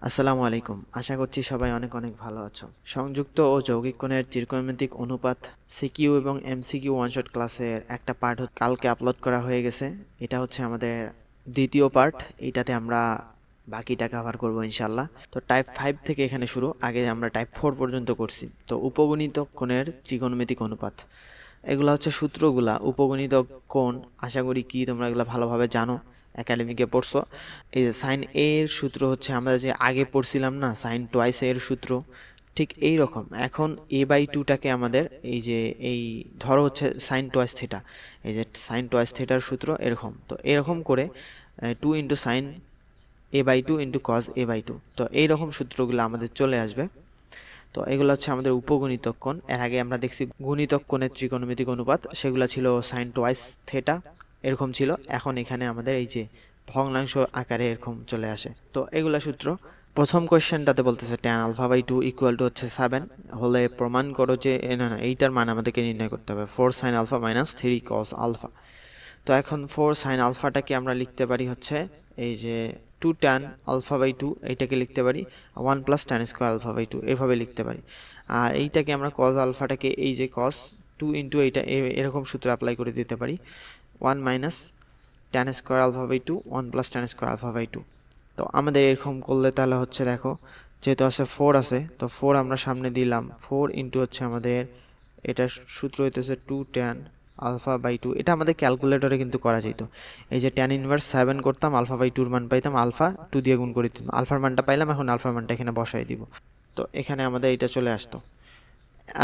আসসালামু আলাইকুম। আশা করছি সবাই অনেক অনেক ভালো আছো। সংযুক্ত ও যৌগিক কোণের ত্রিকোণমিতিক অনুপাত সিকিউ এবং এমসিকিউ ওয়ান শট ক্লাসের একটা পার্ট কালকে আপলোড করা হয়ে গেছে। এটা হচ্ছে আমাদের দ্বিতীয় পার্ট। এইটাতে আমরা বাকিটা কভার করবো ইনশাল্লাহ। তো টাইপ 5 থেকে এখানে শুরু। আগে আমরা টাইপ 4 পর্যন্ত করছি। তো উপগণিত কোণের ত্রিকোণমিতিক অনুপাত, এগুলা হচ্ছে সূত্রগুলা। উপগণিত কোণ আশা করি কি তোমরা এগুলা ভালোভাবে জানো, একাডেমিকে পড়ছো। এই যে সাইন এ এর সূত্র হচ্ছে আমরা যে আগে পড়ছিলাম না, সাইন টোয়াইস এর সূত্র, ঠিক এই রকম। এখন a/2টাকে আমাদের এই যে এই ধরো হচ্ছে সাইন টোয়াইস থিটা, এই যে সাইন টোয়াইস থিটার সূত্র এরকম। তো এরকম করে 2 into sign a/2 into cos a/2, তো এইরকম সূত্রগুলো আমাদের চলে আসবে। তো এগুলো হচ্ছে আমাদের উপগণিতক কোণ। এর আগে আমরা দেখছি গুণিতক কোণের ত্রিকোণমিতিক অনুপাত, সেগুলো ছিল সাইন টোয়াইস থেটা এরকম ছিল। এখন এখানে আমাদের এই যে ভগ্নাংশ আকারে এরকম চলে আসে। তো এগুলা সূত্র। প্রথম কোয়েশ্চেনটাতে বলতেছে tan α/2 ইকুয়াল টু হচ্ছে 7 হলে প্রমাণ করো যে না, এইটার মান আমাদেরকে নির্ণয় করতে হবে 4 sin α মাইনাস 3 cos α। তো এখন 4 sin আলফাটাকে আমরা লিখতে পারি হচ্ছে এই যে 2 tan α/2, এইটাকে লিখতে পারি 1 প্লাস tan স্কোয়ার α/2, এভাবে লিখতে পারি। আর এইটাকে আমরা cos আলফাটাকে এই যে cos 2 ইন্টু এইটা এরকম সূত্র অ্যাপ্লাই করে দিতে পারি 1 minus tan square α/2 1 plus tan square α/2। তো আমাদের এরকম করলে তাহলে হচ্ছে দেখো, যেহেতু আছে 4 আছে, তো 4 আমরা সামনে দিলাম, 4 ইন্টু হচ্ছে আমাদের এটার সূত্র হইতেছে 2 tan α/2। এটা আমাদের ক্যালকুলেটরে কিন্তু করা যেত। এই যে tan ইনভার্স 7 করতাম, α/2 মান পাইতাম, আলফা 2 দিয়ে গুণ করে দিতাম, আলফার মানটা পাইলাম, এখন আলফার মানটা এখানে বসাই দিব। তো এখানে আমাদের এটা চলে আসতো।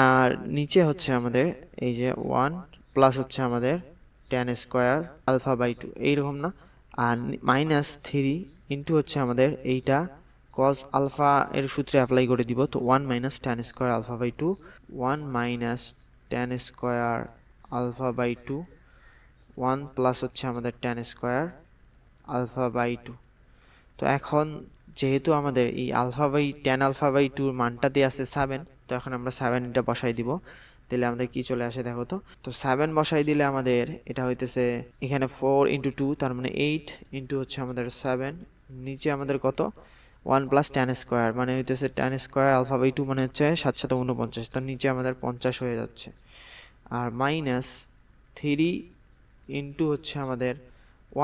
আর নিচে হচ্ছে আমাদের এই যে 1 প্লাস হচ্ছে আমাদের tan স্কোয়ার α/2 এইরকম না, আর মাইনাস 3 ইন্টু হচ্ছে আমাদের এইটা cos আলফা এর সূত্রে অ্যাপ্লাই করে দিব। তো 1 minus tan square α/2, 1 minus tan square α/2, 1 plus হচ্ছে আমাদের tan স্কোয়ার α/2। তো এখন যেহেতু আমাদের এই tan α/2 মানটা দিয়ে আছে 7, তো এখন আমরা 7 এটা বসাই দিব, দিলে আমাদের কি চলে আসে দেখো তো। তো 7 বসাই দিলে আমাদের এটা হইতেছে এখানে 4 ইন্টু 2, তার মানে 8 ইন্টু হচ্ছে আমাদের 7, নিচে আমাদের কত 1 প্লাস tan স্কোয়ার, মানে হইতেছে tan স্কোয়ার α/2 মানে হচ্ছে 7 7 49, তো নিচে আমাদের 50 হয়ে যাচ্ছে। আর মাইনাস 3 ইন্টু হচ্ছে আমাদের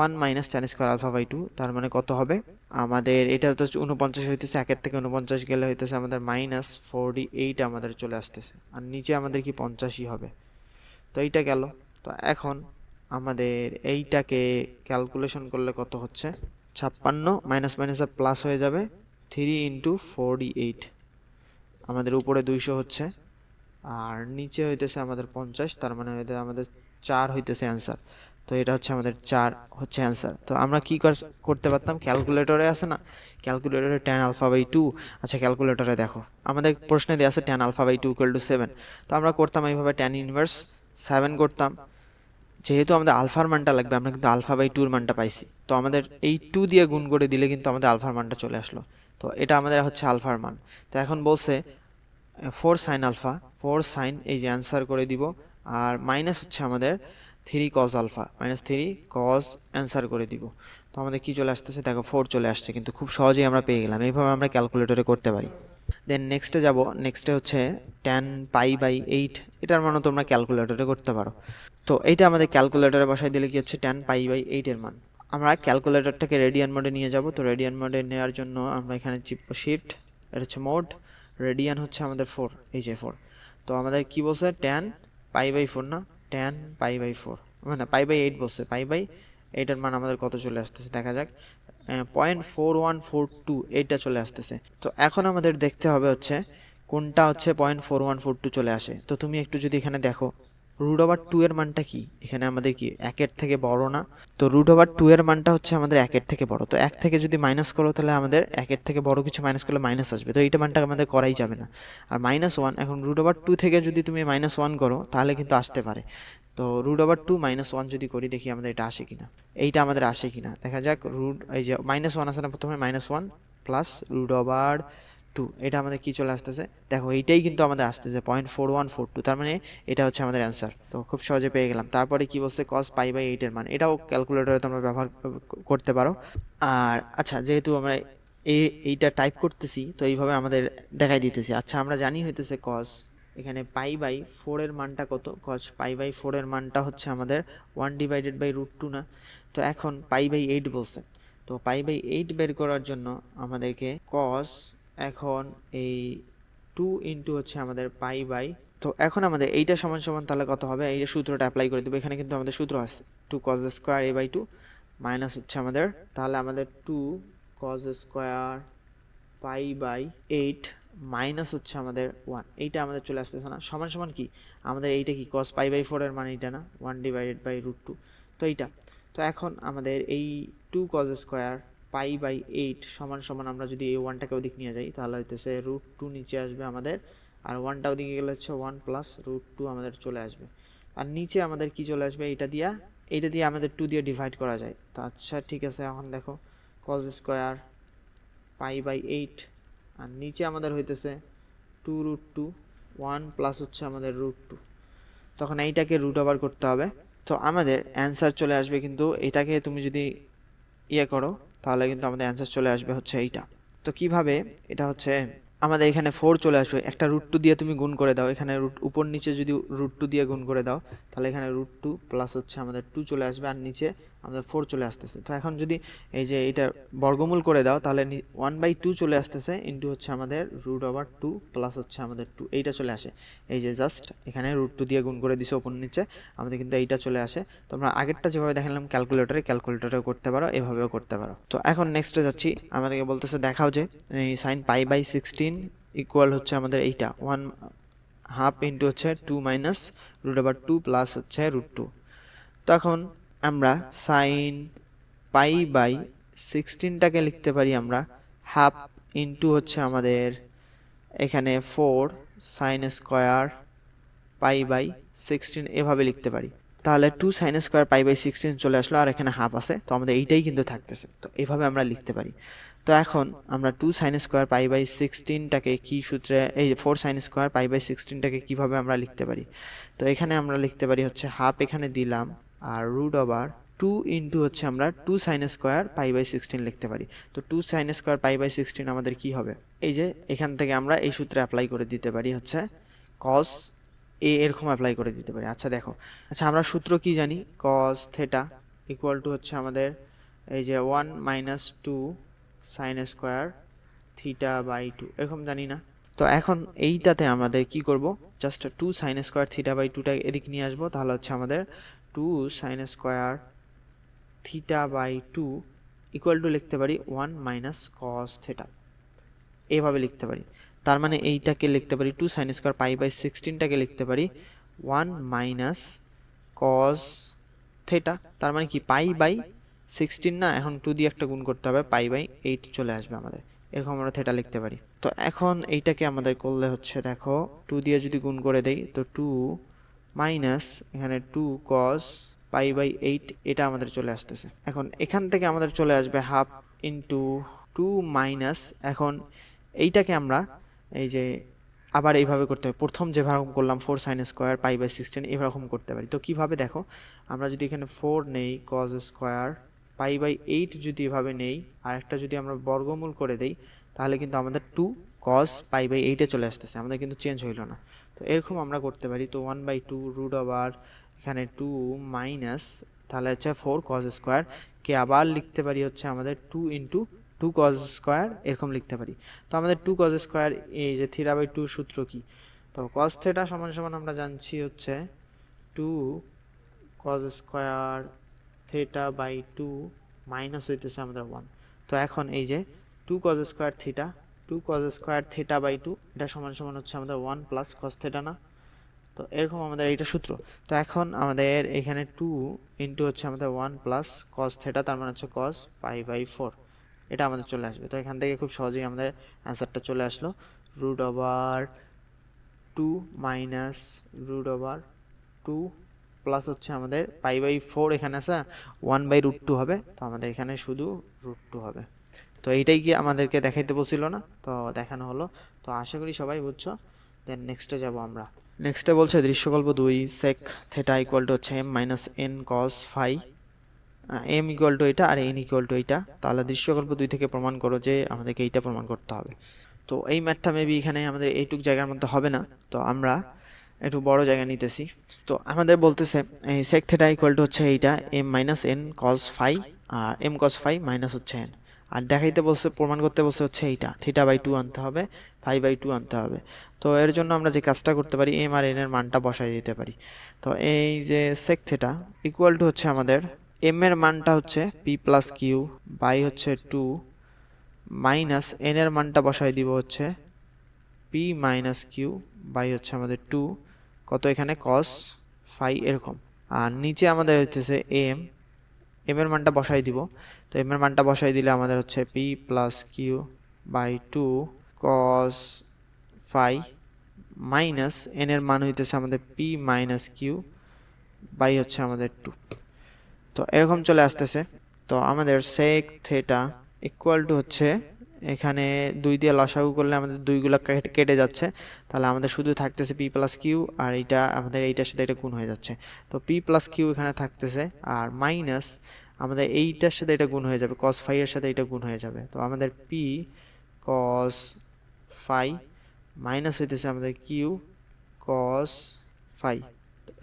1 মাইনাস tan স্কোয়ার α/2, তার মানে কত হবে আমাদের, এটা তো 49 হইতেছে, 1 থেকে 49 গেলে হইতেছে আমাদের মাইনাস 48 আমাদের চলে আসতেছে, আর নিচে আমাদের কি 50ই হবে। তো এইটা গেল। তো এখন আমাদের এইটাকে ক্যালকুলেশন করলে কত হচ্ছে 56, মাইনাস মাইনাস প্লাস হয়ে যাবে 3 ইন্টু 48, আমাদের উপরে 200 হচ্ছে, আর নিচে হইতেছে আমাদের 50, তার মানে আমাদের 4 হইতেছে অ্যান্সার। তো এটা হচ্ছে আমাদের 4 হচ্ছে অ্যান্সার। তো আমরা কি করতে পারতাম, ক্যালকুলেটরে আছে না, ক্যালকুলেটরে tan α/2, আচ্ছা ক্যালকুলেটরে দেখো আমাদের প্রশ্নে দেওয়া আছে tan α/2 ইকুয়াল টু 7। তো আমরা করতাম এইভাবে tan ইনভার্স 7 করতাম, যেহেতু আমাদের আলফার মানটা লাগবে, আমরা কিন্তু α/2 এর মানটা পাইছি, তো আমাদের এই 2 দিয়ে গুণ করে দিলে কিন্তু আমাদের আলফার মানটা চলে আসলো। তো এটা আমাদের হচ্ছে আলফার মান। তো এখন বলছে 4 সাইন আলফা, 4 সাইন এই যে অ্যান্সার করে দিব, আর মাইনাস হচ্ছে আমাদের 3 cos alpha, minus 3 cos answer করে দিব। তো আমাদের কি চলে আসতেছে দেখো, 4 চলে আসছে, কিন্তু খুব সহজেই আমরা পেয়ে গেলাম। এইভাবে আমরা ক্যালকুলেটরে করতে পারি। দেন নেক্সটে যাব, নেক্সটে হচ্ছে tan π/8, এটার মানও তোমরা ক্যালকুলেটরে করতে পারো। তো এইটা আমাদের ক্যালকুলেটরে বসাই দিলে কি হচ্ছে tan π/8 এর মান। আমরা ক্যালকুলেটরটাকে রেডিয়ান মোডে নিয়ে যাব। তো রেডিয়ান মোডে নেওয়ার জন্য আমরা এখানে চিপব শিফট, এটা হচ্ছে মোড, রেডিয়ান হচ্ছে আমাদের 4, এই যে 4। তো আমাদের কি বলছে tan π/4 না, tan π/4 মানে π/8 বলছে, π/8 এর মান আমাদের কত চলে আসতেছে দেখা যাক, 0.4142 এইটা চলে আসতেছে। তো এখন আমাদের দেখতে হবে হচ্ছে কোনটা হচ্ছে 0.4142 চলে আসে। তো তুমি একটু যদি এখানে দেখো √2 এর মানটা কি, এখানে আমাদের কি 1 থেকে বড় না, তো √2 এর মানটা হচ্ছে আমাদের 1 থেকে বড়। তো 1 থেকে যদি মাইনাস করো তাহলে আমাদের 1 থেকে বড় কিছু মাইনাস করলে মাইনাস আসবে, তো এইটা মানটা আমাদের করাই যাবে না। আর -1, এখন √2 থেকে যদি তুমি -1 করো তাহলে কিন্তু আসতে পারে। তো √2 -1 যদি করি, দেখি আমাদের এটা আসে কিনা, এইটা আমাদের আসে কিনা দেখা যাক। এই যে -1 আছে না, প্রথমে -1 প্লাস √2, এটা আমাদের কি চলে আসতেছে দেখো, এইটাই কিন্তু আমাদের আসতেছে 0.4142, তার মানে এটা হচ্ছে আমাদের অ্যান্সার। তো খুব সহজে পেয়ে গেলাম। তারপরে কি বলছে cos π/8 এর মান, এটাও ক্যালকুলেটরে তোমরা ব্যবহার করতে পারো। আর আচ্ছা, যেহেতু আমরা এইটা টাইপ করতেছি, তো এইভাবে আমাদের দেখাই দিতেছি। আচ্ছা আমরা জানি হইতেছে কস এখানে পাই বাই 4 এর মানটা কত, কস পাই বাই 4 এর মানটা হচ্ছে আমাদের 1/√2 না। তো এখন পাই বাই 8 বলছে, তো পাই বাই 8 বের করার জন্য আমাদেরকে কস এখন এই 2 ইন্টু হচ্ছে আমাদের পাই বাই, তো এখন আমাদের এইটা সমান সমান তাহলে কত হবে, এই সূত্রটা অ্যাপ্লাই করে দেবো। এখানে কিন্তু আমাদের সূত্র আছে 2 cos square a by 2 minus হচ্ছে আমাদের, তাহলে আমাদের 2 cos square pi by 8 minus হচ্ছে আমাদের 1, এইটা আমাদের চলে আসতেছে না, সমান সমান কি আমাদের এইটা কি cos পাই বাই 4 এর মান এইটা না 1/√2, তো এইটা। তো এখন আমাদের এই 2 cos স্কয়ার পাই বাই 8 সমান সমান আমরা যদি এই 1টাকে ওদিক নিয়ে যাই তাহলে হইতেছে √2 নিচে আসবে আমাদের, আর 1টা ওদিকে গেলে হচ্ছে 1 প্লাস √2 আমাদের চলে আসবে, আর নিচে আমাদের কি চলে আসবে, এইটা দিয়ে আমাদের 2 দিয়ে ডিভাইড করা যায়। তো আচ্ছা ঠিক আছে, এখন দেখো cos স্কয়ার পাই বাই 8 আর নিচে আমাদের হইতেছে 2√2 1 প্লাস হচ্ছে আমাদের √2, তখন এইটাকে রুট ওভার করতে হবে। তো আমাদের অ্যান্সার চলে আসবে, কিন্তু এটাকে তুমি যদি ইয়ে করো তাহলে কিন্তু আমাদের অ্যান্সার চলে আসবে হচ্ছে এইটা। তো কিভাবে, এটা হচ্ছে আমাদের এখানে 4 চলে আসবে, একটা √2 দিয়ে তুমি গুণ করে দাও, এখানে উপর নিচে যদি √2 দিয়ে গুণ করে দাও তাহলে এখানে √2 প্লাস হচ্ছে আমাদের 2 চলে আসবে, আর নিচে আমাদের 4 চলে আসতেছে। তো এখন যদি এই যে এটা বর্গমূল করে দাও তাহলে 1/2 চলে আসতেছে ইন্টু হচ্ছে আমাদের √2 প্লাস হচ্ছে আমাদের 2, এইটা চলে আসে। এই যে জাস্ট এখানে √2 দিয়ে গুণ করে দিছো উপর নিচে, আমাদের কিন্তু এইটা চলে আসে। তোমরা আগেরটা যেভাবে দেখালাম ক্যালকুলেটরেও করতে পারো, এভাবেও করতে পারো। তো এখন নেক্সটে যাচ্ছি, আমাদেরকে বলতেছে দেখাও যে এই sign pi by 16 equal to আমাদের এইটা 1/2 ইন্টু হচ্ছে 2 মাইনাস √2 প্লাস হচ্ছে √2। তখন আমরা সাইন পাই বাই 16টাকে লিখতে পারি আমরা হাফ ইন্টু হচ্ছে আমাদের এখানে 4 সাইন স্কয়ার পাই বাই 16 এভাবে লিখতে পারি। তাহলে 2 সাইন স্কয়ার পাই বাই 16 চলে আসলো, আর এখানে হাফ আছে, তো আমাদের এইটাই কিন্তু থাকতেছে, তো এভাবে আমরা লিখতে পারি। তো এখন আমরা 2 সাইন স্কয়ার পাই বাই 16টাকে কি সূত্রে, এই 4 সাইন স্কয়ার পাই বাই 16টাকে কিভাবে আমরা লিখতে পারি, তো এখানে আমরা লিখতে পারি হচ্ছে হাফ এখানে দিলাম আর √2 ইন্টু হচ্ছে আমরা 2 সাইন স্কয়ার পাই বাই 16 লিখতে পারি। তো 2 সাইন স্কয়ার পাই বাই 16 আমাদের কি হবে, এই যে এখান থেকে আমরা এই সূত্রে অ্যাপ্লাই করে দিতে পারি হচ্ছে cos এ এরকম অ্যাপ্লাই করে দিতে পারি। আচ্ছা দেখো, আচ্ছা আমরা সূত্র কি জানি, cos থিটা ইকুয়াল টু হচ্ছে আমাদের এই যে 1 minus 2 sine square theta by 2 এরকম জানি না। তো এখন এইটাতে আমাদের কি করব, just 2 sine square theta by 2টা এদিক নিয়ে আসবো, তাহলে হচ্ছে আমাদের 2 sine square theta by 2 equal to লিখতে পারি 1 মাইনাস cos থিটা, এভাবে লিখতে পারি। তার মানে এইটাকে লিখতে পারি 2 সাইন স্কয়ার পাই বাই 16টাকে লিখতে পারি 1 মাইনাস cos থিটা, তার মানে কি পাই বাই 16 না, এখন 2 দিয়ে একটা গুণ করতে হবে, পাই বাই 8 চলে আসবে আমাদের, এরকম আমরা থিটা লিখতে পারি। তো এখন এইটাকে আমাদের করলে হচ্ছে দেখো 2 দিয়ে যদি গুণ করে দেই তো 2 মাইনাস এখানে 2 cos পাই বাই 8 এটা আমাদের চলে আসতেছে। এখন এখান থেকে আমাদের চলে আসবে হাফ ইন্টু 2 মাইনাস, এখন এইটাকে আমরা এই যে আবার এইভাবে করতে হবে, প্রথম যেভাবে করলাম 4 সাইন স্কয়ার পাই বাই 16 এরকম করতে পারি। তো কিভাবে দেখো, আমরা যদি এখানে 4 নেই cos স্কয়ার পাই বাই 8 যদি এভাবে নেই, আর একটা যদি আমরা বর্গমূল করে দেই তাহলে কিন্তু আমাদের 2 cos পাই বাই 8 এ চলে আসতেছে, আমাদের কিন্তু চেঞ্জ হইল না। তো এরকম আমরা করতে পারি। তো 1/2 রুট ওভার এখানে 2 মাইনাস, তাহলে হচ্ছে 4 cos স্কয়ার কে আবার লিখতে পারি হচ্ছে আমাদের 2 ইন্টু 2 cos স্কয়ার এরকম লিখতে পারি। তো আমাদের 2 cos স্কয়ার এই যে থিটা বাই 2 সূত্র কি, তো cos থিটা সমান সমান আমরা জানছি হচ্ছে 2 cos square theta by 2 minus হইতেছে আমাদের 1। তো এখন এই যে 2 cos square theta 2 cos square theta by 2 এটা সমান সমান হচ্ছে আমাদের 1 প্লাস cos থিটা না, তো এরকম আমাদের এইটা সূত্র। তো এখন আমাদের এখানে 2 ইন্টু হচ্ছে আমাদের 1 প্লাস cos থিটা, তার মানে হচ্ছে cos পাই বাই 4, এটা আমাদের চলে আসবে। তো এখান থেকে খুব সহজেই আমাদের অ্যান্সারটা চলে আসলো, root over 2 minus root over 2 plus হচ্ছে আমাদের পাই বাই 4 এখানে আছে 1/√2 হবে, তো আমাদের এখানে শুধু √2 হবে। তো এইটাই কি আমাদেরকে দেখাইতে বলছিল না, তো দেখানো হলো। তো আশা করি সবাই বুঝছো। দেন নেক্সটে যাব আমরা। নেক্সটে বলছে দৃশ্যকল্প 2 sec থিটা ইকুয়াল টু হচ্ছে m minus n cos phi m equal to এটা আর এন ইকুয়াল টু এইটা, তাহলে দৃশ্যকল্প 2 থেকে প্রমাণ করো যে আমাদেরকে এইটা প্রমাণ করতে হবে। তো এই ম্যাথটা মেবি এখানে আমাদের এইটুক জায়গার মধ্যে হবে না, তো আমরা একটু বড় জায়গা নিতেছি। তো আমাদের বলতেছে এই সেক থিটা ইকুয়াল টু হচ্ছে এইটা m minus n cos phi, আর এম কস ফাই মাইনাস হচ্ছে এন, আর দেখাইতে বলছে, প্রমাণ করতে বলছে হচ্ছে এইটা থিটা বাই 2 আনতে হবে, ফাই বাই 2 আনতে হবে। তো এর জন্য আমরা যে কাজটা করতে পারি, এম আর এন এর মানটা বসাই দিতে পারি। তো এই যে সেক থিটা ইকুয়াল টু হচ্ছে আমাদের এম এর মানটা হচ্ছে পি প্লাস কিউ বাই হচ্ছে 2 মাইনাস এন এর মানটা বসাই দিব হচ্ছে পি মাইনাস কিউ বাই হচ্ছে আমাদের 2 কত এখানে কস ফাই এরকম। আর নিচে আমাদের হচ্ছে এম এর মানটা বসাই দিব। তো এম এর মানটা বসাই দিলে আমাদের হচ্ছে p plus Q by 2 cos phi minus n এর মান হইতেছে আমাদের পি মাইনাস কিউ বাই হচ্ছে আমাদের 2। তো এরকম চলে আসতেছে। তো আমাদের সেক থিটা ইকুয়াল টু হচ্ছে এখানে 2 দিয়ে লসাগু করলে আমাদের 2গুলো কেটে যাচ্ছে, তাহলে আমাদের শুধু থাকতেছে পি প্লাস কিউ, আর এইটা আমাদের এইটার সাথে এটা গুণ হয়ে যাচ্ছে। তো পি প্লাস কিউ এখানে থাকতেছে, আর মাইনাস আমাদের এইটার সাথে এটা গুণ হয়ে যাবে, কস ফাই এর সাথে এটা গুণ হয়ে যাবে। তো আমাদের পি কস ফাই মাইনাস হইতেছে আমাদের কিউ কস ফাই,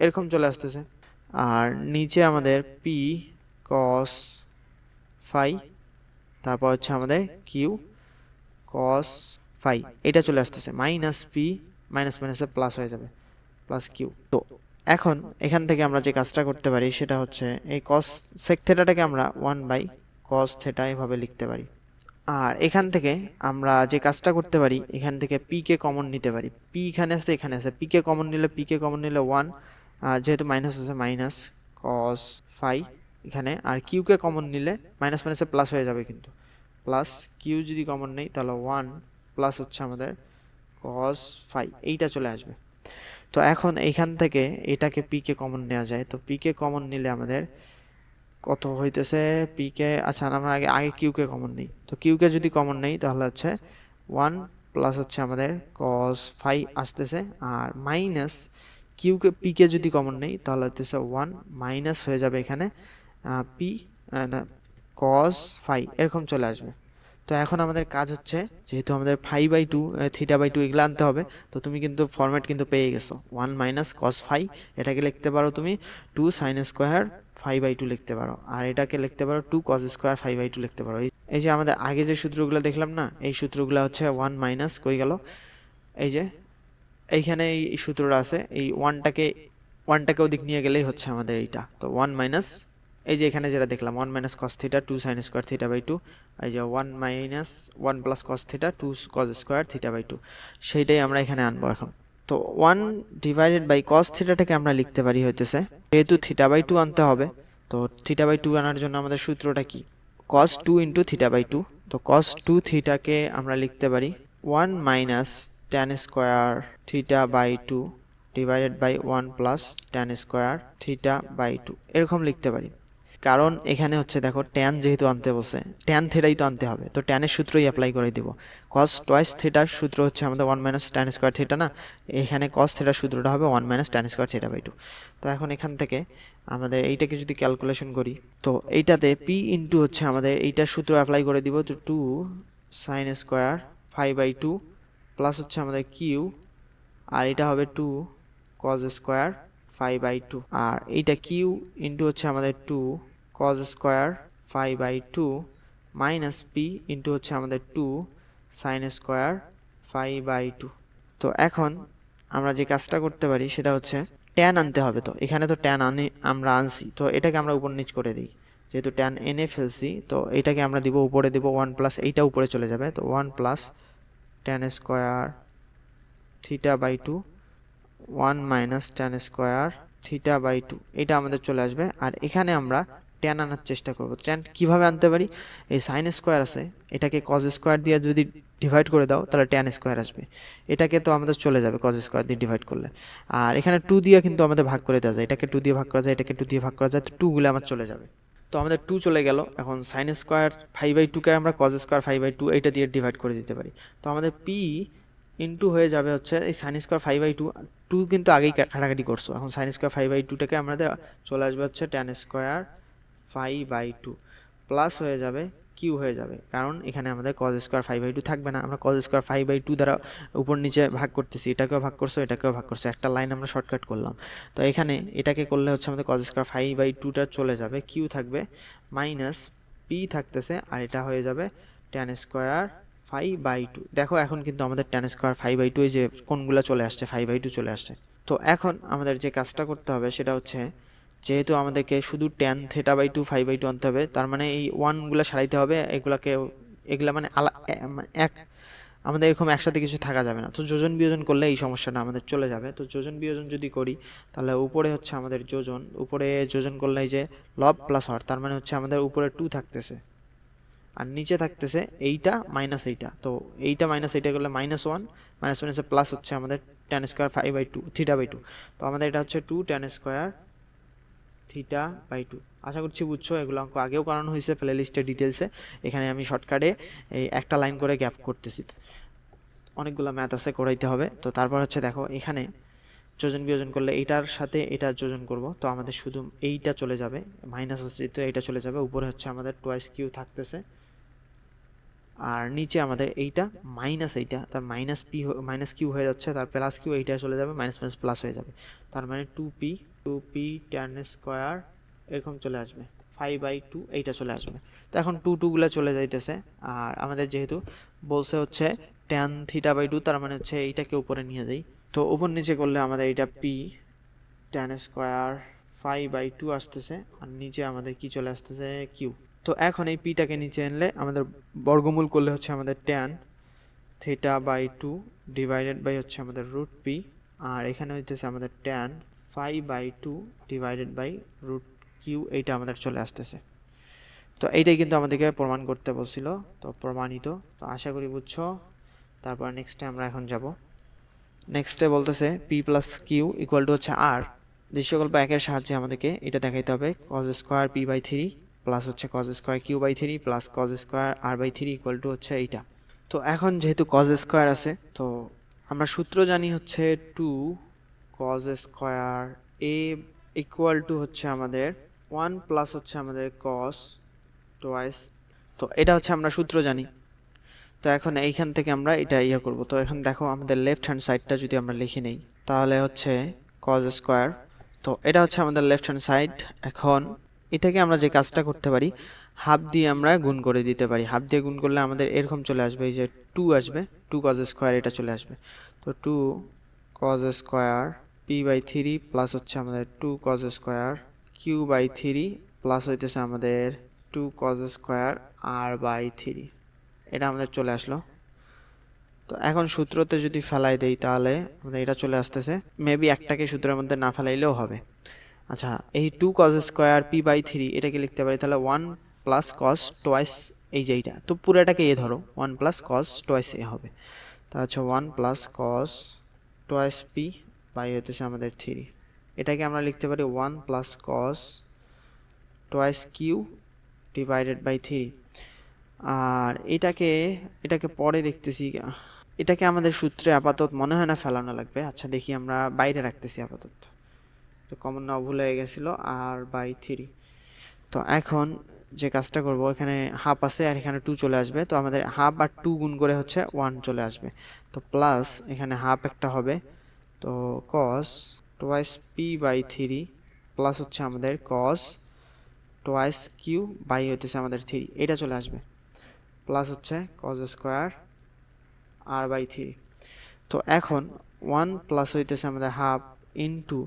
এরকম চলে আসতেছে। আর নিচে আমাদের পি কস ফাই, তারপর হচ্ছে আমাদের কিউ কস ফাই, এটা চলে আসতেছে মাইনাস পি মাইনাস মাইনাসে প্লাস হয়ে যাবে প্লাস কিউ। তো এখন এখান থেকে আমরা যে কাজটা করতে পারি সেটা হচ্ছে এই কস সেক থেটাটাকে আমরা 1 বাই কস থেটা এভাবে লিখতে পারি। আর এখান থেকে আমরা যে কাজটা করতে পারি, এখান থেকে পি কে কমন নিতে পারি। পি এখানে আছে এখানে আছে, পি কে কমন নিলে 1, যেহেতু মাইনাস আছে মাইনাস কস ফাই এখানে, আর কিউ কে কমন নিলে মাইনাস মাইনাসে প্লাস হয়ে যাবে, কিন্তু প্লাস কিউ যদি কমন নেই তাহলে 1 প্লাস হচ্ছে আমাদের কস ফাই, এইটা চলে আসবে। তো এখন এইখান থেকে এটাকে পি কে কমন নেওয়া যায়। তো পি কে কমন নিলে আমাদের কত হইতেছে পি কে, আচ্ছা আমরা আগে কিউ কে কমন নেই। তো কিউ কে যদি কমন নেই তাহলে হচ্ছে 1 প্লাস হচ্ছে আমাদের কস ফাই আসতেছে, আর মাইনাস কিউ কে পি কে যদি কমন নেই তাহলে হচ্ছে 1 মাইনাস হয়ে যাবে এখানে পি না কস ফাই, এরকম চলে আসবে। তো এখন আমাদের কাজ হচ্ছে, যেহেতু আমাদের ফাই বাই 2 থিটা বাই 2 এগুলো আনতে হবে, তো তুমি কিন্তু ফরম্যাট কিন্তু পেয়ে গেছো 1 মাইনাস কস ফাই, এটাকে লিখতে পারো তুমি 2 সাইন স্কোয়ার ফাই বাই 2 লিখতে পারো, আর এটাকে লিখতে পারো 2 কস স্কোয়ার ফাই বাই 2 লিখতে পারো। এই যে আমাদের আগে যে সূত্রগুলো দেখলাম না, এই সূত্রগুলো হচ্ছে 1 মাইনাস কই গেল, এই যে এইখানে এই সূত্রটা আছে, এই ওয়ানটাকে ওদিক নিয়ে গেলেই হচ্ছে আমাদের এইটা। তো 1 মাইনাস এই যে এখানে যেটা দেখলাম 1 minus cos theta 2 sine square theta by 2, এই যে 1 minus 1 plus cos theta 2 cos square theta by 2, সেইটাই আমরা এখানে আনবো এখন। তো 1 ডিভাইডেড বাই কস থিটাটাকে আমরা লিখতে পারি হইতেছে, যেহেতু থিটা বাই 2 আনতে হবে, তো থিটা বাই 2 আনার জন্য আমাদের সূত্রটা কি, কস 2 ইন্টু থিটা বাই 2। তো কস 2 থিটাকে আমরা লিখতে পারি 1 minus tan square theta by 2 divided by 1 plus tan square theta by 2, এরকম লিখতে পারি। কারণ এখানে হচ্ছে দেখো ট্যান যেহেতু আনতে বসে, ট্যান থিটাই তো আনতে হবে, তো ট্যানের সূত্রই অ্যাপ্লাই করে দিব। কস টয়েস থিটার সূত্র হচ্ছে আমাদের 1 মাইনাস ট্যান স্কোয়ার থিটা না, এখানে কস থিটার সূত্রটা হবে 1 minus tan square theta by 2। তো এখন এখান থেকে আমাদের এইটাকে যদি ক্যালকুলেশন করি, তো এইটাতে পি ইন্টু হচ্ছে আমাদের এইটার সূত্র অ্যাপ্লাই করে দিব, তো 2 sine square phi by 2 plus হচ্ছে আমাদের কিউ, আর এটা হবে 2 কজ স্কোয়ার ফাই বাই 2, আর এইটা কিউ ইন্টু হচ্ছে আমাদের 2 cos square phi by 2 minus p into হচ্ছে আমাদের 2 সাইন স্কোয়ার ফাই বাই 2। তো এখন আমরা যে কাজটা করতে পারি সেটা হচ্ছে ট্যান আনতে হবে। তো এখানে তো ট্যান আমরা আনছি, তো এটাকে আমরা উপর নিচ করে দিই, যেহেতু ট্যান এনে ফেলছি, তো এটাকে আমরা দিব উপরে দিব 1 প্লাস, এইটা উপরে চলে যাবে, তো 1 plus tan square theta by 2 1 minus tan square theta by 2, এটা আমাদের চলে আসবে। আর এখানে আমরা ট্যান আনার চেষ্টা করব। ট্যান কিভাবে আনতে পারি, এই সাইন স্কোয়ার আছে, এটাকে কজ স্কোয়ার দিয়ে যদি ডিভাইড করে দাও তাহলে ট্যান স্কোয়ার আসবে, এটাকে তো আমাদের চলে যাবে কজ স্কোয়ার দিয়ে ডিভাইড করলে। আর এখানে 2 দিয়ে কিন্তু আমাদের ভাগ করে দেওয়া যায়, এটাকে 2 দিয়ে ভাগ করা যায়, এটাকে 2 দিয়ে ভাগ করা যায়, তো 2 গুলো আমার চলে যাবে। তো আমাদের 2 চলে গেল। এখন সাইন স্কোয়ার ফাই বাই 2কে আমরা কজ স্কোয়ার ফাই বাই 2 এইটা দিয়ে ডিভাইড করে দিতে পারি। তো আমাদের পি ইন্টু হয়ে যাবে হচ্ছে এই সাইন স্কোয়ার ফাই বাই 2 কিন্তু আগেই কাটাকাটি করছো, এখন সাইন স্কোয়ার ফাই বাই 2টাকে আমাদের চলে আসবে হচ্ছে ট্যান স্কোয়ার 5/2 প্লাস হয়ে যাবে কিউ হয়ে যাবে, কারণ এখানে আমাদের কজ স্কোয়ার 5/2 থাকবে না, আমরা কজ স্কোয়ার 5/2 দ্বারা উপর নিচে ভাগ করতেছি, এটাকেও ভাগ করছো এটাকেও ভাগ করছো, একটা লাইন আমরা শর্টকাট করলাম। তো এখানে এটাকে করলে হচ্ছে আমাদের কজ স্কোয়ার 5/2টা চলে যাবে, কিউ থাকবে মাইনাস পি থাকতেছে, আর এটা হয়ে যাবে tan স্কোয়ার 5/2। দেখো এখন কিন্তু আমাদের tan স্কোয়ার 5/2 এই যে কোনগুলো চলে আসছে, 5/2 চলে আসছে। তো এখন আমাদের যে কাজটা করতে হবে সেটা হচ্ছে, যেহেতু আমাদেরকে শুধু tan θ/2 5/2 আনতে হবে, তার মানে এই ওয়ানগুলো সারাইতে হবে, এগুলা মানে এক, আমাদের এরকম একসাথে কিছু থাকা যাবে না। তো যোজন বিয়োজন করলে এই সমস্যাটা আমাদের চলে যাবে। তো যোজন বিয়োজন যদি করি তাহলে উপরে হচ্ছে আমাদের যোজন, উপরে যোজন করলে এই যে লব প্লাস হর, তার মানে হচ্ছে আমাদের উপরে 2 থাকতেছে আর নিচে থাকতেছে এইটা মাইনাস এইটা। তো এইটা মাইনাস এইটা করলে -1, -1 এসে প্লাস হচ্ছে আমাদের tan স্কোয়ার 5/2 θ/2। তো আমাদের এটা হচ্ছে 2 tan স্কোয়ার θ/2। আশা করছি বুঝছো, এগুলো অঙ্ক আগেও করানো হয়েছে প্লে লিস্টের ডিটেলসে, এখানে আমি শর্টকাটে এই একটা লাইন করে গ্যাপ করতেছি, অনেকগুলো ম্যাথ আছে করাইতে হবে। তো তারপর হচ্ছে দেখো এখানে যোজন বিয়োজন করলে এইটার সাথে এটা যোজন করব, তো আমাদের শুধু এইটা চলে যাবে, মাইনাস আছে তো এইটা চলে যাবে, উপরে হচ্ছে আমাদের টোয়াইস কিউ থাকতেছে, আর নিচে আমাদের এইটা মাইনাস এইটা, তার মাইনাস পি মাইনাস কিউ হয়ে যাচ্ছে, তার প্লাস কিউ এইটা চলে যাবে, মাইনাস মাইনাস প্লাস হয়ে যাবে, তার মানে 2p tan স্কোয়ার এরকম চলে আসবে, 5/2 এইটা চলে আসবে। তো এখন 2 গুলো চলে যাইতেছে, আর আমাদের যেহেতু বলছে হচ্ছে tan θ/2, তার মানে হচ্ছে এইটাকে উপরে নিয়ে যাই। তো উপর নিচে করলে আমাদের এইটা p tan স্কোয়ার 5/2 আসতেছে, আর নিচে আমাদের কি চলে আসতেছে কিউ। তো এখন এই পিটাকে নিচে আনলে আমাদের বর্গমূল করলে হচ্ছে আমাদের tan θ/2 ডিভাইডেড বাই হচ্ছে আমাদের রুট পি, আর এখানে হইতেছে আমাদের tan 5/2 divided by root q, এইটা আমাদের চলে আসতেছে। তো এইটাই কিন্তু আমাদেরকে প্রমাণ করতে বলছিল, তো প্রমাণিত। তো আশা করি বুঝছো। তারপর নেক্সটে আমরা এখন যাব। নেক্সটে বলতেছে P plus Q equal to হচ্ছে আর। দৃশ্যকল্প একের সাহায্যে আমাদেরকে এটা দেখাইতে হবে, কজ স্কোয়ার p/3 প্লাস হচ্ছে কজ স্কোয়ার কিউ/3 plus cos square r/3 equal to হচ্ছে এইটা। তো এখন যেহেতু কজ স্কোয়ার আছে, তো আমরা সূত্র জানি হচ্ছে 2 cos square A equal to হচ্ছে আমাদের 1 প্লাস হচ্ছে আমাদের কস টোয়াইস। তো এটা হচ্ছে আমরা সূত্র জানি। তো এখন এইখান থেকে আমরা এটা ইয়ে করব। তো এখন দেখো আমাদের লেফট হ্যান্ড সাইডটা যদি আমরা লিখে নেই তাহলে হচ্ছে কজ স্কোয়ার, তো এটা হচ্ছে আমাদের লেফট হ্যান্ড সাইড। এখন এটাকে আমরা যে কাজটা করতে পারি, হাফ দিয়ে আমরা গুণ করে দিতে পারি। হাফ দিয়ে গুণ করলে আমাদের এরকম চলে আসবে, এই যে 2 আসবে, 2 কজ স্কোয়ার এটা চলে আসবে। তো 2 কজ স্কোয়ার p/3 প্লাস হচ্ছে আমাদের 2 কজ স্কোয়ার q/3 প্লাস হইতেছে আমাদের 2 কজ স্কোয়ার r/3, এটা আমাদের চলে আসলো। তো এখন সূত্রতে যদি ফেলাই দেই তাহলে আমাদের এটা চলে আসতেছে, মেবি একটাকে সূত্রের মধ্যে না ফেলাইলেও হবে। আচ্ছা, এই 2 cos স্কোয়ার p/3 এটাকে লিখতে পারি তাহলে 1 প্লাস কস টোয়াইস, এই যে এইটা, তো পুরোটাকে এ ধরো 1 প্লাস কস টোয়াইস এ হবে। তা হচ্ছে 1 plus cos twice p by হতেছে আমাদের 3। এটাকে আমরা লিখতে পারি 1 plus cos twice q divided by 3। আর এটাকে পরে দেখতেছি, এটাকে আমাদের সূত্রে আপাতত মনে হয় না ফেলানো লাগবে। আচ্ছা দেখি, আমরা বাইরে রাখতেছি আপাতত, তো কমন নাও ভুলে গেছিলো r/3। তো এখন যে কাজটা করব, এখানে হাফ আছে আর এখানে 2 চলে আসবে, তো আমাদের হাফ আর 2 গুণ করে হচ্ছে 1 চলে আসবে। তো প্লাস এখানে হাফ একটা হবে, তো cos টোয়াইস p/3 প্লাস হচ্ছে আমাদের cos টোয়াইস কিউ বাই হইতেছে আমাদের 3, এটা চলে আসবে, প্লাস হচ্ছে cos স্কোয়ার r/3। তো এখন 1 প্লাস হইতেছে আমাদের half into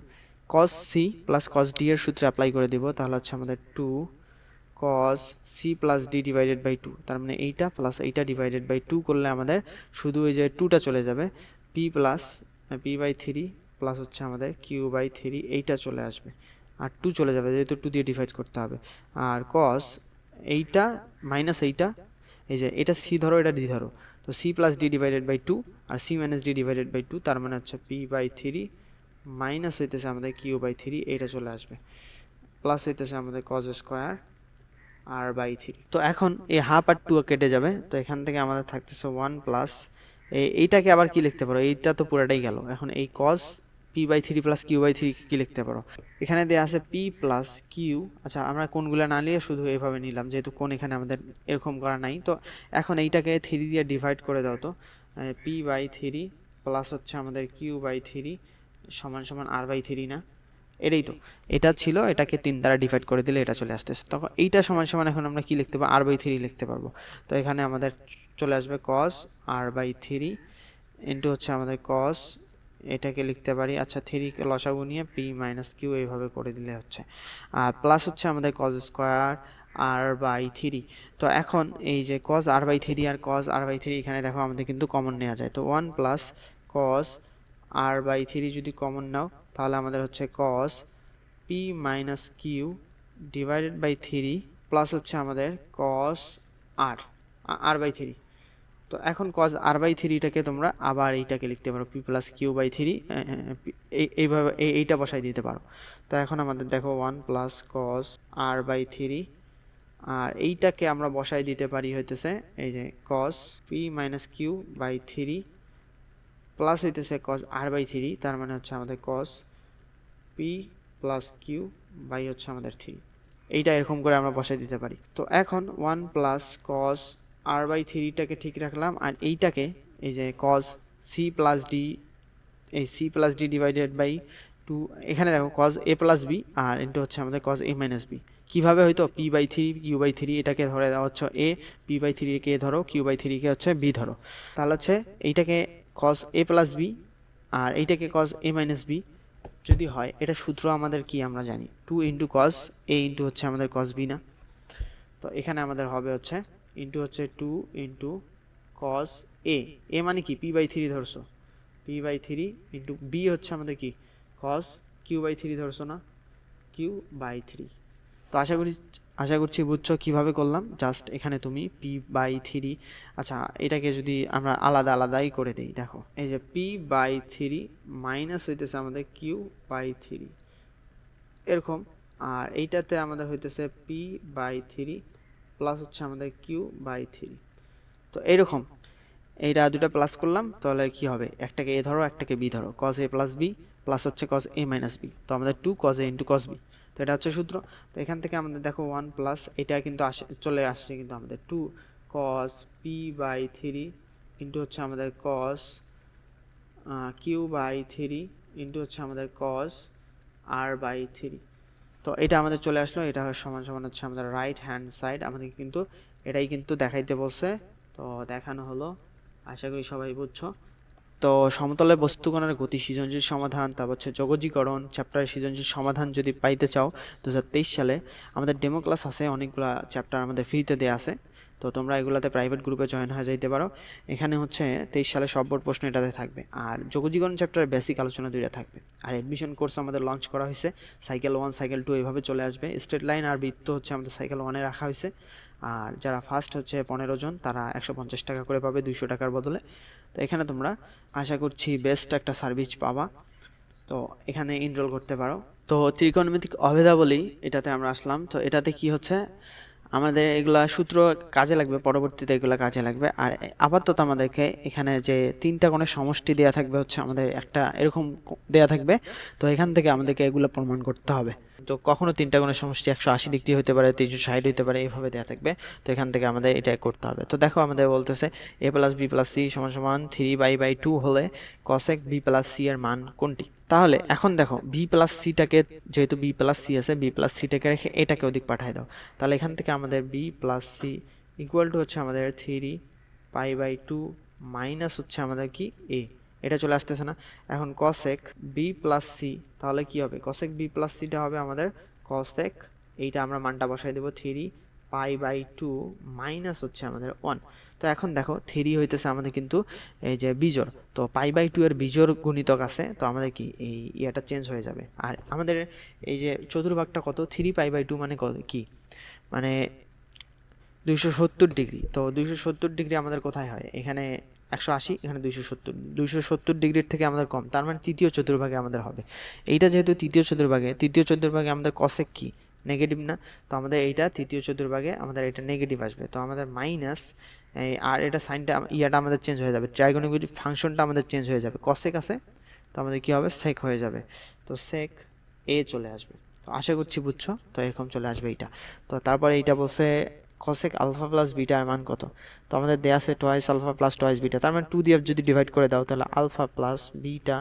cos c plus cos d এর সূত্রে অ্যাপ্লাই করে দিব, তাহলে হচ্ছে আমাদের 2 cos c plus d divided by 2, তার মানে এইটা প্লাস এইটা ডিভাইডেড বাই 2 করলে আমাদের শুধু এই যে 2টা চলে যাবে, p প্লাস p/3 প্লাস হচ্ছে আমাদের q/3 এইটা চলে আসবে, আর 2 চলে যাবে যেহেতু 2 দিয়ে ডিভাইড করতে হবে। আর cos এইটা মাইনাস এইটা, এই যে এটা c ধরো এটা d ধরো, তো c plus d divided by 2 আর c minus d divided by 2, তার মানে হচ্ছে p/3 মাইনাস হইতেছে আমাদের q/3, এইটা চলে আসবে, প্লাস হইতেছে আমাদের cos স্কোয়ার r/3। তো এখন এই হাফ আর 2 কেটে যাবে, তো এখান থেকে আমাদের থাকতেছে 1 প্লাস এইটাকে আবার কি লিখতে পারো, এইটা তো পুরাটাই গেল। এখন এই cos P by three plus Q by three কী লিখতে পারো? এখানে দেওয়া আছে পি প্লাস কিউ। আচ্ছা, আমরা কোনগুলো না নিয়ে শুধু এভাবে নিলাম, যেহেতু কোন এখানে আমাদের এরকম করা নাই। তো এখন এইটাকে থ্রি দিয়ে ডিভাইড করে দাও। তো পি বাই থ্রি প্লাস হচ্ছে আমাদের কিউ বাই থ্রি সমান সমান আর বাই থ্রি না? এটাই তো, এটা ছিল, এটাকে 3 দ্বারা ডিভাইড করে দিলে এটা চলে আসতেছে। তখন এইটা সমান সমান এখন আমরা কি লিখতে পারবো? আর বাই থ্রি লিখতে পারবো। তো এখানে আমাদের চলে আসবে কস আর বাই থ্রি ইন্টু হচ্ছে আমাদের কস, এটাকে লিখতে পারি, আচ্ছা থ্রিকে লসাগু নিয়ে পি মাইনাস কিউ এইভাবে করে দিলে হচ্ছে, আর প্লাস হচ্ছে আমাদের cos square R by three. তো এখন এই যে কস আর বাই থ্রি আর কস আর বাই থ্রি, এখানে দেখো আমাদের কিন্তু কমন নেওয়া যায়। তো 1 plus cos R by three যদি কমন নাও তাহলে আমাদের হচ্ছে cos P minus Q divided by three plus হচ্ছে আমাদের কস আর আর বাই থ্রি। তো এখন কজ আর বাই থ্রিটাকে তোমরা আবার এইটাকে লিখতে পারো p plus Q by three, এইভাবে এইটা বসাই দিতে পারো। তো এখন আমাদের দেখো 1 plus cos R by three, আর এইটাকে আমরা বসাই দিতে পারি হইতেছে এই যে cos P minus Q by three plus হইতেছে কজ আর বাই থ্রি, তার মানে হচ্ছে আমাদের cos P plus Q by হচ্ছে আমাদের থ্রি। এইটা এরকম করে আমরা বসাই দিতে পারি। তো এখন 1 প্লাস কজ আর বাই থ্রিটাকে ঠিক রাখলাম, আর এইটাকে এই যে কজ সি প্লাস ডি, এই c plus D divided by two, এখানে দেখো কজ এ প্লাস বি আর ইন্টু হচ্ছে আমাদের কজ এ মাইনাস বি। কীভাবে হয়তো p by three q by three এটাকে ধরে দেওয়া হচ্ছে এ, পি বাই থ্রিকে ধরো, কিউ বাই থ্রিকে হচ্ছে বি ধরো। তাহলে হচ্ছে এইটাকে কজ এ প্লাস বি আর এইটাকে কজ এ মাইনাস বি যদি হয়, এটা সূত্র আমাদের কি আমরা জানি, two into cos a into হচ্ছে আমাদের কজ বি না? তো এখানে আমাদের হবে হচ্ছে ইন্টু হচ্ছে two into cos A, A মানে কি পি বাই থ্রি ধরছো, P by three into B হচ্ছে আমাদের কি কজ কিউ বাই থ্রি ধরছো না, কিউ বাই থ্রি। তো আশা করছি বুঝছো কিভাবে করলাম। জাস্ট এখানে তুমি পি বাই থ্রি, আচ্ছা এটাকে যদি আমরা আলাদা আলাদাই করে দিই, দেখো এই যে পি বাই থ্রি মাইনাস হইতেছে আমাদের কিউ বাই থ্রি এরকম, আর এইটাতে আমাদের হইতেছে পি বাই থ্রি প্লাস হচ্ছে আমাদের কিউ বাই থ্রি। তো এইরকম এইটা দুটা প্লাস করলাম, তাহলে কি হবে, একটাকে এ ধরো একটাকে বি ধরো, কজ এ প্লাস বি প্লাস হচ্ছে কজ এ মাইনাস বি, তো আমাদের two cos a into cos b. তো এটা হচ্ছে সূত্র। তো এখান থেকে আমাদের দেখো 1 প্লাস এটা কিন্তু চলে আসছে কিন্তু আমাদের two cos p by three into হচ্ছে আমাদের cos q by three into হচ্ছে আমাদের কজ আর বাই থ্রি। তো এটা আমাদের চলে আসলো, এটা সমান সমান হচ্ছে আমাদের রাইট হ্যান্ড সাইড, আমাদের কিন্তু এটাই কিন্তু দেখাইতে বলছে, তো দেখানো হলো। আশা করি সবাই বুঝছো। তো সমতলের বস্তুকণার গতি সৃজনশীল সমাধান, তারপর হচ্ছে যোগজীকরণ চ্যাপ্টারের সৃজনশীল সমাধান যদি পাইতে চাও 2023 সালে আমাদের ডেমো ক্লাস আছে, অনেকগুলো চ্যাপ্টার আমাদের ফ্রিতে দেওয়া আছে। তো তোমরা এগুলাতে প্রাইভেট গ্রুপে জয়েন হয়ে যাইতে পারো। এখানে হচ্ছে 23 সালে সব বোর্ড প্রশ্ন এটাতে থাকবে, আর যোগজীকরণ চ্যাপ্টারের বেসিক আলোচনা দুইটা থাকবে। আর অ্যাডমিশন কোর্স আমাদের লঞ্চ করা হয়েছে, সাইকেল 1 সাইকেল 2 এভাবে চলে আসবে। স্ট্রেট লাইন আর বৃত্ত হচ্ছে আমাদের সাইকেল 1-এ রাখা হয়েছে, আর যারা ফার্স্ট হচ্ছে 15 জন তারা 150 টাকা করে পাবে 200 টাকার বদলে। তো এখানে তোমরা আশা করছি বেস্ট একটা সার্ভিস পাবা, তো এখানে এনরোল করতে পারো। তো ত্রিকোণমিতিক অভেদাবলী এটাতে আমরা আসলাম। তো এটাতে কি হচ্ছে, আমাদের এগুলা সূত্র কাজে লাগবে, পরবর্তীতে এগুলা কাজে লাগবে। আর আপাতত আমাদেরকে এখানে যে 3টা কোণের সমষ্টি দেয়া থাকবে হচ্ছে আমাদের একটা এরকম দেয়া থাকবে, তো এখান থেকে আমাদেরকে এগুলো প্রমাণ করতে হবে। তো কখনো 3টা কোণের সমষ্টি 180 ডিগ্রি হতে পারে, 360 হতে পারে, এইভাবে দেয়া থাকবে। তো এখান থেকে আমাদের এটা করতে হবে। তো দেখো আমাদের বলতেছে a plus B plus c সমান সমান 3 হলে কসেক বি প্লাস সি এর মান কোনটি? তাহলে এখন দেখো বি প্লাস সিটাকে, যেহেতু বি প্লাস সি আছে, বি প্লাস সিটাকে রেখে এটাকে ওদিক পাঠিয়ে দাও। তাহলে এখান থেকে আমাদের B plus C equal to হচ্ছে আমাদের 3 মাইনাস হচ্ছে আমাদের কি এ, এটা চলে আসতেছে না? এখন কসেক বি প্লাস সি, তাহলে কি হবে, কসেক বি প্লাস সিটা হবে আমাদের কসেক, এইটা আমরা মানটা বসাই দেবো 3 মাইনাস হচ্ছে আমাদের 1। তো এখন দেখো 3 হইতেছে আমাদের কিন্তু এই যে বিজোড়, তো π/2 এর বিজোড় গুণিতক আছে, তো আমাদের কি এই ইয়াটা চেঞ্জ হয়ে যাবে। আর আমাদের এই যে চতুর্ভাগটা কত, 3π/2 মানে কি, মানে 270 ডিগ্রি। তো 270 ডিগ্রি আমাদের কোথায় হয়, এখানে 180, এখানে 270 ডিগ্রির থেকে আমাদের কম, তার মানে তৃতীয় চতুর্ভাগে আমাদের হবে। এইটা যেহেতু তৃতীয় চতুর্ভাগে আমাদের কসেক কি নেগেটিভ না, তো আমাদের এইটা তৃতীয় চতুর্ভাগে আমাদের এটা নেগেটিভ আসবে, তো আমাদের মাইনাস, আর এটা সাইনটা ইয়াটা আমাদের চেঞ্জ হয়ে যাবে, ট্রাইগোনোমেট্রিক ফাংশনটা আমাদের চেঞ্জ হয়ে যাবে, কসেক আছে তো আমাদের কি হবে সেক হয়ে যাবে, তো সেক এ চলে আসবে। তো আশা করছি বুঝছো। তো এরকম চলে আসবে এইটা। তো তারপরে এইটা বলছে কসেক আলফা প্লাস বিটার মান কত। তো আমাদের দেয়া আছে twice alpha plus twice beta, তার মানে 2 দিয়ে যদি ডিভাইড করে দাও তাহলে alpha plus beta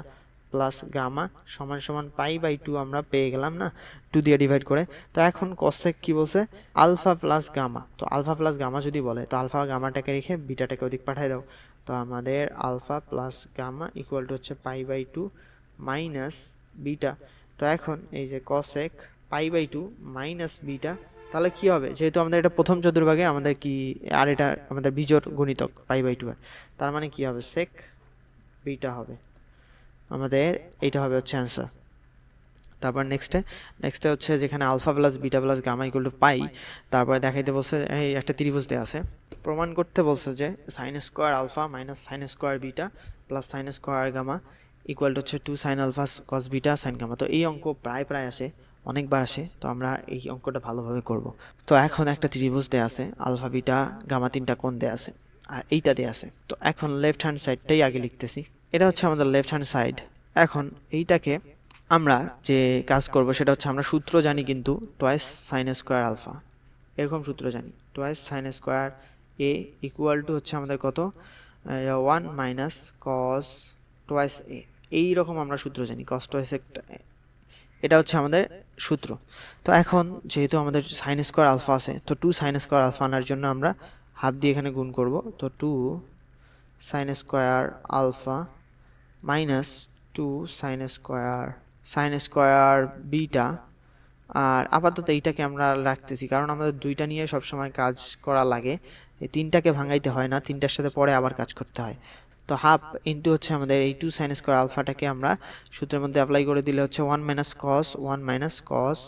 plus gamma সমান সমান পাই/2 আমরা পেয়ে গেলাম না 2 দিয়ে ডিভাইড করে। তো এখন কসেক কি বলছে আলফা প্লাস গামা, তো আলফা প্লাস গামা যদি বলে তো আলফা গামাটাকে রেখে বিটাটাকে ওদিক পাঠিয়ে দাও। তো আমাদের alpha plus gamma equal to হচ্ছে পাই/2 মাইনাস বিটা। তো এখন এই যে কসেক পাই/2 মাইনাস বিটা, তাহলে কি হবে, যেহেতু আমাদের এটা প্রথম চতুর্ভাগে আমাদের কি, আর এটা আমাদের বিজোড় গুণিতক পাই/2 এর, তার মানে কি হবে সেক বিটা হবে আমাদের, এইটা হবে হচ্ছে অ্যান্সার। তারপর নেক্সটে হচ্ছে যেখানে alpha plus beta plus gamma equal to pi, তারপরে দেখাইতে বলছে এই একটা ত্রিভুজ দেওয়া আছে, প্রমাণ করতে বলছে যে sine square alpha minus sine square beta plus sine square gamma equal to হচ্ছে 2 sine alpha cos beta sine gamma. তো এই অঙ্ক প্রায় আসে, অনেকবার আসে, তো আমরা এই অঙ্কটা ভালোভাবে করব। তো এখন একটা ত্রিভুজ দেওয়া আছে, আলফা বিটা গামা তিনটা কোণ দেওয়া আছে, আর এইটা দেওয়া আছে। তো এখন লেফট হ্যান্ড সাইডটাই আগে লিখতেছি, এটা হচ্ছে আমাদের লেফট হ্যান্ড সাইড। এখন এইটাকে আমরা যে কাজ করব সেটা হচ্ছে আমরা সূত্র জানি কিন্তু টোয়াইস সাইন স্কোয়ার আলফা, এরকম সূত্র জানি twice sine square A equal to হচ্ছে আমাদের কত 1 মাইনাস কস টোয়াইস এ, এইরকম আমরা সূত্র জানি কস টোয়াইস, এটা হচ্ছে আমাদের সূত্র। তো এখন যেহেতু আমাদের সাইন স্কোয়ার আলফা আছে, তো 2 সাইন স্কোয়ার আলফা আনার জন্য আমরা হাফ দিয়ে এখানে গুণ করব। তো 2 sine square alpha minus 2 sine square beta, আর আপাতত এইটাকে আমরা রাখতেছি কারণ আমাদের দুইটা নিয়ে সবসময় কাজ করা লাগে, এই তিনটাকে ভাঙাইতে হয় না, তিনটার সাথে পরে আবার কাজ করতে হয়। তো হাফ ইন্টু হচ্ছে আমাদের এই 2 সাইন স্কোয়ার আলফাটাকে আমরা সূত্রের মধ্যে অ্যাপ্লাই করে দিলে হচ্ছে 1 মাইনাস কস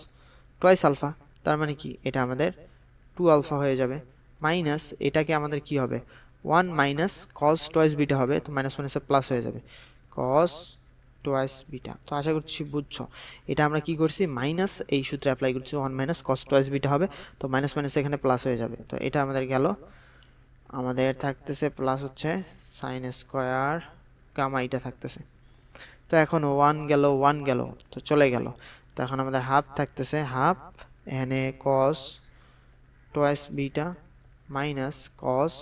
টোয়াইস আলফা, তার মানে কি এটা আমাদের 2 আলফা হয়ে যাবে, মাইনাস এটাকে আমাদের কি হবে 1 মাইনাস কস টোয়াইস বিটা হবে, তো মাইনাস মাইনাসে প্লাস হয়ে যাবে কস টোয়াইস বিটা। তো আশা করছি বুঝছো, এটা আমরা কি করছি মাইনাস এই সূত্রে অ্যাপ্লাই করছি 1 মাইনাস কস টোয়াইস বিটা হবে, তো মাইনাস মাইনাস এখানে প্লাস হয়ে যাবে। তো এটা আমাদের গেল, আমাদের থাকতেছে প্লাস হচ্ছে সাইন স্কোয়ার গামা, এটা থাকতেছে। তো এখন 1 গেল তো চলে গেল, তো এখন আমাদের হাফ থাকতেছে, হাফ এখানে cos twice beta minus cos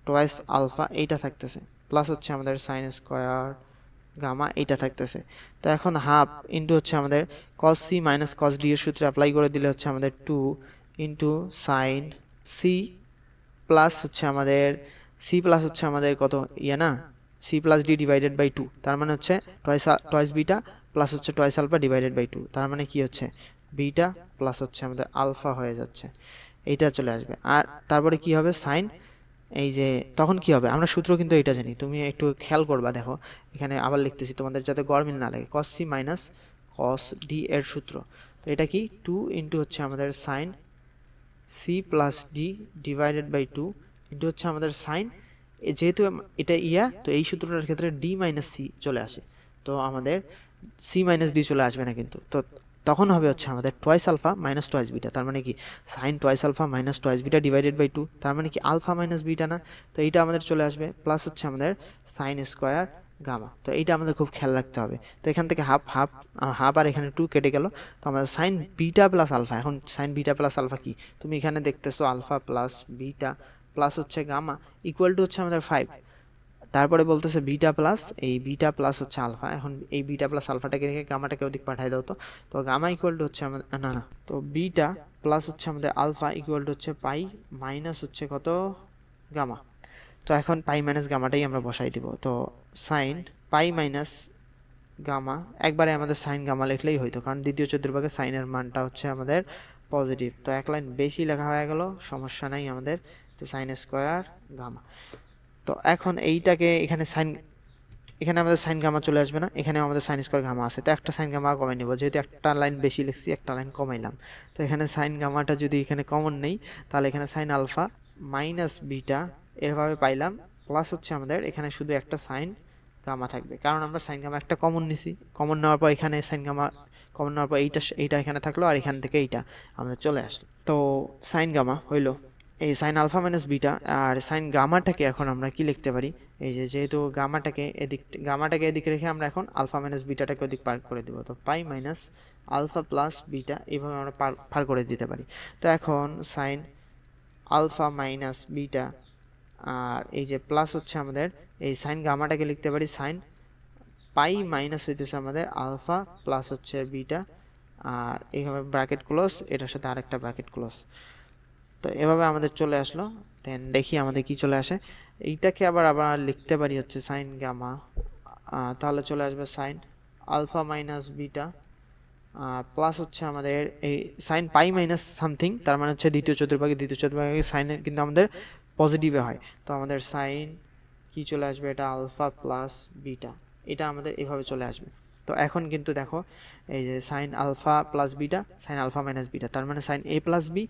twice alpha এইটা থাকতেছে, প্লাস হচ্ছে আমাদের সাইন স্কোয়ার গামা এইটা থাকতেছে। তো এখন হাফ ইন্টু হচ্ছে আমাদের cos C minus cos D এর সূত্রে অ্যাপ্লাই করে দিলে হচ্ছে আমাদের 2 ইন্টু সাইন সি প্লাস হচ্ছে আমাদের সি প্লাস হচ্ছে আমাদের কত না C plus D divided by 2, তার মানে হচ্ছে টয়েস বিটা প্লাস হচ্ছে টয়েস আলফা ডিভাইডেড বাই 2, তার মানে কি হচ্ছে বিটা প্লাস হচ্ছে আমাদের আলফা হয়ে যাচ্ছে, এইটা চলে আসবে। আর তারপরে কি হবে সাইন, এই যে তখন কি হবে আমরা সূত্র কিন্তু এটা জানি, তুমি একটু খেয়াল করবা, দেখো এখানে আবার লিখতেছি তোমাদের যাতে গরমিল না লাগে, cos C minus cos D এর সূত্র। তো এটা কি 2 ইন্টু হচ্ছে আমাদের sine C plus D divided by 2 into হচ্ছে আমাদের সাইন, যেহেতু এটা তো এই সূত্রটার ক্ষেত্রে ডি মাইনাস সি চলে আসে, তো আমাদের সি মাইনাস ডি চলে আসবে না কিন্তু, তো তখন হবে হচ্ছে আমাদের twice alpha minus twice beta, তার মানে কি sine twice alpha minus twice beta divided by 2, তার মানে কি আলফা মাইনাস বিটা না, তো এইটা আমাদের চলে আসবে, প্লাস হচ্ছে আমাদের সাইন স্কোয়ার গামা। তো এইটা আমাদের খুব খেয়াল রাখতে হবে। তো এখান থেকে হাফ আর এখানে 2 কেটে গেল, তো আমাদের সাইন বিটা প্লাস আলফা, এখন সাইন বিটা প্লাস আলফা কি তুমি এখানে দেখতেছো আলফা প্লাস বিটা প্লাস হচ্ছে গামা ইকুয়াল টু হচ্ছে আমাদের 5, তারপরে বলতেছে বিটা প্লাস এই বিটা প্লাস হচ্ছে আলফা, এখন এই বিটা প্লাস আলফাটাকে রেখে গামাটাকে ওদিক পাঠিয়ে দাও। তো গামা ইকুয়াল টু হচ্ছে আমাদের না, তো বিটা প্লাস হচ্ছে আমাদের আলফা ইকুয়াল টু হচ্ছে পাই মাইনাস হচ্ছে কত গামা। তো এখন পাই মাইনাস গামাটাই আমরা বসাই দিব, তো সাইন পাই মাইনাস গামা, একবারে আমাদের সাইন গামা লিখলেই হইতো, কারণ দ্বিতীয় চতুর্ভাগে সাইনের মানটা হচ্ছে আমাদের পজিটিভ, তো এক লাইন বেশি লেখা হয়ে গেল, সমস্যা নাই আমাদের, তো সাইন স্কোয়ার গামা। তো এখন এইটাকে এখানে আমাদের সাইন গামা চলে আসবে না, এখানে আমাদের সাইন স্কোয়ার গামা আছে, তো একটা সাইন গামা কমাই নিব, যেহেতু একটা লাইন বেশি লিখছি একটা লাইন কমাইলাম। তো এখানে সাইন গামাটা যদি এখানে কমন নেই তাহলে এখানে সাইন আলফা মাইনাস বিটা এভাবে পাইলাম, প্লাস হচ্ছে আমাদের এখানে শুধু একটা সাইন গামা থাকবে, কারণ আমরা সাইন গামা একটা কমন নিছি, কমন নেওয়ার পর এখানে সাইন গামা কমন নেওয়ার পর এইটা এখানে থাকলো, আর এখান থেকে এইটা আমাদের চলে আসলো। তো সাইন গামা হইলো এই সাইন আলফা মাইনাস বিটা, আর সাইন গামাটাকে এখন আমরা কি লিখতে পারি, এই যে যেহেতু গামাটাকে এদিকে রেখে আমরা এখন আলফা মাইনাস বিটাটাকে ওদিক পার করে দেবো, তো পাই মাইনাস আলফা প্লাস বিটা এইভাবে আমরা পার করে দিতে পারি। তো এখন সাইন আলফা মাইনাস বিটা, আর এই যে প্লাস হচ্ছে আমাদের এই সাইন গামাটাকে লিখতে পারি সাইন পাই মাইনাস হইতেছে আমাদের আলফা প্লাস হচ্ছে বিটা, আর এইভাবে ব্র্যাকেট ক্লোজ, এটার সাথে আরেকটা ব্র্যাকেট ক্লোজ। তো এভাবে আমাদের চলে আসলো। দেন দেখি আমাদের কি চলে আসে, এইটাকে আবার লিখতে পারি হচ্ছে সাইন গামা, তাহলে চলে আসবে sine alpha minus beta plus হচ্ছে আমাদের এই সাইন পাই মাইনাস সামথিং, তার মানে হচ্ছে দ্বিতীয় চতুর্ভাগে সাইনের কিন্তু আমাদের পজিটিভে হয়। তো আমাদের সাইন কি চলে আসবে, এটা আলফা প্লাস বিটা, এটা আমাদের এভাবে চলে আসবে। তো এখন কিন্তু দেখো এই যে sine alpha plus beta, sine alpha minus beta, তার মানে sine A plus B,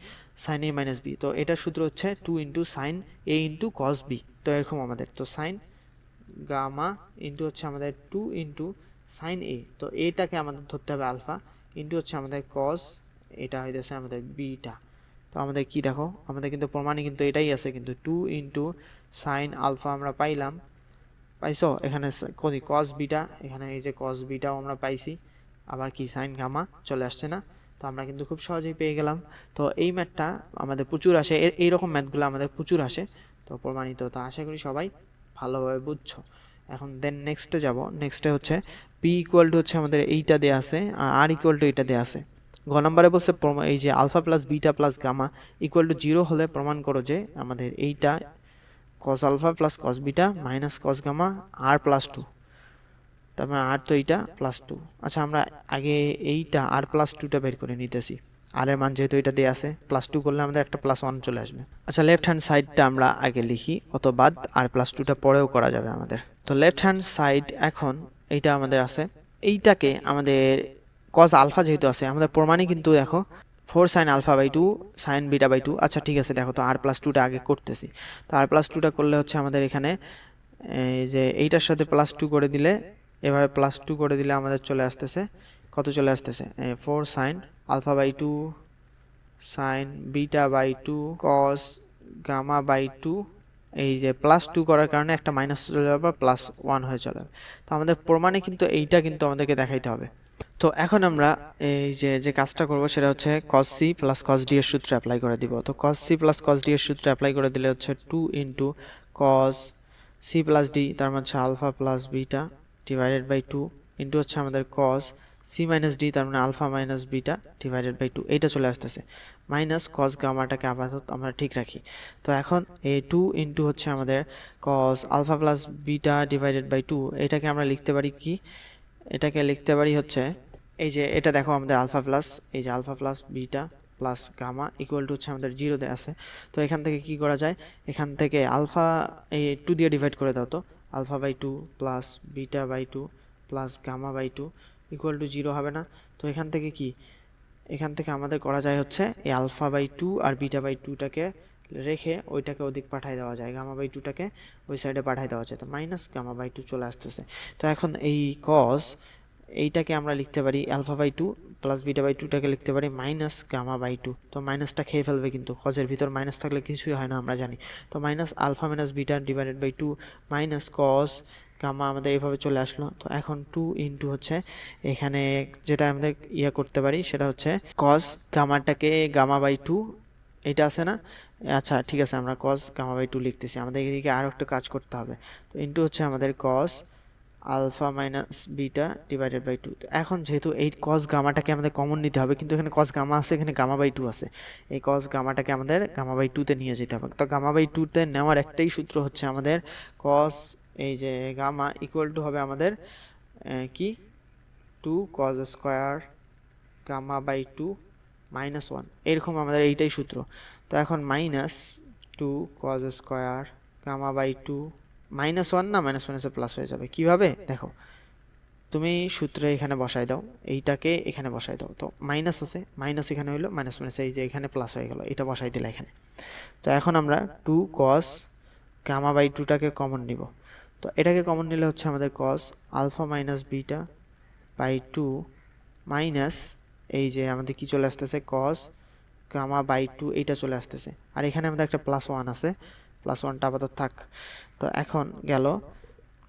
sine A minus B. তো এটার সূত্র হচ্ছে 2 into sine A into cos B. তো এরকম আমাদের, তো সাইন গামা ইন্টু হচ্ছে আমাদের 2 ইন্টু সাইন এ, তো এটাকে আমাদের ধরতে হবে আলফা, ইন্টু হচ্ছে আমাদের কস, এটা হইতেছে আমাদের বিটা। তো আমাদের কি দেখো, আমাদের কিন্তু প্রমাণে কিন্তু এটাই আছে, কিন্তু 2 ইন্টু সাইন আলফা আমরা পাইলাম, পাইছো এখানে কস বিটা, এখানে এই যে কস বিটাও আমরা পাইছি, আবার কি সাইন গামা চলে আসছে না। তো আমরা কিন্তু খুব সহজেই পেয়ে গেলাম। তো এই ম্যাথটা আমাদের প্রচুর আসে, এইরকম ম্যাথগুলো আমাদের প্রচুর আসে, তো প্রমাণিত। তো আশা করি সবাই ভালোভাবে বুঝছো। এখন দেন নেক্সটে যাব। নেক্সটে হচ্ছে পি ইকুয়াল টু হচ্ছে আমাদের এইটা দেওয়া আছে, আর আর ইকুয়াল টু এইটা দেওয়া আছে। ঘ নম্বরে বলছে এই যে alpha plus beta plus gamma equal to 0 হলে প্রমাণ করো যে আমাদের এইটা cos alpha plus cos beta minus cos gamma আর প্লাস 2, তার মানে আর তো এইটা প্লাস 2। আচ্ছা আমরা আগে এইটা আর প্লাস 2টা বের করে নিতেছি, আর এর মান যেহেতু এটা দেওয়া আছে, প্লাস 2 করলে আমাদের একটা প্লাস 1 চলে আসবে। আচ্ছা লেফট হ্যান্ড সাইডটা আমরা আগে লিখি, অত বাদ আর প্লাস 2টা পরেও করা যাবে আমাদের। তো লেফট হ্যান্ড সাইড এখন এইটা আমাদের আছে, এইটাকে আমাদের কস আলফা যেহেতু আছে, আমাদের প্রমাণে কিন্তু দেখো 4 sine alpha by 2 sine beta by 2। আচ্ছা ঠিক আছে, দেখো তো আর প্লাস 2টা আগে করতেছি। তো আর প্লাস 2টা করলে হচ্ছে আমাদের এখানে এই যে এইটার সাথে প্লাস 2 করে দিলে, এভাবে প্লাস 2 করে দিলে আমাদের চলে আসতেছে কত, চলে আসতেছে 4 sine alpha by 2 sine beta by 2 cos gamma by 2। এই যে প্লাস 2 করার কারণে একটা মাইনাস চলে যাবে, প্লাস 1 হয়ে চলে যাবে। তো আমাদের প্রমাণে কিন্তু এইটা কিন্তু আমাদেরকে দেখাইতে হবে। তো এখন আমরা এই যে কাজটা করব সেটা হচ্ছে cos c plus cos d এর সূত্র অ্যাপ্লাই করে দিব। তো cos c plus cos d এর সূত্র অ্যাপ্লাই করে দিলে হচ্ছে 2 into cos c plus d, তার মানে হচ্ছে alpha plus beta divided by 2 into হচ্ছে আমাদের cos c মাইনাস d, তার মানে alpha minus beta divided by 2, এইটা চলে আসতেছে মাইনাস cos গামাটাকে আপাতত আমরা ঠিক রাখি। তো এখন এই 2 ইন্টু হচ্ছে আমাদের cos alpha plus beta divided by 2, এটাকে আমরা লিখতে পারি কি, এটাকে লিখতে পারি হচ্ছে এই যে এটা দেখো আমাদের আলফা প্লাস, এই যে alpha plus beta plus gamma equal to হচ্ছে আমাদের 0 দেওয়া আছে। তো এখান থেকে কি করা যায়, এখান থেকে আলফা এই 2 দিয়ে ডিভাইড করে দাও, তো alpha by 2 plus beta by 2 plus gamma by 2 equal to 0 হবে না। তো এখান থেকে কি, এখান থেকে আমাদের করা যায় হচ্ছে এই আলফা বাই 2 আর বিটা বাই 2টাকে রেখে ওইটাকে ওদিক পাঠাই দেওয়া যায়, গামা বাই 2টাকে ওই সাইডে পাঠাই দেওয়া যায়, তো মাইনাস গামা বাই 2 চলে আসতেছে। তো এখন এই কস এইটাকে আমরা লিখতে পারি alpha by 2 plus beta by 2টাকে লিখতে পারি মাইনাস গামা বাই 2। তো মাইনাসটা খেয়ে ফেলবে, কিন্তু কজের ভিতর মাইনাস থাকলে কিছুই হয় না আমরা জানি। তো minus alpha minus beta divided by 2 minus cos gamma আমাদের এইভাবে চলে আসলো। তো এখন 2 ইন্টু হচ্ছে এখানে যেটা আমাদের করতে পারি সেটা হচ্ছে কস গামাটাকে গামা বাই 2, এটা আছে না। আচ্ছা ঠিক আছে, আমরা কস গামা বাই 2 লিখতেছি, আমাদের এদিকে আরও একটা কাজ করতে হবে। তো ইন্টু হচ্ছে আমাদের cos alpha minus beta divided by 2। তো এখন যেহেতু এই কস গামাটাকে আমাদের কমন নিতে হবে, কিন্তু এখানে কস গামা আছে, এখানে গামা বাই 2 আছে, এই কস গামাটাকে আমাদের গামা বাই 2তে নিয়ে যেতে হবে। তো গামা বাই 2তে নেওয়ার একটাই সূত্র হচ্ছে আমাদের কস এই যে গামা ইকুয়াল টু হবে আমাদের কি 2 cos square gamma by 2 minus 1, এরকম আমাদের এইটাই সূত্র। তো এখন minus 2 cos square gamma by 2 minus 1 না, মাইনাস মাইনাসে প্লাস হয়ে যাবে। কিভাবে দেখো, তুমি সূত্রে এখানে বসাই দাও, এইটাকে এখানে বসাই দাও, তো মাইনাস আছে, মাইনাস এখানে হইলো, মাইনাস মাইনাস এই যে এখানে প্লাস হয়ে গেল, এটা বসাই দিলে এখানে। তো এখন আমরা 2 কস গামা বাই 2টাকে কমন নিব। তো এটাকে কমন নিলে হচ্ছে আমাদের cos alpha minus beta by 2 minus এই যে আমাদের কি চলে আসতেছে কস গামা বাই টু এইটা চলে আসতেছে। আর এখানে আমাদের একটা প্লাস ওয়ান আছে, প্লাস ওয়ানটা আপাতত থাক। তো এখন গেল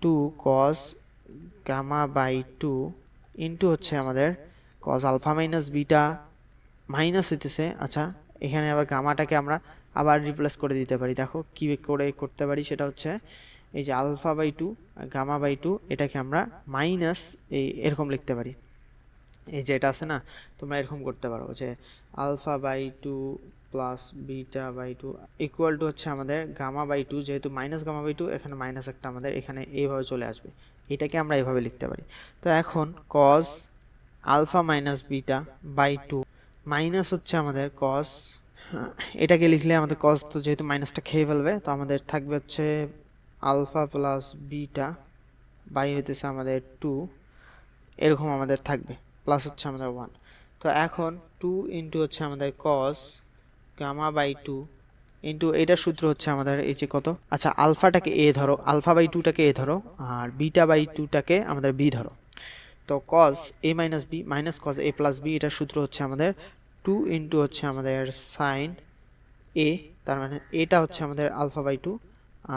two cos gamma by two into হচ্ছে আমাদের cos alpha minus beta minus হইতেছে। আচ্ছা, এখানে আবার গামাটাকে আমরা আবার রিপ্লেস করে দিতে পারি। দেখো কী করে করতে পারি, সেটা হচ্ছে এই যে alpha by two gamma by two এটাকে আমরা মাইনাস এরকম লিখতে পারি। এই যে এটা আছে না, তোমরা এরকম করতে পারো যে alpha by two plus beta by two equal to হচ্ছে আমাদের গামা বাই টু, যেহেতু মাইনাস গামা বাই টু এখানে মাইনাস একটা আমাদের এখানে এইভাবে চলে আসবে, এটাকে আমরা এইভাবে লিখতে পারি। তো এখন cos alpha minus beta by two minus হচ্ছে আমাদের কজ, এটাকে লিখলে আমাদের কজ তো যেহেতু মাইনাসটা খেয়ে ফেলবে, তো আমাদের থাকবে হচ্ছে আলফা প্লাস বিটা বাই হইতেছে আমাদের টু, এরকম আমাদের থাকবে, প্লাস হচ্ছে আমাদের ওয়ান। তো এখন টু ইন্টু হচ্ছে আমাদের cos gamma by two into এটার সূত্র হচ্ছে আমাদের এই যে কত, আচ্ছা আলফাটাকে এ ধরো, আলফা বাই টুটাকে এ ধরো, আর বিটা বাই টুটাকে আমাদের বি ধরো। তো কজ এ মাইনাস বি মাইনাস কজ এ প্লাস বি, এটার সূত্র হচ্ছে আমাদের টু ইন্টু হচ্ছে আমাদের সাইন এ, তার মানে এটা হচ্ছে আমাদের আলফা বাই টু,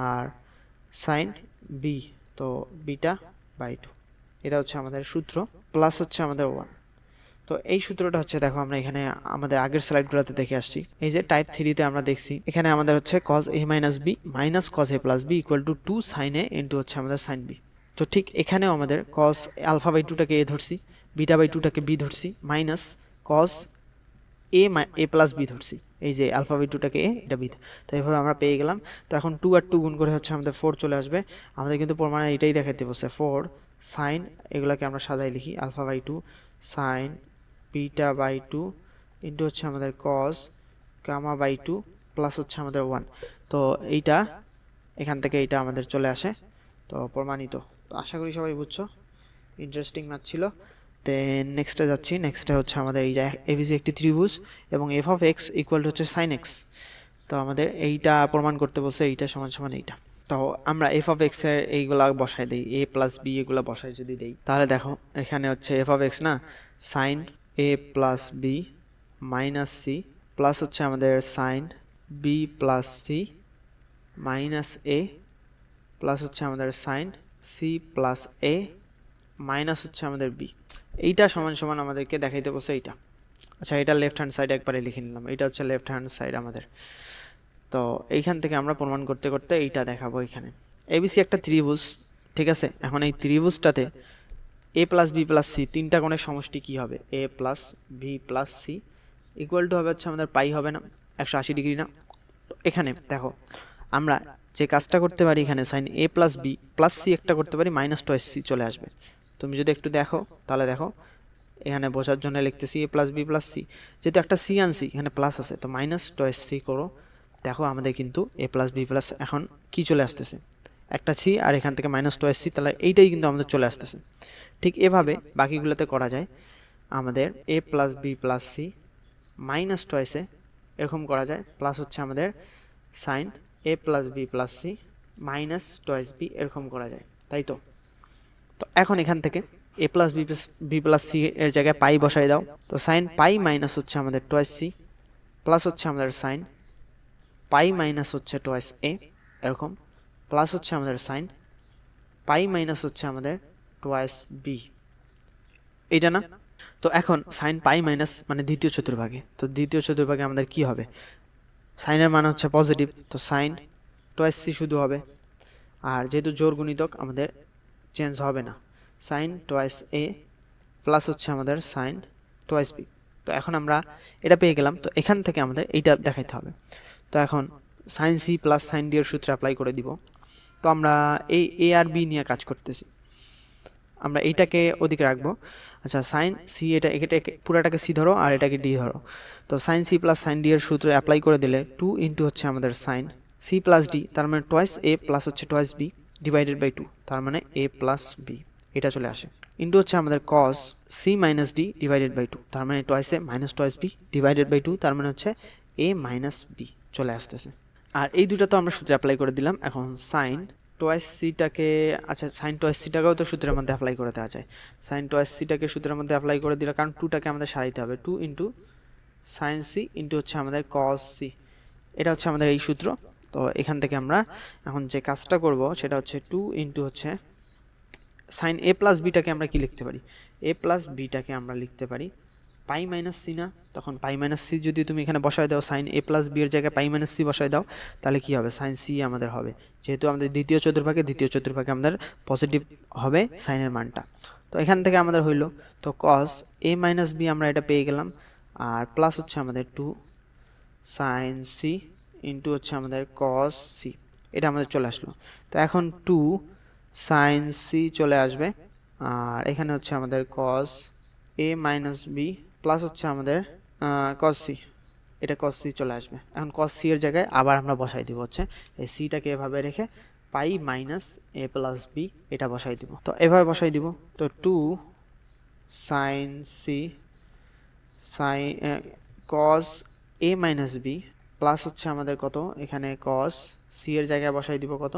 আর সাইন বি তো বিটা বাই টু, এটা হচ্ছে আমাদের সূত্র, প্লাস হচ্ছে আমাদের ওয়ান। তো এই সূত্রটা হচ্ছে দেখো আমরা এখানে আমাদের আগের স্লাইডগুলোতে দেখে আসছি, এই যে টাইপ থ্রিতে আমরা দেখছি এখানে আমাদের হচ্ছে cos A minus B minus cos A plus B equal to two sine A into হচ্ছে আমাদের সাইন বি। তো ঠিক এখানেও আমাদের কজ আলফা বাই টুটাকে এ ধরছি, বিটা বাই টুটাকে বি ধরছি, মাইনাস কজ এ প্লাস বি ধরছি, এই যে আলফা বাই টুটাকে এ, এটা বি। তো এইভাবে আমরা পেয়ে গেলাম। তো এখন টু আর টু গুণ করে হচ্ছে আমাদের ফোর চলে আসবে, আমাদের কিন্তু প্রমাণে এটাই দেখাতে বলছে ফোর সাইন, এগুলাকে আমরা সাজাই লিখি alpha by two sine beta by two into হচ্ছে আমাদের cos gamma by two plus হচ্ছে আমাদের ওয়ান। তো এইটা এখান থেকে এইটা আমাদের চলে আসে, তো প্রমাণিত। তো আশা করি সবাই বুঝছো, ইন্টারেস্টিং ম্যাথ ছিল। দেন নেক্সটে যাচ্ছি, নেক্সটে হচ্ছে আমাদের এই যে এবিসি একটি ত্রিভুজ এবং F of x equal to হচ্ছে সাইন এক্স। তো আমাদের এইটা প্রমাণ করতে বলছে এইটা সমান সমান এইটা। তো আমরা এফ অফ এক্স এর এইগুলা বসাই দিই, এ প্লাস বি এগুলো বসাই যদি দিই, তাহলে দেখো এখানে হচ্ছে এফ অফ এক্স না, sine A plus B minus C plus হচ্ছে আমাদের sine B plus C minus A plus হচ্ছে আমাদের sine C plus A minus হচ্ছে আমাদের বি, এইটা সমান সমান আমাদেরকে দেখাইতে বলছে এইটা। আচ্ছা, এটা লেফট হ্যান্ড সাইড একবারে লিখে নিলাম, এটা হচ্ছে লেফট হ্যান্ড সাইড আমাদের। তো এইখান থেকে আমরা প্রমাণ করতে করতে এইটা দেখাবো। এখানে এবিসি একটা ত্রিভুজ, ঠিক আছে। এখন এই ত্রিভুজটাতে A plus B plus C তিনটা কোণের সমষ্টি কি হবে, A plus B plus C equal to হবে হচ্ছে আমাদের পাই, হবে না 180 ডিগ্রি না। তো এখানে দেখো আমরা যে কাজটা করতে পারি, এখানে sign A plus B plus C একটা করতে পারি, মাইনাস টয়েস সি চলে আসবে। তুমি যদি একটু দেখো তাহলে দেখো এখানে বোঝার জন্য লিখতেছি এ প্লাস বি প্লাস সি, যেহেতু একটা সি আনছি এখানে প্লাস আছে, তো মাইনাস টয়েস সি করো। দেখো আমাদের কিন্তু এ প্লাস বি প্লাস এখন কি চলে আসতেছে, একটা সি আর এখান থেকে মাইনাস টয়েস সি, তাহলে এইটাই কিন্তু আমাদের চলে আসতেছে। ঠিক এভাবে বাকিগুলোতে করা যায়, আমাদের A plus B plus C minus টয়েসে এরকম করা যায়, প্লাস হচ্ছে আমাদের sine A plus B plus C minus twice B এরকম করা যায়, তাই তো। তো এখন এখান থেকে A plus B plus C এর জায়গায় পাই বসাই দাও। তো সাইন পাই মাইনাস হচ্ছে আমাদের টয়েস সি প্লাস হচ্ছে আমাদের সাইন পাই মাইনাস হচ্ছে টয়েস এ এরকম, প্লাস হচ্ছে আমাদের সাইন পাই মাইনাস হচ্ছে আমাদের টয়েস বি, এইটা না। তো এখন সাইন পাই মাইনাস মানে দ্বিতীয় চতুর্ভাগে, তো দ্বিতীয় চতুর্ভাগে আমাদের কি হবে, সাইনের মান হচ্ছে পজিটিভ, তো সাইন টয়েস সি শুধু হবে, আর যেহেতু জোর গুণিতক আমাদের চেঞ্জ হবে না, সাইন টয়েস এ প্লাস হচ্ছে আমাদের সাইন টয়েস বি। তো এখন আমরা এটা পেয়ে গেলাম। তো এখান থেকে আমাদের এইটা দেখাইতে হবে। তো এখন sine C plus sine D এর সূত্রে অ্যাপ্লাই করে দিব। তো আমরা এই এ আর বি নিয়ে কাজ করতেছি, আমরা এইটাকে ওদিকে রাখবো। আচ্ছা, সাইন সি এটা পুরাটাকে সি ধরো আর এটাকে ডি ধরো। তো sine C plus sine D এর সূত্রে অ্যাপ্লাই করে দিলে টু ইন্টু হচ্ছে আমাদের সাইন সি প্লাস ডি, তার মানে টয়েস এ প্লাস হচ্ছে twice B divided by two, তার মানে এ প্লাস বি এটা চলে আসে, ইন্টু হচ্ছে আমাদের cos C minus D divided by two, তার মানে twice A minus twice B divided by two, তার মানে হচ্ছে এ মাইনাস বি চলে আসতেছে। আর এই দুটা তো আমরা সূত্রে অ্যাপ্লাই করে দিলাম। এখন সাইন টয়েস সিটাকে, আচ্ছা সাইন টয়েস সিটাকেও তো সূত্রের মধ্যে অ্যাপ্লাই করে দেওয়া যায়। সাইন টয়েস সিটাকে সূত্রের মধ্যে অ্যাপ্লাই করে দিলে, কারণ টুটাকে আমাদের সারাইতে হবে, two into sine C into হচ্ছে আমাদের কস সি, এটা হচ্ছে আমাদের এই সূত্র। তো এখান থেকে আমরা এখন যে কাজটা করব সেটা হচ্ছে 2 ইন্টু হচ্ছে সাইন এ প্লাস বিটাকে আমরা কি লিখতে পারি, এ প্লাস বিটাকে আমরা লিখতে পারি পাই মাইনাস সি না, তখন পাই মাইনাস সি যদি তুমি এখানে বসায় দাও, সাইন এ প্লাস বি এর জায়গায় পাই মাইনাস সি বসায় দাও, তাহলে কি হবে, সাইন সি আমাদের হবে, যেহেতু আমাদের দ্বিতীয় চতুর্ভাগে আমাদের পজিটিভ হবে সাইনের মানটা। তো এখান থেকে আমাদের হইলো, তো কস এ মাইনাস বি আমরা এটা পেয়ে গেলাম, আর প্লাস হচ্ছে আমাদের 2 সাইন সি ইন্টু হচ্ছে আমাদের কস সি, এটা আমাদের চলে আসলো। তো এখন 2 সাইন সি চলে আসবে, আর এখানে হচ্ছে আমাদের কস এ মাইনাস বি প্লাস হচ্ছে আমাদের কস সি, এটা কস সি চলে আসবে। এখন কস সি এর জায়গায় আবার আমরা বসাই দিব হচ্ছে এই সিটাকে এভাবে রেখে পাই মাইনাস এ প্লাস বি এটা বসাই দিব। তো এভাবে বসাই দিব, তো 2 সাইন সি সাইন কস এ মাইনাস বি প্লাস হচ্ছে আমাদের কত, এখানে কস সি এর জায়গায় বসাই দিব কত,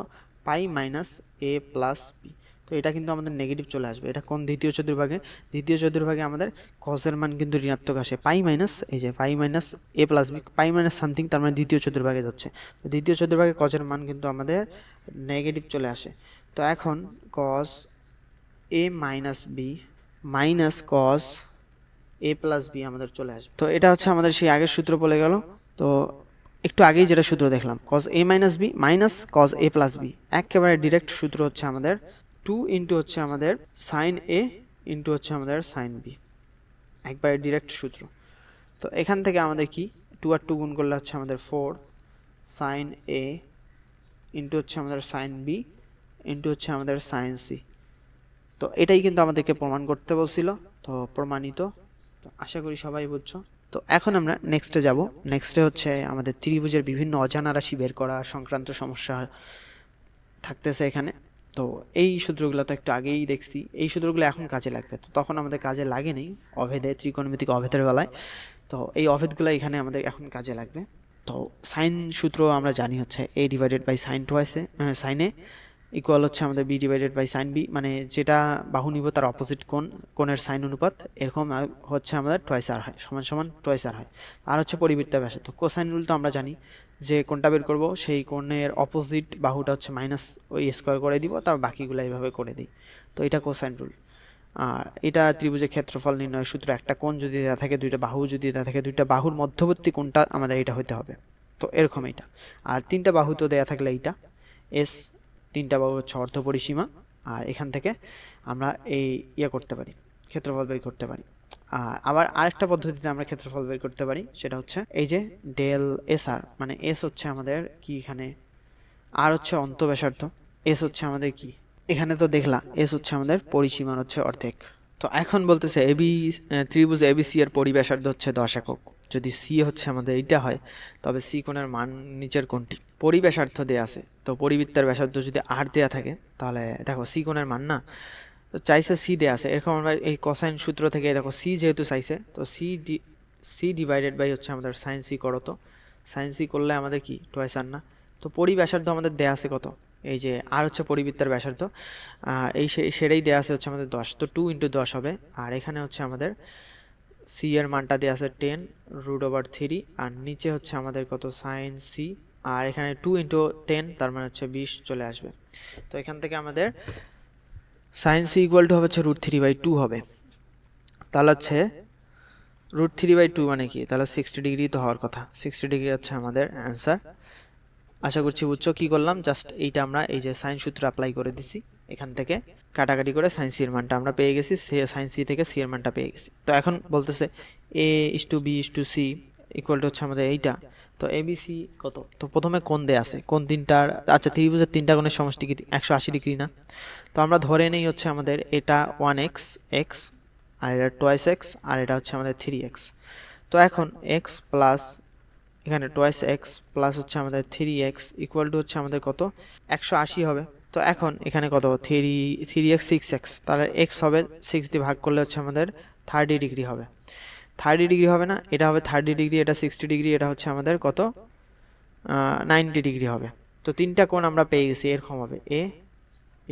পাই মাইনাস এ প্লাস বি। তো এটা কিন্তু আমাদের নেগেটিভ চলে আসবে, এটা কোন দ্বিতীয় চতুর্ভাগে আমাদের কসের মান কিন্তু ঋণাত্মক আসে, পাই মাইনাস এই যে পাই minus A plus B, pi minus something, তার মানে দ্বিতীয় চতুর্ভাগে যাচ্ছে। তো দ্বিতীয় চতুর্ভাগে কসের মান কিন্তু আমাদের নেগেটিভ চলে আসে। তো এখন কস এ মাইনাস বি মাইনাস কস এ প্লাস বি আমাদের চলে আসবে। তো এটা হচ্ছে আমাদের সেই আগের সূত্র বলে গেল। তো একটু আগেই যেটা সূত্র দেখলাম, কস এ মাইনাস বি মাইনাস কস এ প্লাস বি, একেবারে ডিরেক্ট সূত্র হচ্ছে আমাদের 2 ইন্টু হচ্ছে আমাদের সাইন এ ইন্টু হচ্ছে আমাদের সাইন বি, একবারে ডিরেক্ট সূত্র। তো এখান থেকে আমাদের কি 2 আর 2 গুণ করলে হচ্ছে আমাদের 4 সাইন এ ইন্টু হচ্ছে আমাদের সাইন বি ইন্টু হচ্ছে আমাদের সাইন সি। তো এটাই কিন্তু আমাদেরকে প্রমাণ করতে বলছিল, তো প্রমাণিত। তো আশা করি সবাই বুঝছো। তো এখন আমরা নেক্সটে যাব। নেক্সটে হচ্ছে আমাদের ত্রিভুজের বিভিন্ন অজানা রাশি বের করা সংক্রান্ত সমস্যা থাকতেছে এখানে। তো এই সূত্রগুলো তো একটু আগেই দেখছি, এই সূত্রগুলো এখন কাজে লাগবে, তো তখন আমাদের কাজে লাগেনি অভেদে, ত্রিকোণমিতিক অভেদের বেলায়। তো এই অভেদগুলো এখানে আমাদের এখন কাজে লাগবে। তো সাইন সূত্র আমরা জানি হচ্ছে a ডিভাইডেড বাই সাইন টুয়াইসে সাইন এ ইকুয়াল হচ্ছে আমাদের b divided by sine B, মানে যেটা বাহু নিব তার অপোজিট কোণের সাইন অনুপাত এরকম হচ্ছে আমাদের টুয়াইস আর হয়, সমান সমান টুয়াইস আর হয়। আর হচ্ছে পরিবৃত্তার ব্যাসার্ধ, কোসাইন রুল তো আমরা জানি যে কোনটা বের করব সেই কোণের অপোজিট বাহুটা হচ্ছে মাইনাস ওই স্কোয়ার করে দিব, তার বাকিগুলো এইভাবে করে দিই। তো এটা কোসাইন রুল। আর এটা ত্রিভুজের ক্ষেত্রফল নির্ণয় সূত্র, একটা কোণ যদি দেওয়া থাকে, দুইটা বাহু যদি দেওয়া থাকে, দুইটা বাহুর মধ্যবর্তী কোণটা আমাদের এটা হতে হবে। তো এরকম এইটা, আর তিনটা বাহু তো দেওয়া থাকলে এইটা এস, তিনটা বাহু হচ্ছে অর্ধপরিসীমা, আর এখান থেকে আমরা এই করতে পারি, ক্ষেত্রফল বের করতে পারি। আর আবার আরেকটা পদ্ধতিতে আমরা ক্ষেত্রফল বের করতে পারি, সেটা হচ্ছে এই যে ডেল এস আর, মানে এস হচ্ছে আমাদের কি এখানে, আর হচ্ছে অন্তঃব্যাসার্ধ, এস হচ্ছে আমাদের কি এখানে তো দেখলাম এস হচ্ছে আমাদের পরিসীমার হচ্ছে অর্ধেক। তো এখন বলতেছে এবি ত্রিভুজ এবিসি এর পরিব্যাসার্ধ হচ্ছে 10 একক, যদি সি হচ্ছে আমাদের এইটা হয় তবে সি কোণের মান নিচের কোণটি, পরিব্যাসার্ধ দেয়া আছে, তো পরিবৃত্তের ব্যাসার্ধ যদি আর দেয়া থাকে তাহলে দেখো সি কোণের মান না, তো চাইছে সি দেয়া আছে, এরকম আমরা এই কোসাইন সূত্র থেকে দেখো সি যেহেতু চাইছে, তো সি ডিভাইডেড বাই হচ্ছে আমাদের সাইন সি করো, তো সাইন সি করলে আমাদের কি টুয়াইস আর না, তো পরিব্যাসার্ধ আমাদের দেয়া আছে কত, এই যে আর হচ্ছে পরিবৃত্তের ব্যাসার্ধ, এই সেটাই দেয়া আছে হচ্ছে আমাদের 10, তো 2 ইন্টু 10 হবে, আর এখানে হচ্ছে আমাদের সি এর মানটা দেয়া আছে 10 রুট ওভার 3, আর নিচে হচ্ছে আমাদের কত সাইন সি, আর এখানে 2 ইন্টু 10 তার মানে হচ্ছে 20 চলে আসবে। তো এখান থেকে আমাদের সাইন সি ইকুয়াল টু হবে হচ্ছে √3/2 হবে, তাহলে হচ্ছে √3/2 মানে কি, তাহলে 60 ডিগ্রি তো হওয়ার কথা, 60 ডিগ্রি হচ্ছে আমাদের অ্যান্সার। আশা করছি বুঝছো কি করলাম, জাস্ট এইটা আমরা এই যে সাইন সূত্র অ্যাপ্লাই করে দিছি, এখান থেকে কাটাকাটি করে সাইন সি এর মানটা আমরা পেয়ে গেছি, সাইন সি থেকে সি এর মানটা পেয়ে গেছি। তো এখন বলতেছে a/b/c ইকুয়াল টু হচ্ছে আমাদের এইটা, তো এবিসি কত, তো প্রথমে কোণ দেয়া আছে, কোণ তিনটার, আচ্ছা ত্রিভুজের তিনটা কোণের সমষ্টি কি 180 ডিগ্রি না, তো আমরা ধরে নেই হচ্ছে আমাদের এটা 1x এক্স, আর এটা 2x আর এটা হচ্ছে আমাদের 3x। তো এখন x প্লাস এখানে 2x প্লাস হচ্ছে আমাদের 3x ইকুয়াল টু হচ্ছে আমাদের কত 180 হবে। তো এখন এখানে কত 3x 6x, তাহলে x হবে 6 দিয়ে ভাগ করলে হচ্ছে আমাদের 30 ডিগ্রি হবে, 30 ডিগ্রি হবে না, এটা হবে 30 ডিগ্রি, এটা 60 ডিগ্রি, এটা হচ্ছে আমাদের কত 90 ডিগ্রি হবে। তো তিনটা কোণ আমরা পেয়ে গেছি, এরকম হবে a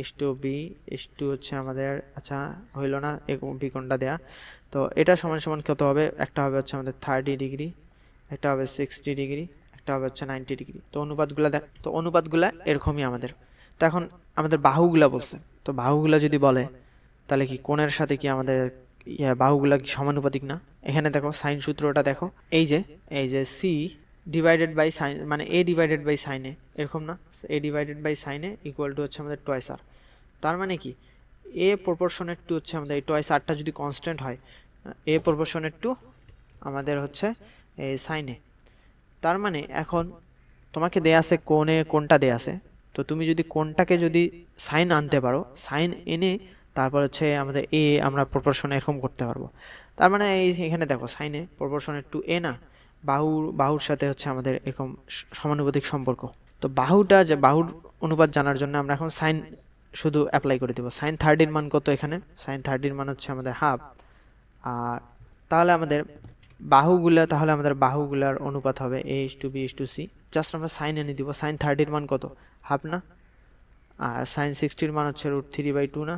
is two B is two হচ্ছে আমাদের, আচ্ছা হইল না বি কোণটা দেয়া, তো এটা সমান সমান কত হবে, একটা হবে হচ্ছে আমাদের 30 ডিগ্রি, একটা হবে 60 ডিগ্রি, একটা হবে হচ্ছে 90 ডিগ্রি। তো অনুপাতগুলা দেখ, তো অনুপাতগুলা এরকমই আমাদের। তো এখন আমাদের বাহুগুলা বলছে, তো বাহুগুলা যদি বলে তাহলে কি কোণের সাথে কি আমাদের বাহুগুলা কি সমানুপাতিক না? এখানে দেখো সাইন সূত্রটা দেখো, এই যে সি ডিভাইডেড বাই সাইন, মানে এ ডিভাইডেড বাই সাইনে, এরকম না? এ ডিভাইডেড বাই সাইনে ইকুয়াল টু হচ্ছে আমাদের টয়েস আর। তার মানে কি এ প্রপোর্শনের টু হচ্ছে আমাদের এই টয়েস আরটা যদি কনস্ট্যান্ট হয়, এ প্রপোর্শনের টু আমাদের হচ্ছে এই সাইনে। তার মানে এখন তোমাকে দেয়া আছে কোণে, কোনটা দেয়া আছে, তো তুমি যদি কোনটাকে যদি সাইন আনতে পারো, সাইন এনে তারপর হচ্ছে আমাদের এ আমরা প্রপোর্শনে এরকম করতে পারবো। তার মানে এই এখানে দেখো সাইনে প্রপোর্শনের টু এ না, বাহুর সাথে হচ্ছে আমাদের এরকম সমানুপাতিক সম্পর্ক। তো বাহুটা যে বাহুর অনুপাত জানার জন্য আমরা এখন সাইন শুধু অ্যাপ্লাই করে দেবো। সাইন 30 মান কত এখানে? সাইন 30 মান হচ্ছে আমাদের হাফ। আর তাহলে আমাদের বাহুগুলার অনুপাত হবে A is two B is to C. Just আমরা সাইন এনে দিব। সাইন 30 মান কত? হাফ না? আর সাইন 60 মান হচ্ছে √3/2 না?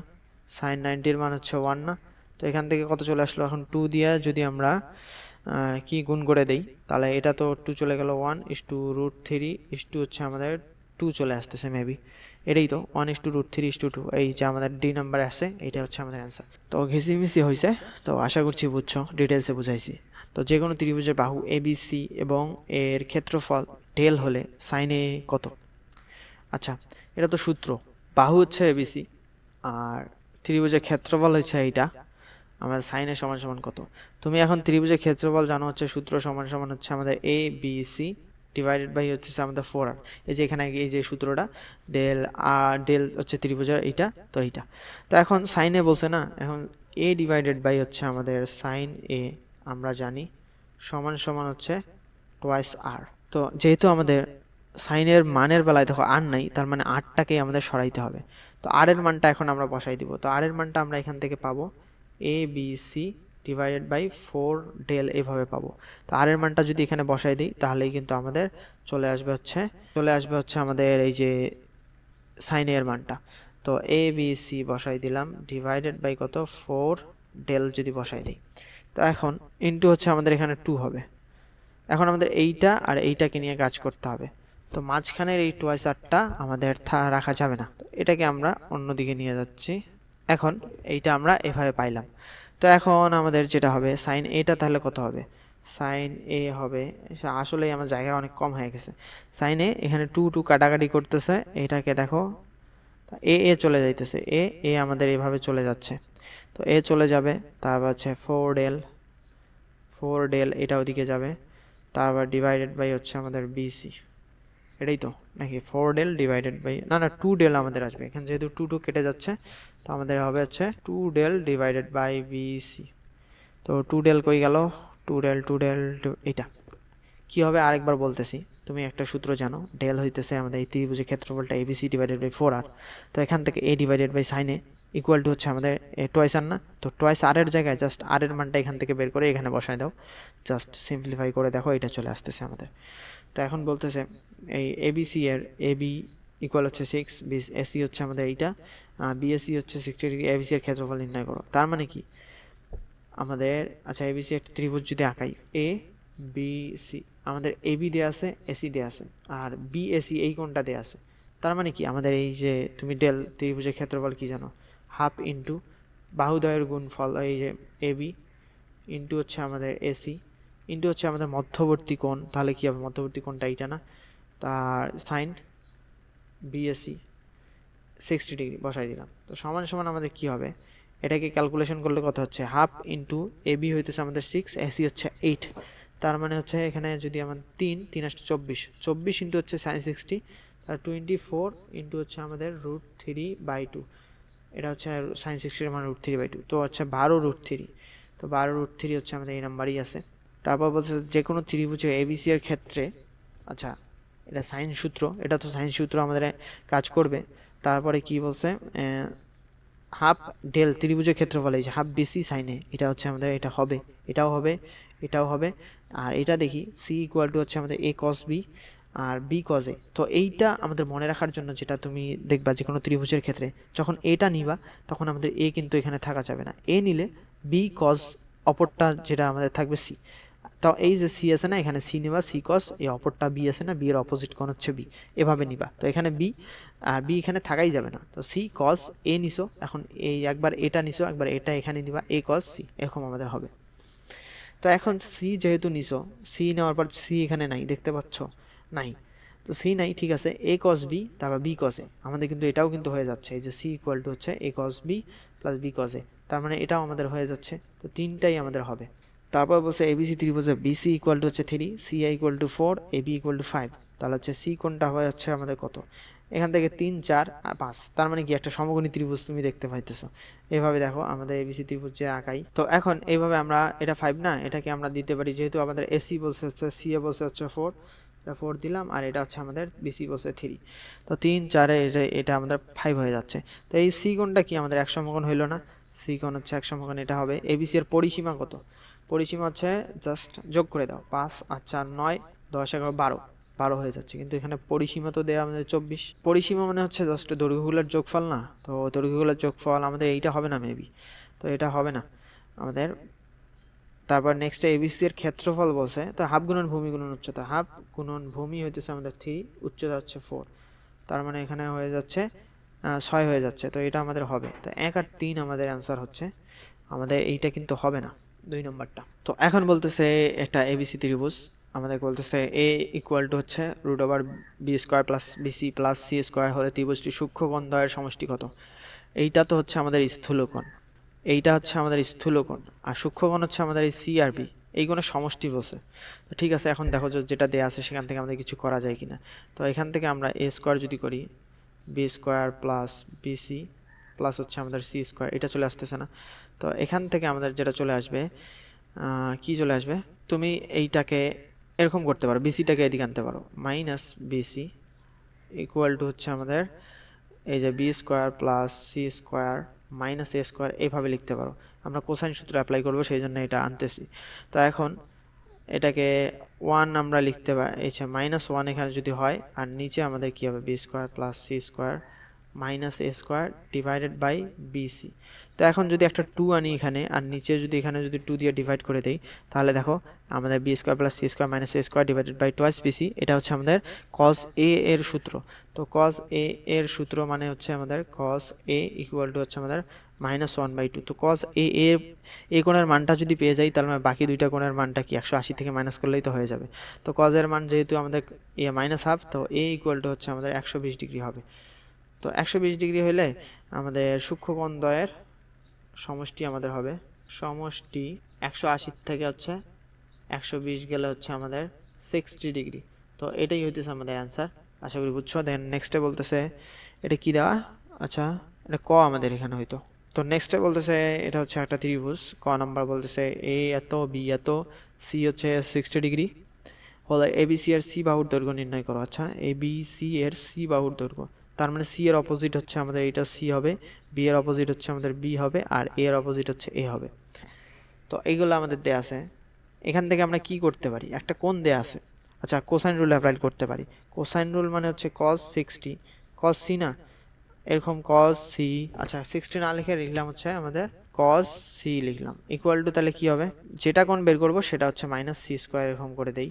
সাইন 90 মান হচ্ছে 1 না? তো এখান থেকে কত চলে আসলো? এখন 2 দিয়ে যদি আমরা কি গুণ করে দেই, তাহলে এটা তো 2 চলে গেল, 1 ইস টু √3 ইস টু হচ্ছে আমাদের 2 চলে আসতেছে মেবি। এটাই তো 1 ইস টু √3 ইস টু 2, এই যে আমাদের ডি নাম্বার আসছে, এইটা হচ্ছে আমাদের অ্যান্সার। তো ঘিসিমিসি হয়েছে, তো আশা করছি বুঝছো, ডিটেলসে বুঝাইছি। তো যে কোনো ত্রিভুজের বাহু ABC এবং এর ক্ষেত্রফল ডেল হলে সাইনে কত? আচ্ছা, এটা তো সূত্র, বাহু হচ্ছে ABC আর ত্রিভুজের ক্ষেত্রফল হচ্ছে এইটা, আমাদের সাইনের সমান সমান কত? তুমি এখন ত্রিভুজের ক্ষেত্রফল জানো হচ্ছে সূত্র সমান সমান হচ্ছে আমাদের ABC ডিভাইডেড বাই হচ্ছে আমাদের 4r। এই যে এখানে এই যে সূত্রটা, ডেল হচ্ছে ত্রিভুজের এইটা, তো এইটা। তো এখন সাইনে বলছে না, এখন A ডিভাইডেড বাই হচ্ছে আমাদের সাইন A আমরা জানি সমান সমান হচ্ছে টোয়াইস আর। তো যেহেতু আমাদের সাইনের মানের বেলায় দেখো আর নাই, তার মানে আরটাকেই আমাদের সরাইতে হবে। তো আর এর মানটা এখন আমরা বসাই দিব। তো আর এর মানটা আমরা এখান থেকে পাবো ABC ডিভাইডেড বাই 4 ডেল, এভাবে পাবো। তো আর এর মানটা যদি এখানে বসাই দিই তাহলেই কিন্তু আমাদের চলে আসবে হচ্ছে আমাদের এই যে সাইন এর মানটা। তো ABC বসাই দিলাম ডিভাইডেড বাই কত, 4 ডেল যদি বসাই দিই, তো এখন ইনটু হচ্ছে আমাদের এখানে 2 হবে। এখন আমাদের এইটা আর এইটাকে নিয়ে কাজ করতে হবে। তো মাঝখানের এই টোয়াইস আরটা আমাদের রাখা যাবে না, এটাকে আমরা অন্যদিকে নিয়ে যাচ্ছি। এখন এইটা আমরা এভাবে পাইলাম। তো এখন আমাদের যেটা হবে সাইন এটা তাহলে কত হবে? সাইন এ হবে, আসলেই আমার জায়গা অনেক কম হয়ে গেছে। সাইন এ এখানে 2 কাটাকাটি করতেছে, এটাকে দেখো এ চলে যাইতেছে, এ আমাদের এভাবে চলে যাচ্ছে। তো এ চলে যাবে, তারপর হচ্ছে 4 ডেল এটা ওদিকে যাবে, তারপর ডিভাইডেড বাই হচ্ছে আমাদের BC, এটাই তো নাকি? 4 ডেল ডিভাইডেড বাই, না 2 ডেল আমাদের আসবে এখানে, যেহেতু 2 কেটে যাচ্ছে, তো আমাদের হবে হচ্ছে 2 ডেল ডিভাইডেড বাই BC। তো 2 ডেল কই গেল? 2 ডেল এটা কি হবে আরেকবার বলতেছি, তুমি একটা সূত্র জানো, ডেল হইতেছে আমাদের এই ত্রিভুজের ক্ষেত্রফলটা ABC ডিভাইডেড বাই 4r। তো এখান থেকে A divided by sine A equal to হচ্ছে আমাদের টোয়াইস আর না? তো টোয়াইস আর এর জায়গায় জাস্ট আর এর মানটা এখান থেকে বের করে এখানে বসায় দাও, জাস্ট সিম্পলিফাই করে দেখো, এটা চলে আসতেছে আমাদের। তো এখন বলতেছে এই ABC এর AB ইকুয়াল হচ্ছে 6, BC হচ্ছে আমাদের এইটা, BSC হচ্ছে 60 ডিগ্রি, ABC এর ক্ষেত্রফল নির্ণয় করো। তার মানে কি আমাদের, আচ্ছা ABC একটা ত্রিভুজ যদি আঁকাই, ABC আমাদের AB দেয়া আছে, AC দেয়া আছে, আর BAC এই কোণটা দেয়া আছে। তার মানে কি আমাদের এই যে তুমি ডেল ত্রিভুজের ক্ষেত্রফল কি জানো? হাফ ইন্টু বাহুদ্বয়ের গুণফল, এই যে AB ইন্টু হচ্ছে আমাদের AC ইন্টু হচ্ছে আমাদের মধ্যবর্তী কোণ, তাহলে কি হবে? মধ্যবর্তী কোণটা এইটা না? তার সাইন BAC 60 ডিগ্রি বসাই দিলাম। তো সমান সমান আমাদের কি হবে? এটাকে ক্যালকুলেশন করলে কত হচ্ছে? হাফ ইন্টু AB হইতেছে আমাদের 6, AC হচ্ছে 8। তার মানে হচ্ছে এখানে যদি আমার 3 আসছে 24 ইন্টু হচ্ছে সাইন 60, তার 24 ইন্টু হচ্ছে আমাদের √3/2, এটা হচ্ছে সাইন 60 এর মান √3/2, তো হচ্ছে 12√3। তো 12√3 হচ্ছে আমাদের এই নাম্বারই আছে। তারপর বলছে যে কোনো ত্রিভুজে ABC এর ক্ষেত্রে, আচ্ছা এটা সাইন সূত্র, এটা তো সাইন সূত্র আমাদের কাজ করবে। তারপরে কি বলছে, হাফ ডেল ত্রিভুজের ক্ষেত্রফল, এই যে হাফ BC সাইনে, এটা হচ্ছে আমাদের, এটা হবে, এটাও হবে, এটাও হবে। আর এটা দেখি C ইকুয়াল টু হচ্ছে আমাদের A cos B, আর বি কজ এ। তো এইটা আমাদের মনে রাখার জন্য যেটা তুমি দেখবা যে কোনো ত্রিভুজের ক্ষেত্রে যখন এটা নিবা তখন আমাদের এ কিন্তু এখানে থাকা যাবে না, এ নিলে বি কজ অপরটা যেটা আমাদের থাকবে সি। তো এই যে সি আছে না, এখানে সি নিবা, সি কস, এই অপরটা বি আছে না, বি এর অপোজিট কোণ হচ্ছে বি, এভাবে নিবা। তো এখানে বি আর বি এখানে থাকাই যাবে না, তো সি কস এ নিছো, এখন এই একবার এটা নিছো, একবার এটা এখানে নিবা, এ কস সি, এরকম আমাদের হবে। তো এখন সি যেহেতু নিছো, সি নেওয়ার পর সি এখানে নাই, দেখতে পাচ্ছ নাই, তো সি নাই, ঠিক আছে, এ কস বি তারপর বি কস এ, আমাদের কিন্তু এটাও কিন্তু হয়ে যাচ্ছে, এই যে সি ইকুয়াল টু হচ্ছে এ cos B plus B cos এ, তার মানে এটাও আমাদের হয়ে যাচ্ছে। তো তিনটাই আমাদের হবে। তারপর বলছে এবিসি ত্রিভুজে বিসি ইকুয়াল টু হচ্ছে 3, C equal to 4, AB equal to 5, তাহলে হচ্ছে সি কোণটা হয়ে যাচ্ছে আমাদের কত, এখান থেকে 3 4 5, তার মানে কি একটা সমকোণী ত্রিভুজ তুমি দেখতে পাইতেছো। এভাবে দেখো আমাদের এবিসি ত্রিভুজ যে আঁকাই, তো এখন এইভাবে আমরা এটা 5 না, এটাকে আমরা দিতে পারি, যেহেতু আমাদের এসি বলছে হচ্ছে সি এ বলছে হচ্ছে 4, এটা 4 দিলাম, আর এটা হচ্ছে আমাদের বিসি বলছে 3, তো 3 4 এটা আমাদের 5 হয়ে যাচ্ছে। তো এই সি কোণটা কি আমাদের এক সমকোণ হইলো না, সি কোণ হচ্ছে এক সমকোণ, এটা হবে। এবিসি এর পরিসীমা কত, পরিসীমা হচ্ছে জাস্ট যোগ করে দাও, 5 আর 4 9 10 11 12, 12 হয়ে যাচ্ছে, কিন্তু এখানে পরিসীমা তো দেয়া আমাদের 24। পরিসীমা মানে হচ্ছে জাস্ট দৈর্ঘ্যগুলোর যোগফল না, তো দৈর্ঘ্যগুলোর যোগফল আমাদের এইটা হবে না মেবি, তো এটা হবে না আমাদের। তারপর নেক্সট এবিসি এর ক্ষেত্রফল বলছে, তো হাফ গুণন ভূমি গুণন উচ্চতা, হাফ গুণন ভূমি হইতেছে আমাদের 3, উচ্চতা হচ্ছে 4, তার মানে এখানে হয়ে যাচ্ছে 6 হয়ে যাচ্ছে, তো এটা আমাদের হবে। তো 1 আর 3 আমাদের অ্যান্সার হচ্ছে, আমাদের এইটা কিন্তু হবে না 2 নম্বরটা। তো এখন বলতেছে একটা এবিসি ত্রিভুজ, আমাদের বলতেছে এ ইকুয়াল টু হচ্ছে root over B square plus BC plus C square হলে ত্রিভুজটি সূক্ষ্মকোণ দ্বয়ের সমষ্টি কত। এইটা তো হচ্ছে আমাদের স্থূলকোণ, এইটা হচ্ছে আমাদের স্থূলকোণ, আর সূক্ষ্মকোণ হচ্ছে আমাদের এই সি আর বি, এই কোণের সমষ্টি বলছে। তো ঠিক আছে, এখন দেখো যেটা দেয়া আছে সেখান থেকে আমাদের কিছু করা যায় কিনা। তো এখান থেকে আমরা এ স্কোয়ার যদি করি, B square plus BC plus হচ্ছে আমাদের সি স্কোয়ার, এটা চলে আসতেছে না। তো এখান থেকে আমাদের যেটা চলে আসবে, কি চলে আসবে, তুমি এইটাকে এরকম করতে পারো, বিসিটাকে এদিকে আনতে পারো, মাইনাস বিসি ইকুয়াল টু হচ্ছে আমাদের এই যে B square plus C square minus A square, এইভাবে লিখতে পারো। আমরা কোসাইন সূত্র অ্যাপ্লাই করবো, সেই জন্য এটা আনতেছি। তো এখন এটাকে 1 আমরা লিখতে পারি, এই -1 এখানে যদি হয়, আর নিচে আমাদের কি হবে, B square plus C square minus A square divided by BC. তো এখন যদি একটা 2 আনি এখানে, আর নিচে যদি এখানে যদি 2 দিয়ে ডিভাইড করে দেই, তাহলে দেখো আমাদের B square plus C square minus A square divided by twice BC, এটা হচ্ছে আমাদের কস এ এর সূত্র। তো কস এ এর সূত্র মানে হচ্ছে আমাদের কস এ ইকুয়াল টু হচ্ছে আমাদের -1/2। তো কস এ এর এই কোণের মানটা যদি পেয়ে যাই, তাহলে বাকি দুইটা কোণের মানটা কি 180 থেকে মাইনাস করলেই তো হয়ে যাবে। তো কস এর মান যেহেতু আমাদের মাইনাস হাফ, তো এ ইকুয়াল টু হচ্ছে আমাদের 120 ডিগ্রি হবে। তো 120 ডিগ্রি হলে আমাদের সূক্ষ্মকোণ দ্বয়ের সমষ্টি আমাদের হবে, সমষ্টি 180 থেকে হচ্ছে 120 গেলে হচ্ছে আমাদের 60 ডিগ্রি। তো এটাই হইতেছে আমাদের অ্যান্সার, আশা করি বুঝছো। দেন নেক্সটে বলতেছে এটা কি দেওয়া, আচ্ছা এটা ক আমাদের এখানে হইতো। তো নেক্সটে বলতেছে এটা হচ্ছে একটা ত্রিভুজ, ক নাম্বার বলতেছে এ এত বি এত সি হচ্ছে 60 ডিগ্রি হলে এবিসি এর সি বাহুর দৈর্ঘ্য নির্ণয় করো। আচ্ছা এবিসি এর সি বাহুর দৈর্ঘ্য, তার মানে সি এর অপোজিট হচ্ছে আমাদের এটা সি হবে, বি এর অপোজিট হচ্ছে আমাদের বি হবে, আর এ এর অপোজিট হচ্ছে এ হবে। তো এইগুলো আমাদের দেয়া আছে, এখান থেকে আমরা কি করতে পারি, একটা কোণ দেয়া আছে, আচ্ছা কোসাইন রুল অ্যাপ্লাই করতে পারি। কোসাইন রুল মানে হচ্ছে cos 60 cos সি না, এরকম cos সি, আচ্ছা 60 না লিখে লিখলাম হচ্ছে আমাদের cos সি লিখলাম ইকুয়াল টু, তাহলে কি হবে, যেটা কোণ বের করবো সেটা হচ্ছে মাইনাস সি স্কোয়ার, এরকম করে দেই,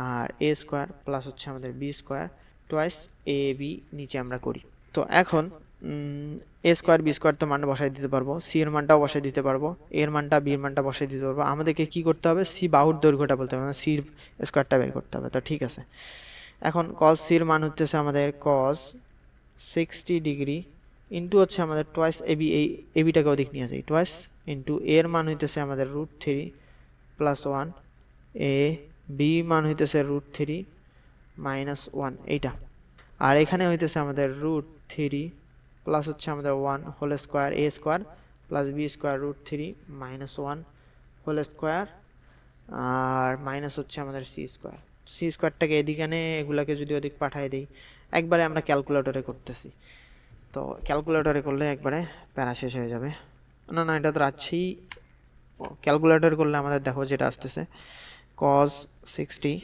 আর এ স্কোয়ার প্লাস হচ্ছে আমাদের B square twice A B, নিচে আমরা করি। তো এখন এ স্কোয়ার বি স্কোয়ার তো মানটা বসাই দিতে পারবো, সি এর মানটাও বসাই দিতে পারবো, এর মানটা বি এর মানটা বসাই দিতে পারবো। আমাদেরকে কি করতে হবে, সি বাহুর দৈর্ঘ্যটা বলতে হবে, মানে সি স্কোয়ারটা বের করতে হবে। তো ঠিক আছে, এখন cos সির মান হচ্ছে আমাদের cos 60 ডিগ্রি ইন্টু হচ্ছে আমাদের টুয়াইস এবি, এই এবিটাকে ওদিক নিয়ে যাই, টুয়াইস ইন্টু এর মান হইতেছে আমাদের √3 প্লাস 1, এ বি মান হইতেছে √3 মাইনাস 1 এইটা, আর এখানে হইতেছে আমাদের √3 প্লাস হচ্ছে আমাদের 1 whole square A square plus B square √3 minus 1 whole square, আর মাইনাস হচ্ছে আমাদের সি স্কোয়ার। সি স্কোয়ারটাকে এদিকে আনে, এগুলাকে যদি ওদিক পাঠিয়ে দিই, একবারে আমরা ক্যালকুলেটরে করতেছি, তো ক্যালকুলেটরে করলে একবারে প্যারা শেষ হয়ে যাবে। না না, এটা তো আছেই, ক্যালকুলেটর করলে আমাদের দেখো যেটা আসতেছে cos 60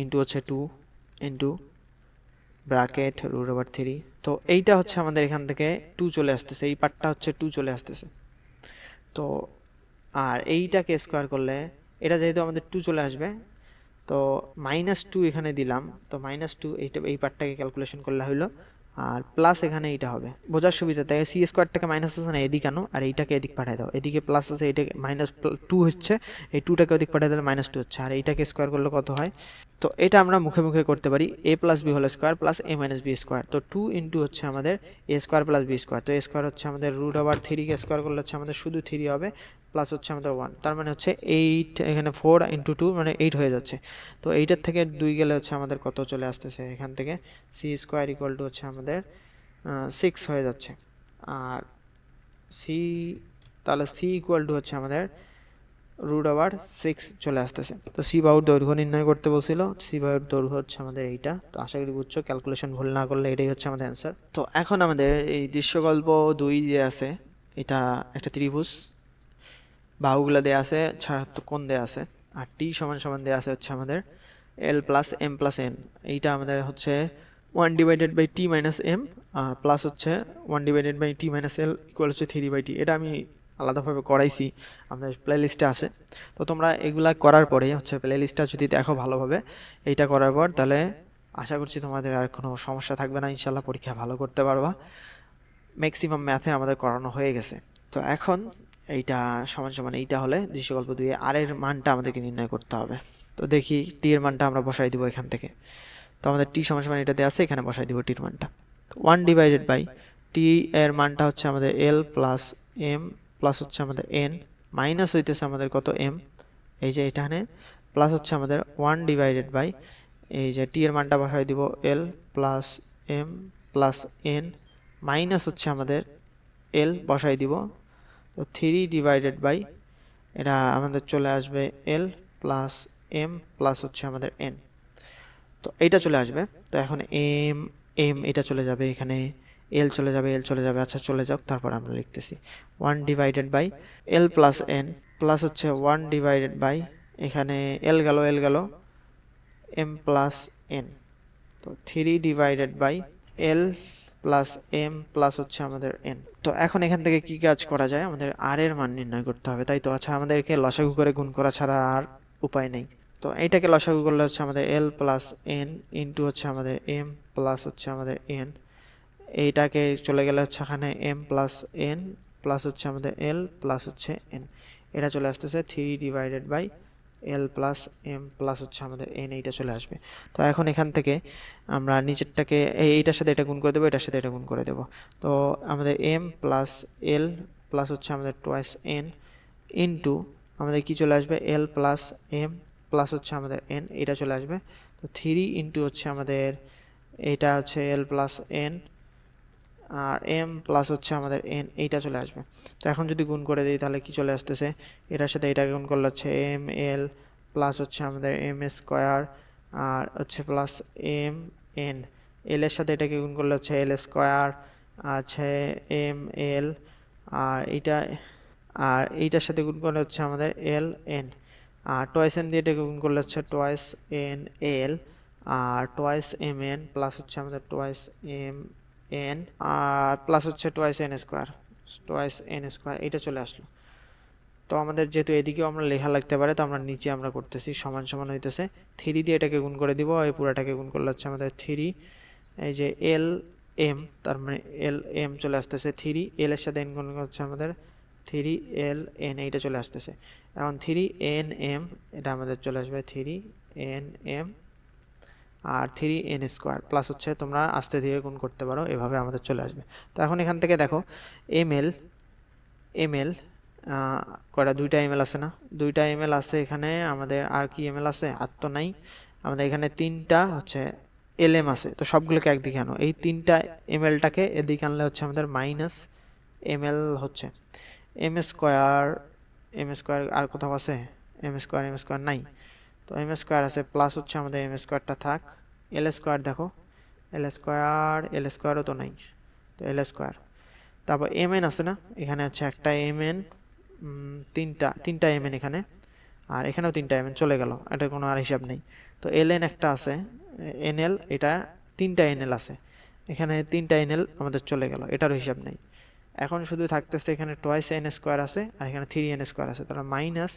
ইন্টু হচ্ছে 2 ইন্টু ব্র্যাকেট √3। তো এইটা হচ্ছে আমাদের এখান থেকে 2 চলে আসতেছে, এই পার্টটা হচ্ছে 2 চলে আসতেছে। তো আর এইটাকে স্কোয়ার করলে এটা যেহেতু আমাদের 2 চলে আসবে, তো -2 এখানে দিলাম, তো -2 এইটা এই পার্টটাকে ক্যালকুলেশন করলে হইলো, আর প্লাস এখানে এইটা হবে বোঝার সুবিধা, তাই সি স্কোয়ারটাকে মাইনাস আছে না এদিকে আনো, আর এইটাকে এদিক পাঠিয়ে দাও, এদিকে প্লাস আছে, এইটাকে -2 হচ্ছে, এই 2টাকে ওদিক পাঠিয়ে দিলে -2 হচ্ছে, আর এইটাকে স্কোয়ার করলে কত হয়। তো এটা আমরা মুখে মুখে করতে পারি, a + b whole square plus a - b square. তো 2 ইন্টু হচ্ছে আমাদের a square plus b square, তো a স্কোয়ার হচ্ছে আমাদের √3 কে স্কোয়ার করলে হচ্ছে আমাদের শুধু 3 হবে, প্লাস হচ্ছে আমাদের 1, তার মানে হচ্ছে 8, এখানে 4 ইন্টু 2 মানে 8 হয়ে যাচ্ছে। তো এইটার থেকে 2 গেলে হচ্ছে আমাদের কত চলে আসতেছে, এখান থেকে সি স্কোয়ার ইকুয়াল টু হচ্ছে আমাদের 6 হয়ে যাচ্ছে। আর সি, তাহলে সি ইকুয়াল টু হচ্ছে আমাদের √6 চলে আসতেছে। তো সি বাহুর দৈর্ঘ্য নির্ণয় করতে বলছিল, সি বাহুর দৈর্ঘ্য হচ্ছে আমাদের এইটা। তো আশা করি বুঝছো, ক্যালকুলেশন ভুল না করলে এটাই হচ্ছে আমাদের অ্যান্সার। তো এখন আমাদের এই দৃশ্যকল্প 2 যে আছে, এটা একটা ত্রিভুজ, বাহুগুলো দেয়া আছে, কোণ দেয়া আছে, আর টি সমান সমান দেয়া আছে হচ্ছে আমাদের l + m + n। এইটা আমাদের হচ্ছে 1/t - m প্লাস হচ্ছে 1/t - l ইকুয়াল হচ্ছে 3/t। এটা আমি আলাদাভাবে করাইছি, আমাদের প্লে লিস্টে আছে। তো তোমরা এগুলা করার পরে হচ্ছে প্লে লিস্টটা যদি দেখো ভালোভাবে, এইটা করার পর তাহলে আশা করছি তোমাদের আর কোনো সমস্যা থাকবে না, ইনশাল্লাহ পরীক্ষা ভালো করতে পারবা। ম্যাক্সিমাম ম্যাথে আমাদের করানো হয়ে গেছে। তো এখন এইটা সমান সমান এইটা হলে দৃশ্যকল্প 2 আর এর মানটা আমাদেরকে নির্ণয় করতে হবে। তো দেখি টি এর মানটা আমরা বসাই দিব এখান থেকে। তো আমাদের টি সমান সমান এটা দেওয়া আছে, এখানে বসাই দিব টির মানটা। 1/টি এর মানটা হচ্ছে আমাদের l প্লাস m প্লাস হচ্ছে আমাদের n, মাইনাস হইতেছে আমাদের কত m, এই যে এখানে প্লাস হচ্ছে আমাদের 1/, এই যে টি এর মানটা বসাই দিব l plus m plus n, minus হচ্ছে আমাদের l বসাই দিব। তো 3/, এটা আমাদের চলে আসবে l প্লাস m প্লাস হচ্ছে আমাদের n। তো এইটা চলে আসবে। তো এখন m এটা চলে যাবে, এখানে l চলে যাবে, l চলে যাবে, আচ্ছা চলে যাক, তারপর আমরা লিখতেছি 1/l প্লাস n প্লাস হচ্ছে 1/, এখানে l গেল m প্লাস n। তো 3/l প্লাস m প্লাস হচ্ছে আমাদের n। তো এখন এখান থেকে কি কাজ করা যায়, আমাদের r এর মান নির্ণয় করতে হবে, তাই তো। আচ্ছা, আমাদেরকে লসাগু করে গুণ করা ছাড়া আর উপায় নেই। তো এইটাকে লসাগু করলে হচ্ছে আমাদের l প্লাস n ইন্টু হচ্ছে আমাদের m প্লাস হচ্ছে আমাদের n, এইটাকে চলে গেলে হচ্ছে এখানে m প্লাস n প্লাস হচ্ছে আমাদের l প্লাস হচ্ছে n, এটা চলে আসতেছে 3/l প্লাস m প্লাস হচ্ছে আমাদের n, এইটা চলে আসবে। তো এখন এখান থেকে আমরা নিচেরটাকে এইটার সাথে এটা গুণ করে দেবো, এটার সাথে এটা গুণ করে দেবো। তো আমাদের m প্লাস l প্লাস হচ্ছে আমাদের টুয়াইস n ইন্টু আমাদের কি চলে আসবে l প্লাস m প্লাস হচ্ছে আমাদের n, এটা চলে আসবে। তো 3 ইন্টু হচ্ছে আমাদের এটা হচ্ছে l প্লাস n আর m প্লাস হচ্ছে আমাদের n, এইটা চলে আসবে। তো এখন যদি গুণ করে দিই তাহলে কি চলে আসতেছে, এটার সাথে এটা গুণ করলে হচ্ছে m l প্লাস হচ্ছে আমাদের m স্কোয়ার আর হচ্ছে প্লাস m n, l এর সাথে এটাকে গুণ করলে হচ্ছে l স্কোয়ার আছে m l, আর এইটার সাথে গুণ করলে হচ্ছে আমাদের l n, আর টয়েস n দিয়ে এটাকে গুণ করলে হচ্ছে টয়েস n l আর টয়েস m n প্লাস হচ্ছে আমাদের টয়েস m n আর প্লাস হচ্ছে টয়েস n স্কোয়ার, এটা চলে আসলো। তো আমাদের যেহেতু এদিকেও আমরা লেখা লাগতে পারে, তো আমরা নিচে আমরা করতেছি সমান সমান হইতেছে 3 দিয়ে এটাকে গুণ করে দিব, এই পুরাটাকে গুণ করলে হচ্ছে আমাদের 3, এই যে l m, তার মানে l m চলে আসতেছে 3, l এর সাথে n গুণ হচ্ছে আমাদের 3l n, এইটা চলে আসতেছে। এখন 3n m, এটা আমাদের চলে আসবে 3n m আর 3n স্কোয়ার প্লাস হচ্ছে তোমরা আস্তে ধীরে গুণ করতে পারো, এভাবে আমাদের চলে আসবে। তো এখন এখান থেকে দেখো ml কয়টা, 2টা ml আছে না, 2টা ml আছে এখানে আমাদের, আর কি ml আছে, আর তো নাই আমাদের, এখানে 3টা হচ্ছে lm আছে। তো সবগুলোকে একদিকে আনো, এই 3টা mlটাকে এদিকে আনলে হচ্ছে আমাদের মাইনাস ml হচ্ছে m স্কোয়ার আর কোথাও আছে m স্কোয়ার নাই, তো m স্কোয়ার আছে, প্লাস হচ্ছে আমাদের m স্কোয়ারটা থাক, l স্কোয়ার দেখো l স্কোয়ারও তো নাই, তো l স্কোয়ার, তারপর mn আছে না, এখানে হচ্ছে একটা mn, তিনটা mn এখানে, আর এখানেও 3টা mn চলে গেল, এটার কোনো আর হিসাব নেই। তো ln একটা আছে, nl, এটা 3টা nl আছে, এখানে 3টা nl আমাদের চলে গেল, এটার হিসাব নেই। এখন শুধু থাকতেছে এখানে টয়েস n স্কোয়ার আছে আর এখানে 3n স্কোয়ার আছে, তাহলে মাইনাস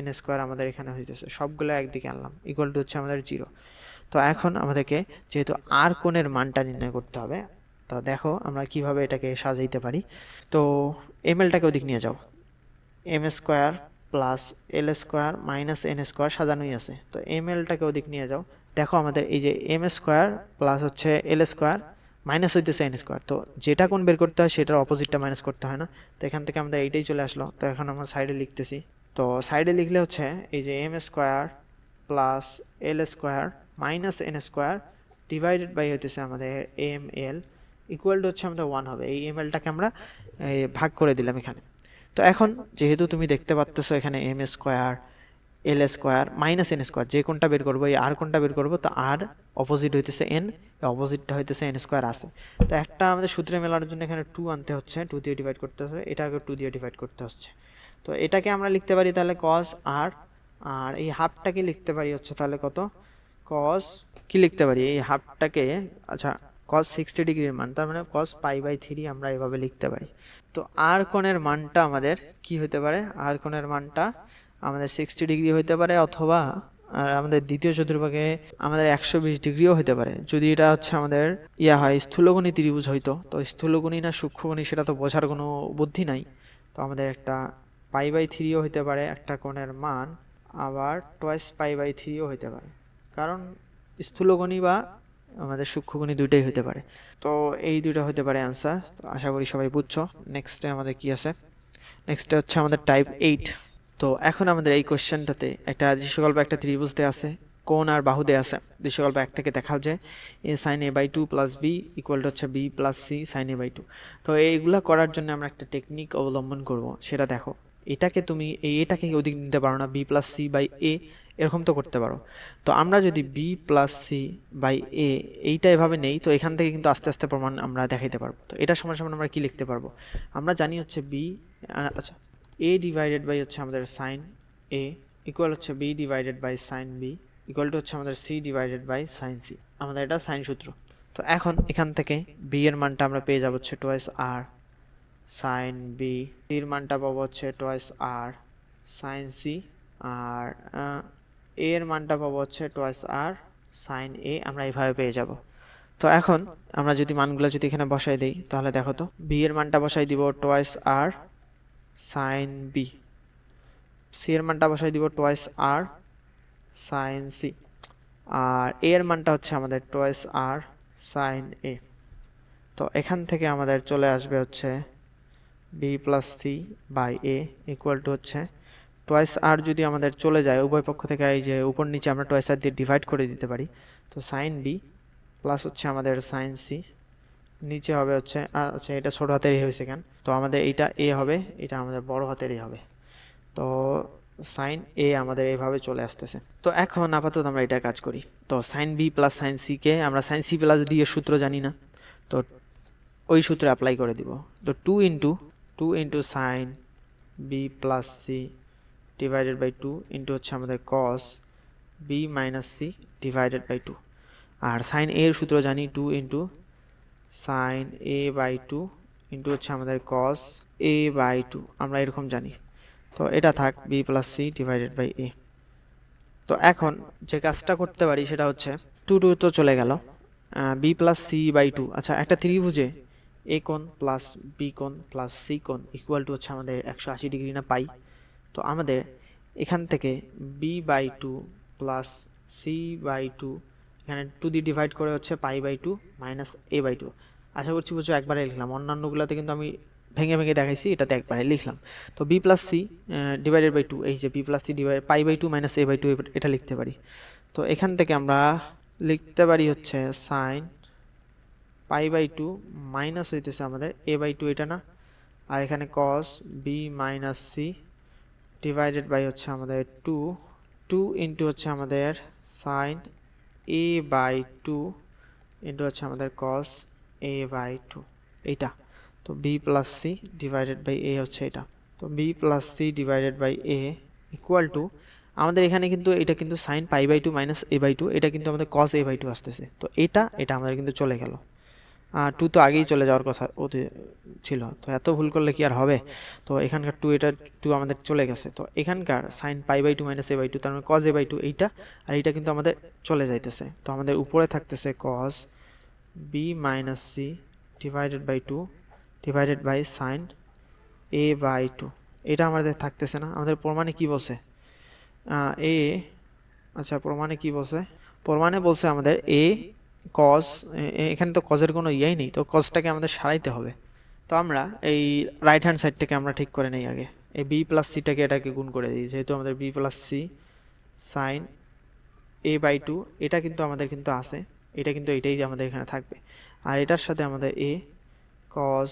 n স্কোয়ার আমাদের এখানে হইতেছে, সবগুলো একদিকে আনলাম, ইকুয়াল টু হচ্ছে আমাদের 0। তো এখন আমাদেরকে যেহেতু আর কোণের মানটা নির্ণয় করতে হবে, তো দেখো আমরা কিভাবে এটাকে সাজাইতে পারি। তো mlটাকে ওদিক নিয়ে যাও, m square plus l square minus n square সাজানোই আছে, তো mlটাকে ওদিক নিয়ে যাও। দেখো আমাদের এই যে m স্কোয়ার প্লাস হচ্ছে l স্কোয়ার মাইনাস হইতেছে n স্কোয়ার, তো যেটা কোণ বের করতে হয় সেটার অপোজিটটা মাইনাস করতে হয় না, তো এখান থেকে আমাদের এইটাই চলে আসলো। তো এখন আমরা সাইডে লিখতেছি, তো সাইডে লিখলে হচ্ছে এই যে m square plus l square minus n square divided by হইতেছে আমাদের ml ইকুয়াল টু হচ্ছে আমাদের 1 হবে। এই mlটাকে আমরা ভাগ করে দিলাম এখানে। তো এখন যেহেতু তুমি দেখতে পাচ্তেছো এখানে m square l square minus n square, যে কোনটা বের করবো, এই আর কোনটা বের করবো, তো আর অপোজিট হইতেছে n, অপোজিটটা হইতেছে n স্কোয়ার আছে। তো একটা আমাদের সূত্রে মেলানোর জন্য এখানে 2 আনতে হচ্ছে, 2 দিয়ে ডিভাইড করতে হবে, এটাকে 2 দিয়ে ডিভাইড করতে হচ্ছে। তো এটাকে আমরা লিখতে পারি তাহলে cos r, আর এই হাফটাকে লিখতে পারি হচ্ছে তাহলে কত, cos কি লিখতে পারি এই হাফটাকে, আচ্ছা cos 60 ডিগ্রির মান, তার মানে cos π/3 আমরা এভাবে লিখতে পারি। তো আর কোণের মানটা আমাদের কি হতে পারে, আর কোণের মানটা আমাদের 60 ডিগ্রি হতে পারে, অথবা আর আমাদের দ্বিতীয় চতুর্ভাগে আমাদের 120 ডিগ্রিও হতে পারে, যদি এটা হচ্ছে আমাদের হয় স্থূলকোণী ত্রিভুজ হইতো। তো স্থূলকোণী না সূক্ষ্মকোণী সেটা তো বোঝার কোনো বুদ্ধি নাই, তো আমাদের একটা π/3ও হতে পারে একটা কোণের মান, আবার টয়েস π/3ও হতে পারে, কারণ স্থূলকোণী বা আমাদের সূক্ষ্মকোণী দুইটাই হতে পারে। তো এই দুইটা হতে পারে অ্যান্সার। তো আশা করি সবাই বুঝছো। নেক্সটে আমাদের কি আছে, নেক্সটে হচ্ছে আমাদের টাইপ 8। তো এখন আমাদের এই কোশ্চেনটাতে একটা দৃশ্যকল্প একটা ত্রিভুজ দেয়া আছে, কোণ আর বাহু দেয়া আছে। দৃশ্যকল্প 1 থেকে দেখাও যে a sin a/2 plus b equal to হচ্ছে b plus c sin a/2। তো এইগুলা করার জন্য আমরা একটা টেকনিক অবলম্বন করব, সেটা দেখো। এটাকে তুমি এটাকে ওদিক নিতে পারো না, b plus c by a এরকম তো করতে পারো। তো আমরা যদি b plus c by a এইটা এভাবে নেই, তো এখান থেকে কিন্তু আস্তে আস্তে প্রমাণ আমরা দেখাইতে পারবো। তো এটা সমান সমান আমরা কি লিখতে পারবো, আমরা জানি হচ্ছে b, আচ্ছা a ডিভাইডেড বাই হচ্ছে আমাদের সাইন a ইকুয়াল হচ্ছে b divided by sine b equal to হচ্ছে আমাদের c divided by sine c, আমাদের এটা সাইন সূত্র। তো এখন এখান থেকে b এর মানটা আমরা পেয়ে যাব হচ্ছে twice r sine b, c এর মানটা পাবো হচ্ছে টয়েস r সাইন c, আর a এর মানটা পাবো হচ্ছে টয়েস r সাইন a, আমরা এইভাবে পেয়ে যাব। তো এখন আমরা যদি মানগুলো যদি এখানে বসাই দেই, তাহলে দেখো তো b এর মানটা বসাই দিব twice r sine b, c এর মানটা বসাই দিব টয়েস r সাইন c, আর a এর মানটা হচ্ছে আমাদের টয়েস r সাইন a। তো এখান থেকে আমাদের চলে আসবে হচ্ছে b plus c by a equal to হচ্ছে টয়েস r, যদি আমাদের চলে যায় উভয় পক্ষ থেকে এই যে উপর নিচে আমরা টয়েস r দিয়ে ডিভাইড করে দিতে পারি, তো সাইন b প্লাস হচ্ছে আমাদের সাইন c, নিচে হবে হচ্ছে আচ্ছা এটা ছোট হাতের এ হয়েছে কেন, তো আমাদের এইটা a হবে, এটা আমাদের বড় হাতের এ হবে। তো সাইন a আমাদের এইভাবে চলে আসতেছে। তো এখন আপাতত আমরা এটা কাজ করি। তো sine b plus sine c কে আমরা সাইন c প্লাস d এর সূত্র জানি না, তো ওই সূত্রে অ্যাপ্লাই করে দিব। তো 2 into sine b plus c divided by 2 into হচ্ছে আমাদের cos b minus c divided by 2, আর সাইন a এর সূত্র জানি 2 into sine a by 2 into হচ্ছে আমাদের cos a বাই 2, আমরা এরকম জানি। তো এটা থাক b plus c divided by a। তো এখন যে কাজটা করতে পারি সেটা হচ্ছে 2 তো চলে গেল, b প্লাস c বাই 2, আচ্ছা একটা ত্রিভুজে a কোণ প্লাস b কোণ প্লাস c কোণ ইকুয়াল টু হচ্ছে আমাদের 180 ডিগ্রি না পাই। তো আমাদের এখান থেকে b by 2 plus c by 2 এখানে 2 দিয়ে ডিভাইড করে হচ্ছে pi by 2 minus a by 2, আশা করছি বুঝছো, একবারে লিখলাম। অন্যান্যগুলোতে কিন্তু আমি ভেঙে ভেঙে দেখাইছি, এটাতে একবারে লিখলাম। তো b plus c divided by 2, এই যে b plus c divide pi by 2 minus a by 2 এটা লিখতে পারি। তো এখান থেকে আমরা লিখতে পারি হচ্ছে সাইন পাই বাই 2 মাইনাস হইতেছে আমাদের a বাই 2, এটা না, আর এখানে cos b minus c divided by হচ্ছে আমাদের 2 ইন্টু হচ্ছে আমাদের সাইন a বাই 2 ইন্টু হচ্ছে আমাদের cos a বাই 2, এইটা। তো b plus c divided by a হচ্ছে এটা। তো b plus c divided by a equal to আমাদের এখানে কিন্তু এটা কিন্তু sine pi by two minus A by two, এটা কিন্তু আমাদের কস এ বাই টু আসতেছে। তো এটা আমাদের কিন্তু চলে গেল, টু তো আগেই চলে যাওয়ার কথা ওতে ছিল, তো এত ভুল করলে কি আর হবে। তো এখানকার এটা টু আমাদের চলে গেছে। তো এখানকার sine pi by two minus A by two, তার মানে কস এ বাই টু এইটা, আর এইটা কিন্তু আমাদের চলে যাইতেছে। তো আমাদের উপরে থাকতেছে cos B minus C divided by two divided by sine A by two. এটা আমাদের থাকতেছে না। আমাদের প্রমাণে কি বলছে এ, আচ্ছা প্রমাণে কি বলছে, প্রমাণে বলছে আমাদের এ কস, এখানে তো কজের কোনো ইয়েই নেই, তো কজটাকে আমাদের সারাইতে হবে। তো আমরা এই রাইট হ্যান্ড সাইডটাকে আমরা ঠিক করে নেই আগে, এই বি প্লাস সিটাকে এটাকে গুণ করে দিই, যেহেতু আমাদের B plus C sine A by two এটা কিন্তু আমাদের কিন্তু আছে, এটা কিন্তু এটাই আমাদের এখানে থাকবে। আর এটার সাথে আমাদের A cos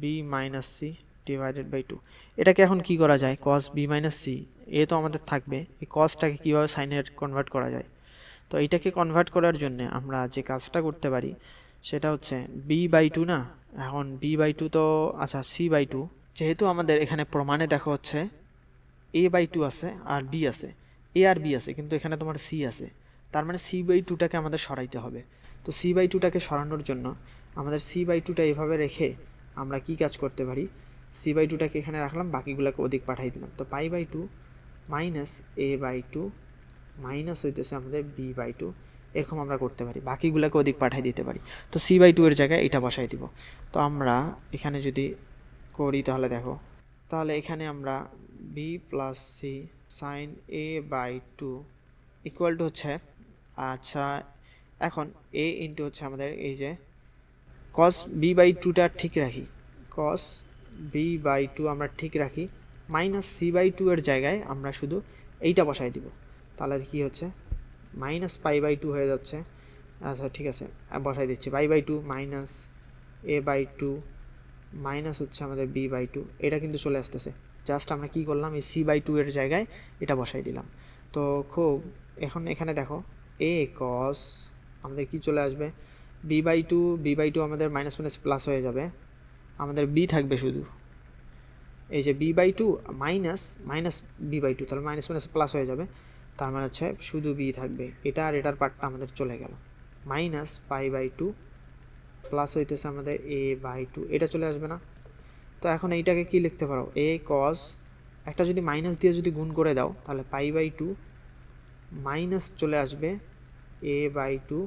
B minus C divided by two. এটাকে এখন কি করা যায়, cos B minus C, A তো আমাদের থাকবে, এই কসটাকে কীভাবে সাইনে কনভার্ট করা যায়। তো এইটাকে কনভার্ট করার জন্য আমরা যে কাজটা করতে পারি সেটা হচ্ছে বি বাই টু না, এখন বি বাই টু তো আচ্ছা সি বাই টু, যেহেতু আমাদের এখানে প্রমাণে দেখা হচ্ছে এ বাই টু আছে আর বি আছে, এ আর বি আছে, কিন্তু এখানে তোমার সি আছে, তার মানে সি বাই টুটাকে আমাদের সরাইতে হবে। তো সি বাই টুটাকে সরানোর জন্য আমাদের সি বাই টুটা এভাবে রেখে আমরা কি কাজ করতে পারি, সি বাই টুটাকে এখানে রাখলাম, বাকিগুলোকে ওদিক পাঠাই দিলাম। তো pi by two minus A by two minus হইতেছে আমাদের বি বাই টু, এরকম আমরা করতে পারি, বাকিগুলোকে ওদিক পাঠিয়ে দিতে পারি। তো সি বাই টু এর জায়গায় এটা বসাই দিব। তো আমরা এখানে যদি করি তাহলে দেখো, তাহলে এখানে আমরা B plus C sine A by two equal to হচ্ছে, আচ্ছা এখন এ ইন্টু হচ্ছে আমাদের এই যে কস বি বাই টুটা ঠিক রাখি, কস বি বাই টু আমরা ঠিক রাখি, মাইনাস সি বাই টু এর জায়গায় আমরা শুধু এইটা বসাই দিব। তাহলে কি হচ্ছে মাইনাস পাই বাই টু হয়ে যাচ্ছে, আচ্ছা ঠিক আছে বসাই দিচ্ছি, pi by two minus A by two minus হচ্ছে আমাদের বি বাই টু, এটা কিন্তু চলে আসতেছে। জাস্ট আমরা কি করলাম, এই সি বাই টু এর জায়গায় এটা বসাই দিলাম। তো খুব এখন এখানে দেখো এ কস আমাদের কি চলে আসবে, বি বাই টু আমাদের মাইনাস মাইনাস প্লাস হয়ে যাবে, আমাদের বি থাকবে শুধু, এই যে B by two minus minus B by two, তাহলে মাইনাস মাইনাস প্লাস হয়ে যাবে, তার মানে হচ্ছে শুধু বি থাকবে, এটা আর এটার পার্টটা আমাদের চলে গেল, minus pi by two plus হইতেছে আমাদের এ বাই টু, এটা চলে আসবে না। তো এখন এইটাকে কি লিখতে পারো, এ কস একটা যদি মাইনাস দিয়ে যদি গুণ করে দাও তাহলে পাই বাই টু মাইনাস চলে আসবে এ বাই টু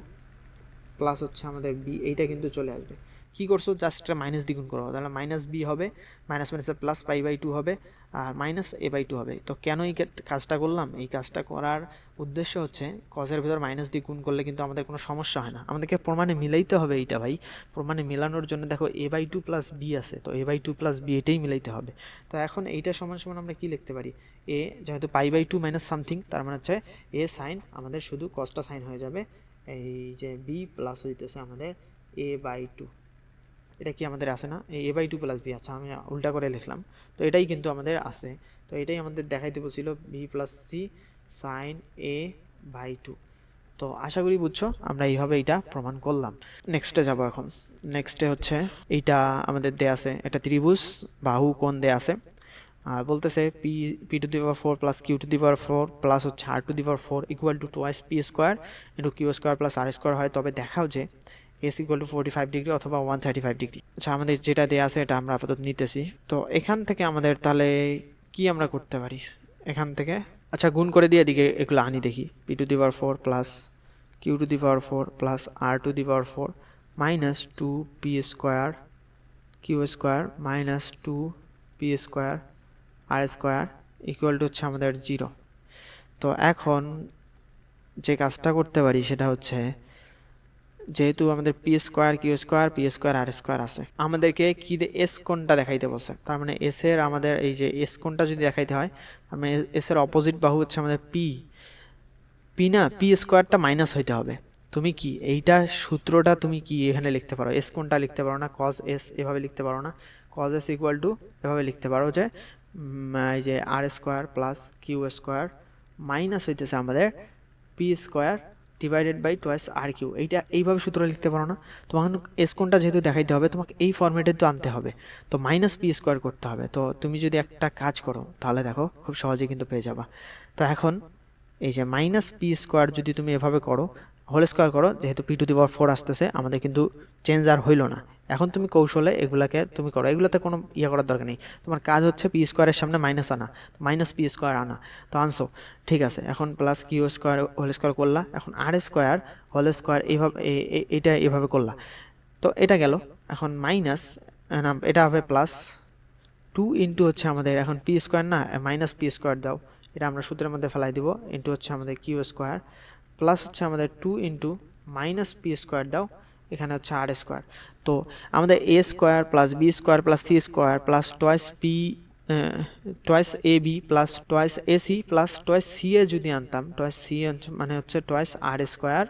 প্লাস হচ্ছে আমাদের বি, এইটা কিন্তু চলে আসবে। কি করছো, জাস্ট একটা মাইনাস দ্বিগুণ করো, তাহলে মাইনাস বি হবে, মাইনাস মাইনাসে প্লাস পাই বাই টু হবে, আর মাইনাস এ বাই টু হবে। তো কেন এই কাজটা করলাম, এই কাজটা করার উদ্দেশ্য হচ্ছে কজের ভিতর মাইনাস দিয়ে গুণ করলে কিন্তু আমাদের কোনো সমস্যা হয় না, আমাদেরকে প্রমাণে মিলাইতে হবে এইটা ভাই। প্রমাণে মেলানোর জন্য দেখো এ বাই টু প্লাস বি আছে, তো এ বাই টু প্লাস বি এটাই মিলাইতে হবে। তো এখন এইটা সমান সমান আমরা কি লিখতে পারি, এ যেহেতু pi by two minus something, তার মানে হচ্ছে এ সাইন আমাদের শুধু কসটা সাইন হয়ে যাবে, এই যে বি প্লাস হইতেছে আমাদের এ বাই টু, এটা কি আমাদের আসে না, এই এ বাই টু প্লাস বি, আচ্ছা আমি উল্টা করে লিখলাম, তো এটাই কিন্তু আমাদের আসে। তো এটাই আমাদের দেখাইতে বলছিল B plus C sine A by two. তো আশা করি বুঝছো, আমরা এইভাবে এইটা প্রমাণ করলাম। নেক্সটে যাব এখন। নেক্সটে হচ্ছে এইটা আমাদের দেয়া আছে, একটা ত্রিভুজ বাহু কোণ দেয়া আছে, আর বলতেছে P P to the power four plus Q to the power four plus হচ্ছে R to the power four equal to twice P square into Q square plus R square হয়, তবে দেখাও যে এস ইকুয়াল টু 45 ডিগ্রি অথবা 135 degree. আচ্ছা আমাদের যেটা দেওয়া আছে এটা আমরা আপাতত নিতেছি। তো এখান থেকে আমাদের তাহলে কি আমরা করতে পারি এখান থেকে, আচ্ছা গুণ করে দিয়ে দিকে এগুলো আনি দেখি, P to the power four plus Q to the power four plus R to the power four minus two P square Q square minus two P square R square equal to হচ্ছে আমাদের zero. তো এখন যে কাজটা করতে পারি সেটা হচ্ছে, যেহেতু আমাদের P square Q square P square R square আছে, আমাদেরকে কি এস কোণটা দেখাইতে বলছে, তার মানে এস এর আমাদের এই যে এস কোণটা যদি দেখাইতে হয়, তার মানে এস এর অপোজিট বাহু হচ্ছে আমাদের পি, পি না পি স্কোয়ারটা মাইনাস হইতে হবে। তুমি কি এইটা সূত্রটা তুমি কি এখানে লিখতে পারো, এস কোণটা লিখতে পারো না, কজ এস এভাবে লিখতে পারো না, কজ এস ইকুয়াল টু এভাবে লিখতে পারো যে এই যে R square plus Q square minus হইতেছে আমাদের P square divided by twice R Q. এইটা এইভাবে সূত্র লিখতে পারো না, তোমাকে এস কোণটা যেহেতু দেখাইতে হবে তোমাকে এই ফরম্যাটে তো আনতে হবে, তো মাইনাস পি স্কোয়ার করতে হবে। তো তুমি যদি একটা কাজ করো তাহলে দেখো খুব সহজে কিন্তু পেয়ে যাবা। তো এখন এই যে মাইনাস পি স্কোয়ার যদি তুমি এভাবে করো, হোল স্কোয়ার করো, যেহেতু পি টু দি পাওয়ার 4 আসতেছে আমাদের কিন্তু চেঞ্জ আর হইল না। এখন তুমি কৌশলে এগুলাকে তুমি করো, এগুলোতে কোনো ইয়ে করার দরকার নেই, তোমার কাজ হচ্ছে পি স্কোয়ারের সামনে মাইনাস আনা, মাইনাস পি স্কোয়ার আনা। তো আনছো, ঠিক আছে। এখন plus Q square whole square করলা, এখন আর স্কোয়ার হোল স্কোয়ার এইভাবে এটা এভাবে করলা, তো এটা গেল। এখন মাইনাস না, এটা হবে প্লাস 2 ইন্টু হচ্ছে আমাদের এখন পি স্কোয়ার না, মাইনাস পি স্কোয়ার দাও, এটা আমরা সূত্রের মধ্যে ফেলাই দিব, ইন্টু হচ্ছে আমাদের কিউ স্কোয়ার প্লাস হচ্ছে আমাদের 2 ইন্টু মাইনাস পি স্কোয়ার দাও, এখানে হচ্ছে আর স্কোয়ার। তো আমাদের A square plus B square plus C square plus twice P twice A B plus twice A C plus twice C A যদি আনতাম, twice C মানে হচ্ছে টোয়াইস আর square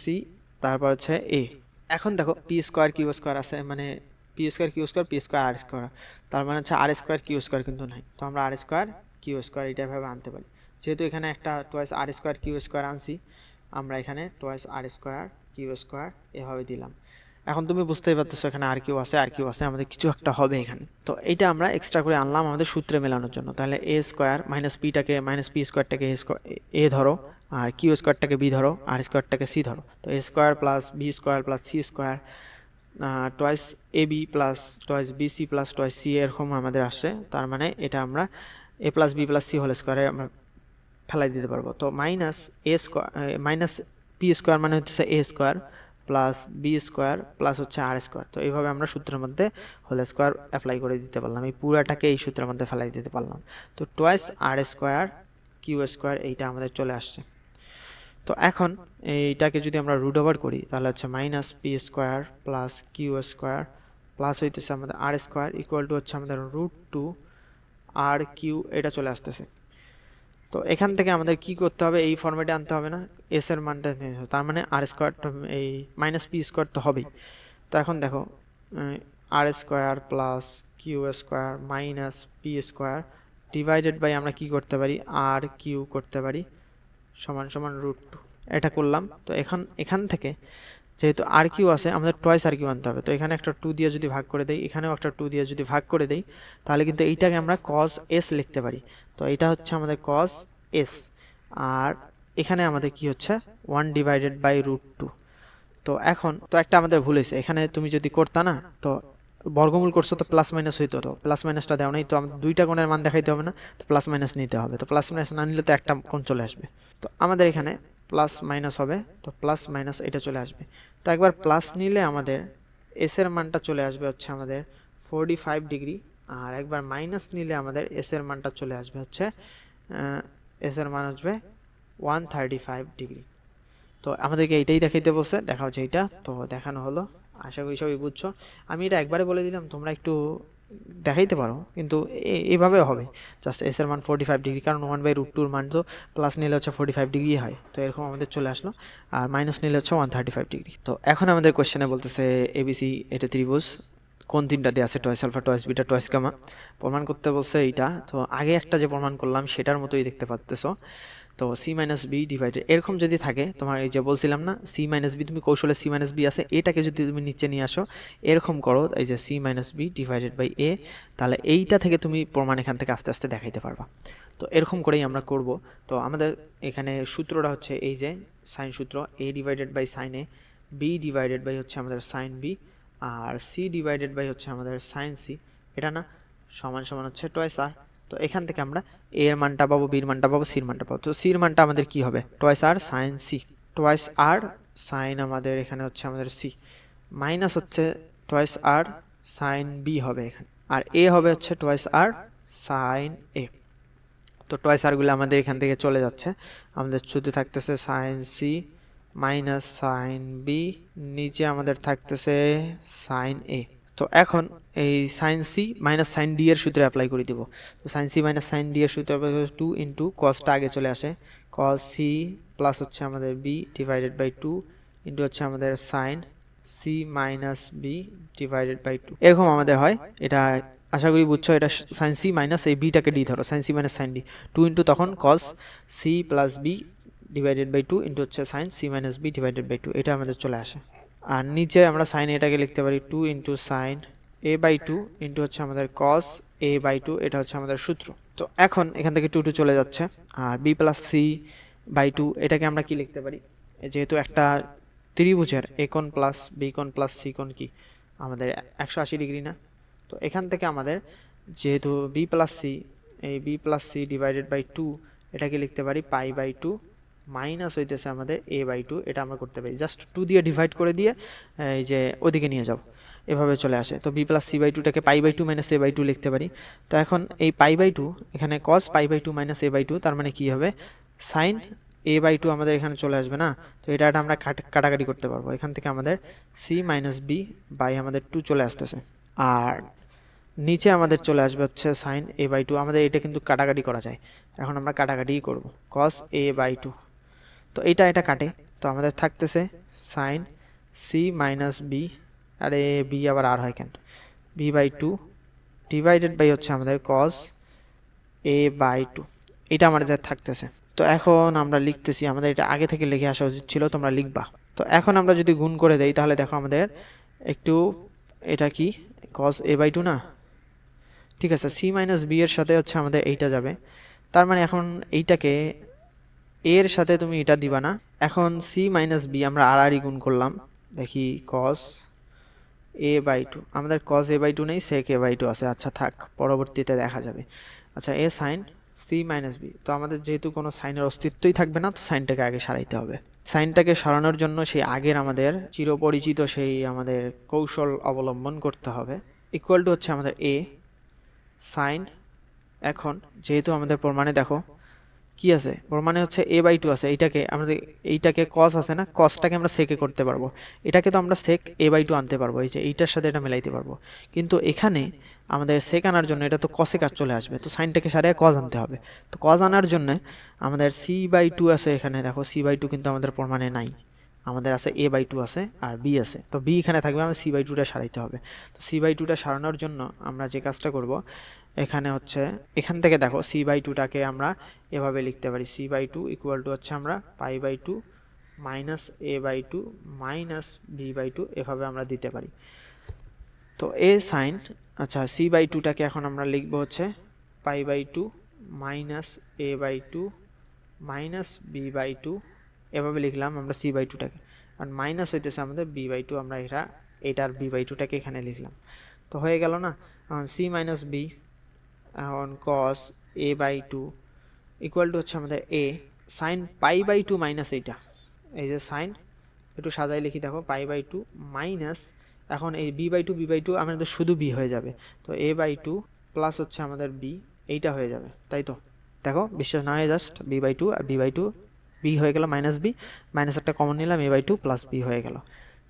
C, তারপর হচ্ছে এ। এখন দেখো পি স্কোয়ার কিউ স্কোয়ার আছে, মানে P square Q square P square R square, তার মানে হচ্ছে আর স্কোয়ার কিউ স্কোয়ার কিন্তু নাই, তো আমরা আর স্কোয়ার কিউ স্কোয়ার এটা ভাবে আনতে পারি। যেহেতু এখানে একটা টোয়াইস আর স্কোয়ার কিউ স্কোয়ার আনছি, আমরা এখানে টোয়াইস আর স্কোয়ার কিউ স্কোয়ার এভাবে দিলাম। এখন তুমি বুঝতেই পারতেছো এখানে আর কিউ আছে, আর কিউ আছে, আমাদের কিছু একটা হবে এখানে। তো এইটা আমরা এক্সট্রা করে আনলাম আমাদের সূত্রে মেলানোর জন্য। তাহলে এ স্কোয়ার মাইনাস পিটাকে মাইনাস পি স্কোয়ারটাকে এ ধরো, আর কিউ স্কোয়ারটাকে বি ধরো, আর স্কোয়ারটাকে সি ধরো। তো A square plus B square plus C square twice A B plus twice B C plus twice C এরকম আমাদের আসছে। তার মানে এটা আমরা A plus B plus C whole স্কোয়ারে আমরা ফেলাই দিতে পারবো। তো minus A square minus P square মানে হচ্ছে A square plus B square plus হচ্ছে আর স্কোয়ার। তো এইভাবে আমরা সূত্রের মধ্যে হোল স্কোয়ার অ্যাপ্লাই করে দিতে পারলাম, এই পুরাটাকে এই সূত্রের মধ্যে ফেলাই দিতে পারলাম। তো টোয়াইস আর স্কোয়ার কিউ স্কোয়ার এইটা আমাদের চলে আসছে। তো এখন এইটাকে যদি আমরা রুট ওভার করি তাহলে হচ্ছে minus P square plus Q square plus হইতেছে আমাদের আর স্কোয়ার ইকুয়াল টু হচ্ছে আমাদের রুট টু আর কিউ, এটা চলে আসতেছে। তো এখান থেকে আমাদের কি করতে হবে, এই ফর্মেটে আনতে হবে না, এস এর মানটা, তার মানে আর স্কোয়ার এই মাইনাস পি স্কোয়ার তো হবেই। তো এখন দেখো R square plus Q square minus P square divided by আমরা কি করতে পারি আর কিউ করতে পারি সমান সমান রুট টু, এটা করলাম। তো এখান থেকে যেহেতু আর কিউ আছে আমাদের টোয়াইস আর কিউ আনতে হবে। তো এখানে একটা 2 দিয়ে যদি ভাগ করে দেই, এখানেও একটা 2 দিয়ে যদি ভাগ করে দেই, তাহলে কিন্তু এইটাকে আমরা কস এস লিখতে পারি। তো এটা হচ্ছে আমাদের কস এস, আর এখানে আমাদের কি হচ্ছে 1 ডিভাইডেড বাই রুট টু। তো এখন তো একটা আমাদের ভুল হয়েছে, এখানে তুমি যদি করতা না, তো বর্গমূল করছো তো প্লাস মাইনাস হইতো, তো প্লাস মাইনাসটা দেওয়া নাই, তো আমাদের দুইটা কোণের মান দেখাইতে হবে না, তো প্লাস মাইনাস নিতে হবে। তো প্লাস মাইনাস না নিলে তো একটা কোণ চলে আসবে, তো আমাদের এখানে প্লাস মাইনাস হবে, তো প্লাস মাইনাস এটা চলে আসবে। তো একবার প্লাস নিলে আমাদের এস এর মানটা চলে আসবে হচ্ছে আমাদের 45 ডিগ্রি, আর একবার মাইনাস নিলে আমাদের এস এর মানটা চলে আসবে হচ্ছে এস এর মান আসবে 135 ডিগ্রি। তো আমাদেরকে এইটাই দেখাইতে বলছে, দেখা হচ্ছে এইটা, তো দেখানো হলো। আশা করি সবাই বুঝছো। আমি এটা একবারে বলে দিলাম, তোমরা একটু দেখাইতে পারো, কিন্তু এইভাবে হবে জাস্ট এস এর মান 45 ডিগ্রি, কারণ 1/√2 মান তো প্লাস নিলে হচ্ছে 45 ডিগ্রি হয়, তো এরকম আমাদের চলে আসলো, আর মাইনাস নিলে হচ্ছে 135 ডিগ্রি। তো এখন আমাদের কোশ্চেনে বলতেছে এবিসি এটা ত্রিভুজ, কোন তিনটা দিয়ে আছে, twice alpha twice beta twice gamma, প্রমাণ করতে বলছে এইটা। তো আগে একটা যে প্রমাণ করলাম সেটার মতোই দেখতে পাচ্তেছো। তো সি মাইনাস বি ডিভাইডেড এরকম যদি থাকে, তোমার এই যে বলছিলাম না সি মাইনাস বি, তুমি কৌশলে সি মাইনাস বি আছে এটাকে যদি তুমি নিচে নিয়ে আসো এরকম করো, এই যে C minus B divided by A, তাহলে এইটা থেকে তুমি প্রমাণ এখান থেকে আস্তে আস্তে দেখাইতে পারবা। তো এরকম করেই আমরা করব। তো আমাদের এখানে সূত্রটা হচ্ছে এই যে সাইন সূত্র, A divided by sine A, B divided by হচ্ছে আমাদের সাইন বি, আর সি ডিভাইডেড বাই হচ্ছে আমাদের সাইন সি, এটা না সমান সমান হচ্ছে টয়েস আর। তো এখান থেকে আমরা এ এর মানটা পাবো, বির মানটা পাবো, সির মানটা পাবো। তো সির মানটা আমাদের কি হবে, টয়েস আর সাইন সি, টয়েস আর সাইন আমাদের এখানে হচ্ছে আমাদের সি, মাইনাস হচ্ছে টয়েস আর সাইন বি হবে এখানে, আর এ হবে হচ্ছে টয়েস আর সাইন এ। তো টয়েস আরগুলো আমাদের এখান থেকে চলে যাচ্ছে, আমাদের শুধু থাকতেছে sine C minus sine B, নিচে আমাদের থাকতেছে সাইন এ। তো এখন এই sine C minus sine D এর সূত্রে অ্যাপ্লাই করে দিব। তো sine C minus sine D এর সূত্রে 2 ইন্টু কসটা আগে চলে আসে, কস সি প্লাস হচ্ছে আমাদের বি ডিভাইডেড বাই 2 ইন্টু হচ্ছে আমাদের sine C minus B divided by 2, এরকম আমাদের হয়। এটা আশা করি বুঝছো, এটা সাইন সি মাইনাস এই বিটাকে ডি ধরো, sine C minus sine D 2 into তখন cos C plus B divided by 2 into হচ্ছে sine C minus B divided by 2, এটা আমাদের চলে আসে। আর নিচে আমরা সাইন এটাকে লিখতে পারি 2 into sine A by 2 into হচ্ছে আমাদের কস এ বাই 2, এটা হচ্ছে আমাদের সূত্র। তো এখন এখান থেকে 2 চলে যাচ্ছে, আর বি প্লাস সি বাই 2 এটাকে আমরা কি লিখতে পারি, যেহেতু একটা ত্রিভুজের এ কোণ প্লাস বি কোণ প্লাস সি কোণ কি আমাদের 180 ডিগ্রি না, তো এখান থেকে আমাদের যেহেতু বি প্লাস সি, এই B plus C divided by 2 এটাকে লিখতে পারি পাই বাই 2 মাইনাস হইতেছে আমাদের এ বাই 2, এটা আমরা করতে পারি জাস্ট 2 দিয়ে ডিভাইড করে দিয়ে এই যে ওদিকে নিয়ে যাও, এভাবে চলে আসে। তো বি প্লাস সি বাই 2টাকে pi by 2 minus A by 2 লিখতে পারি। তো এখন এই পাই বাই 2 এখানে cos pi by 2 minus A by 2, তার মানে কি হবে সাইন এ বাই 2 আমাদের এখানে চলে আসবে না, তো এটা আমরা কাটাকাটি করতে পারবো। এখান থেকে আমাদের সি মাইনাস বি বাই আমাদের 2 চলে আসতেছে, আর নিচে আমাদের চলে আসবে হচ্ছে সাইন এ বাই 2, আমাদের এটা কিন্তু কাটাকাটি করা যায়, এখন আমরা কাটাকাটিই করব, কস এ বাই 2, তো এটা কাটে, তো আমাদের থাকতেছে সাইন সি মাইনাস বি, আরে বি আবার আর হয় কেন, বি বাই 2 ডিভাইডেড বাই হচ্ছে আমাদের কস এ বাই 2, এটা আমাদের থাকতেছে। তো এখন আমরা লিখতেছি, আমাদের এটা আগে থেকে লিখে আসা উচিত ছিল, তোমরা লিখবা। তো এখন আমরা যদি গুণ করে দেই তাহলে দেখো আমাদের একটু এটা কি কস এ বাই 2 না, ঠিক আছে, সি মাইনাস বি এর সাথে হচ্ছে আমাদের এইটা যাবে, তার মানে এখন এইটাকে এর সাথে তুমি এটা দিবা না, এখন সি মাইনাস বি আমরা আর গুণ করলাম, দেখি কস এ বাই 2, আমাদের কস এ বাই 2 নেই, সেক এ বাই 2 আছে, আচ্ছা থাক পরবর্তীতে দেখা যাবে। আচ্ছা এ সাইন সি মাইনাস বি, তো আমাদের যেহেতু কোনো সাইনের অস্তিত্বই থাকবে না, তো সাইনটাকে আগে সারাইতে হবে। সাইনটাকে সরানোর জন্য সেই আগের আমাদের চিরপরিচিত সেই আমাদের কৌশল অবলম্বন করতে হবে। ইকুয়াল টু হচ্ছে আমাদের এ সাইন, এখন যেহেতু আমাদের প্রমাণে দেখো কি আছে, প্রমাণে হচ্ছে এ বাই 2 আছে, এইটাকে কস আছে না, কসটাকে আমরা সেকে করতে পারবো, এটাকে তো আমরা সেক এ বাই 2 আনতে পারবো, এই যে এইটার সাথে এটা মেলাইতে পারবো, কিন্তু এখানে আমাদের সেক আনার জন্য এটা তো কসে কাজ চলে আসবে, তো সাইনটাকে সারিয়ে কস আনতে হবে। তো কস আনার জন্য আমাদের সি বাই 2 আছে, এখানে দেখো সি বাই 2 কিন্তু আমাদের প্রমাণে নাই, আমাদের আছে এ বাই 2 আছে আর বি আছে, তো বি এখানে থাকবে, আমাদের সি বাই 2টা সারাইতে হবে। তো সি বাই 2টা সারানোর জন্য আমরা যে কাজটা করব, এখানে হচ্ছে এখান থেকে দেখো সি বাই 2টাকে আমরা এভাবে লিখতে পারি, সি বাই 2 ইকুয়াল টু হচ্ছে আমরা pi by 2 minus A by 2 minus B by 2, এভাবে আমরা দিতে পারি। তো এ সাইন, আচ্ছা সি বাই 2টাকে এখন আমরা লিখবো হচ্ছে pi by 2 minus A by 2 minus B by 2, এভাবে লিখলাম আমরা সি বাই 2টাকে, আর মাইনাস হইতেছে আমাদের বি বাই 2, আমরা এটার বি বাই 2টাকে এখানে লিখলাম, তো হয়ে গেল না। এখন সি মাইনাস বি, এখন কস এ বাই 2 ইকুয়াল টু হচ্ছে আমাদের এ সাইন পাই বাই 2 মাইনাস এইটা, এই যে সাইন একটু সাজাই লিখি দেখো পাই বাই 2 মাইনাস, এখন এই বি বাই 2 আমাদের শুধু বি হয়ে যাবে, তো এ বাই 2 প্লাস হচ্ছে আমাদের বি, এইটা হয়ে যাবে, তাই তো দেখো বিশ্বাস না হয় জাস্ট বি বাই 2 আর বি বাই 2 বি হয়ে গেল মাইনাস বি, মাইনাস একটা কমন নিলাম, এ বাই 2 প্লাস বি হয়ে গেল।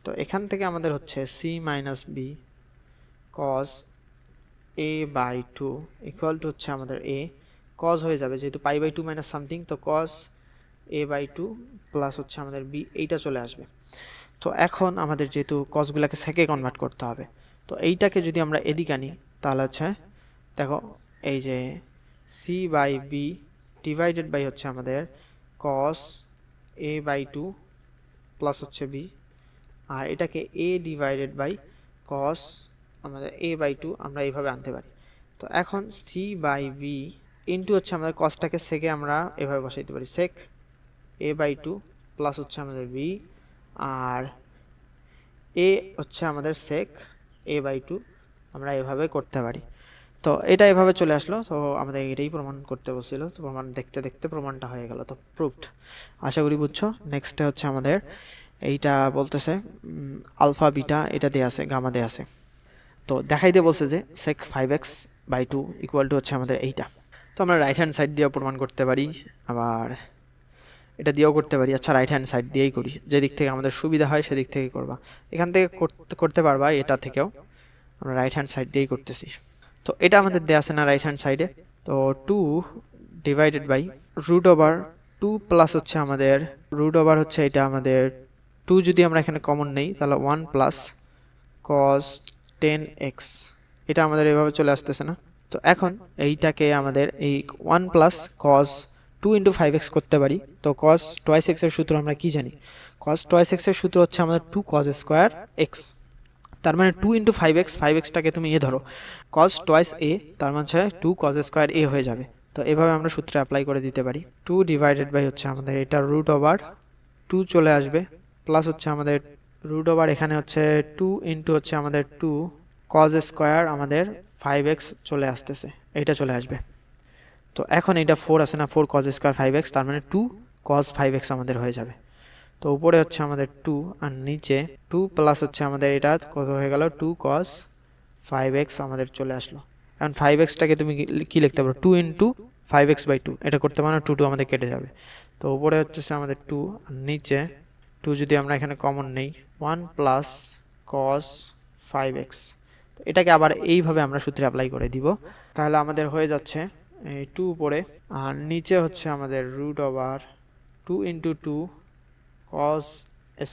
তো এখান থেকে আমাদের হচ্ছে C minus B cos A by 2 equal to হচ্ছে আমাদের এ কস হয়ে যাবে, যেহেতু পাই বাই 2 মাইনাস সামথিং, তো কস এ বাই 2 প্লাস হচ্ছে আমাদের বি, এইটা চলে আসবে। তো এখন আমাদের যেহেতু কসগুলোকে সেকে কনভার্ট করতে হবে, তো এইটাকে যদি আমরা এদিকে আনি তাহলে হচ্ছে দেখো এই যে C by B divided by হচ্ছে আমাদের কস এ বাই 2 প্লাস হচ্ছে বি, আর এটাকে এ ডিভাইডেড বাই কস আমাদের এ বাই 2 আমরা এইভাবে আনতে পারি। তো এখন সি বাই বি ইন্টু হচ্ছে আমাদের কসটাকে সেকে আমরা এভাবে বসাইতে পারি, সেক এ বাই 2 প্লাস হচ্ছে আমাদের বি, আর এ হচ্ছে আমাদের সেক এ বাই 2 আমরা এভাবে করতে পারি। তো এটা এভাবে চলে আসলো, তো আমাদের এটাই প্রমাণ করতে বলছিল, তো প্রমাণ দেখতে দেখতে প্রমাণটা হয়ে গেল, তো প্রুফড, আশা করি বুঝছো। নেক্সটে হচ্ছে আমাদের এইটা বলতেছে আলফা বিটা এটা দেয়া আছে, গামা দেয়া আছে, তো দেখাইতে বলছে যে সেক 5x বাই 2 ইকুয়াল টু হচ্ছে আমাদের এইটা। তো আমরা রাইট হ্যান্ড সাইড দিয়েও প্রমাণ করতে পারি, আবার এটা দিয়েও করতে পারি, আচ্ছা রাইট হ্যান্ড সাইড দিয়েই করি, যেদিক থেকে আমাদের সুবিধা হয় সেদিক থেকে করবা, এখান থেকে করতে পারবা, এটা থেকেও আমরা রাইট হ্যান্ড সাইড দিয়েই করতেছি। তো এটা আমাদের দেয়া আছে না রাইট হ্যান্ড সাইডে, তো 2 divided by root over 2 plus হচ্ছে আমাদের রুট ওভার হচ্ছে এটা আমাদের 2 যদি আমরা এখানে কমন নেই তাহলে 1 প্লাস কস 10x, এটা আমাদের এভাবে চলে আসতেছে না। তো এখন এইটাকে আমাদের এই 1 প্লাস কস 2 × 5x করতে পারি। তো cos twice x এর সূত্র আমরা কি জানি? cos twice x এর সূত্র হচ্ছে আমাদের 2 cos স্কয়ার x, তার মানে 2 × 5x, 5xটাকে তুমি ধরো, cos twice a, তার মানে হচ্ছে 2 cos স্কয়ার a হয়ে যাবে। তো এভাবে আমরা সূত্রে অ্যাপ্লাই করে দিতে পারি। 2 ডিভাইডেড বাই হচ্ছে আমাদের এটা রুট ওভার 2 চলে আসবে, প্লাস হচ্ছে আমাদের রুট ওভার এখানে হচ্ছে 2 ইন্টু হচ্ছে আমাদের 2 cos স্কয়ার আমাদের 5x চলে আসতেছে, এইটা চলে আসবে। তো এখন এটা 4 আছে না, 4 cos স্কয়ার 5x, তার মানে 2 cos 5x আমাদের হয়ে যাবে। তো উপরে হচ্ছে আমাদের 2 আর নিচে 2 প্লাস হচ্ছে আমাদের এটা কত হয়ে গেল, 2 cos 5x আমাদের চলে আসলো। এখন 5xটাকে তুমি কি লিখতে পারো, 2 ইন্টু 5x/2, এটা করতে পারো, 2 আমাদের কেটে যাবে। তো উপরে হচ্ছে আমাদের 2 আর নিচে 2 যদি আমরা এখানে কমন নেই, 1 প্লাস cos 5x। তো এটাকে আবার এইভাবে আমরা সূত্রে অ্যাপ্লাই করে দিব, তাহলে আমাদের হয়ে যাচ্ছে এই 2 উপরে আর নিচে হচ্ছে আমাদের root over 2 into 2 cos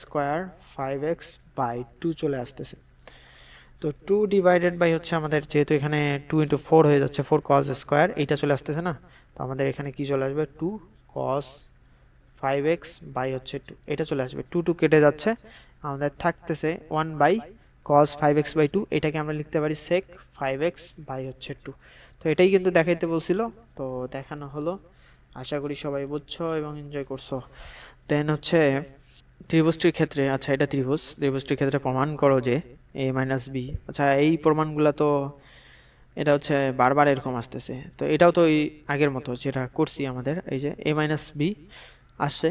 square 5x/2 চলে আসতেছে। তো 2 ডিভাইডেড বাই হচ্ছে আমাদের, যেহেতু এখানে 2 ইন্টু 4 হয়ে যাচ্ছে, 4 cos স্কয়ার, এইটা চলে আসতেছে না, তো আমাদের এখানে কি চলে আসবে, 2 cos 5x বাই হচ্ছে 2, এটা চলে আসবে। 2 2 কেটে যাচ্ছে, আমাদের থাকতেছে 1 বাই cos 5x/2, এটাকে আমরা লিখতে পারি sec 5x বাই হচ্ছে 2। তো এটাই কিন্তু দেখাইতে বলছিল, তো দেখানো হলো। আশা করি সবাই বুঝছো এবং এনজয় করছো। দেন হচ্ছে ত্রিভুজটির ক্ষেত্রে, আচ্ছা এটা ত্রিভুজটির ক্ষেত্রে প্রমাণ করো যে a মাইনাস বি। আচ্ছা এই প্রমাণগুলো তো এটা হচ্ছে বারবার এরকম আসতেছে, তো এটাও তো এই আগের মতো যেটা করছি আমাদের, এই যে a মাইনাস বি আসছে,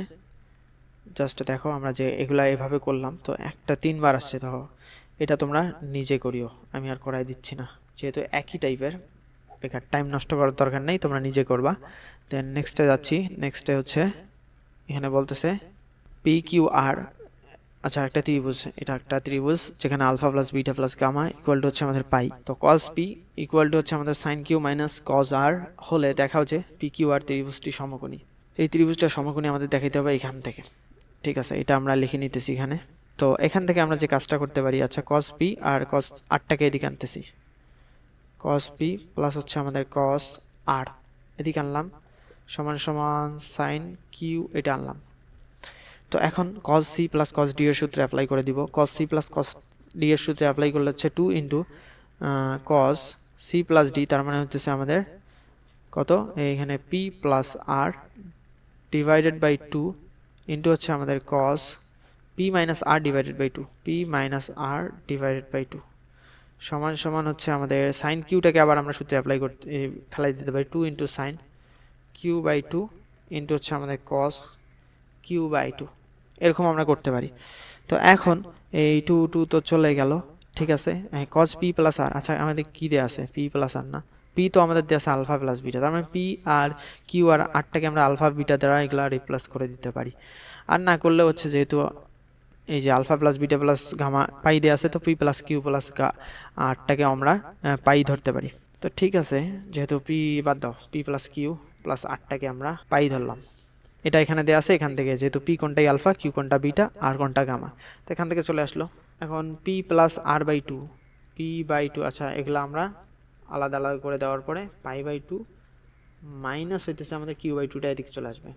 জাস্ট দেখো আমরা যে এগুলা এভাবে করলাম, তো একটা 3বার আসছে। তো এটা তোমরা নিজে করিও, আমি আর করাই দিচ্ছি না, যেহেতু একই টাইপের, বেকার টাইম নষ্ট করার দরকার নেই, তোমরা নিজে করবা। দেন নেক্সটে যাচ্ছি, নেক্সটে হচ্ছে এখানে বলতেছে পি কিউ আর। আচ্ছা একটা ত্রিভুজ, এটা একটা ত্রিভুজ যেখানে alpha plus beta plus gamma equal to হচ্ছে আমাদের পাই। তো কস পি ইকুয়াল টু হচ্ছে আমাদের সাইন কিউ মাইনাস কস আর হলে দেখাও যে পি কিউ আর ত্রিভুজটি সমকোণী। এই ত্রিভুজটা সমকোণী আমাদের দেখাইতে হবে এখান থেকে, ঠিক আছে, এটা আমরা লিখে নিতেছি এখানে। তো এখান থেকে আমরা যে কাজটা করতে পারি, আচ্ছা কস পি আর কস আরটাকে এদিকে আনতেছি, কস পি প্লাস হচ্ছে আমাদের কস আর এদিকে আনলাম, সমান সমান সাইন কিউ এটা আনলাম। তো এখন cos c plus cos d এর সূত্রে অ্যাপ্লাই করে দিব। cos c plus cos d এর সূত্রে অ্যাপ্লাই করলে হচ্ছে 2 into cos c plus d, তার মানে হচ্ছে আমাদের কত, এখানে p plus r divided by 2 into হচ্ছে আমাদের cos p minus r divided by 2, p minus r divided by 2 সমান সমান হচ্ছে আমাদের সাইন কিউটাকে আবার আমরা সূত্রে অ্যাপ্লাই করতে ফেলাই দিতে পারি, 2 into sine Q by 2 into হচ্ছে আমাদের cos কিউ বাই 2, এরকম আমরা করতে পারি। তো এখন এই 2 2 তো চলে গেল, ঠিক আছে, cos p প্লাস আর, আচ্ছা আমাদের কি দেয়া আছে, p প্লাস আর না, p তো আমাদের দেয়া আছে আলফা প্লাস বিটা, তার মানে p আর q আর আরটাকে আমরা আলফা বিটা দ্বারা এগুলা রিপ্লেস করে দিতে পারি। আর না করলে হচ্ছে যেহেতু এই যে alpha plus beta plus gamma pi দেয়া আছে, তো p প্লাস q প্লাস আরটাকে আমরা পাই ধরতে পারি। তো ঠিক আছে, যেহেতু p বাদ দাও, p প্লাস q প্লাস আরটাকে আমরা পাই ধরলাম, এটা এখানে দেয়া আছে, এখান থেকে যেহেতু পি কোনটাই আলফা, কিউ কোনটা বিটা, আর কোনটা গামা, তো এখান থেকে চলে আসলো। এখন P plus R by 2, P by 2, আচ্ছা এগুলো আমরা আলাদা আলাদা করে দেওয়ার পরে পাই বাই 2 মাইনাস হইতেছে আমাদের কিউ বাই 2টা এদিকে চলে আসবে।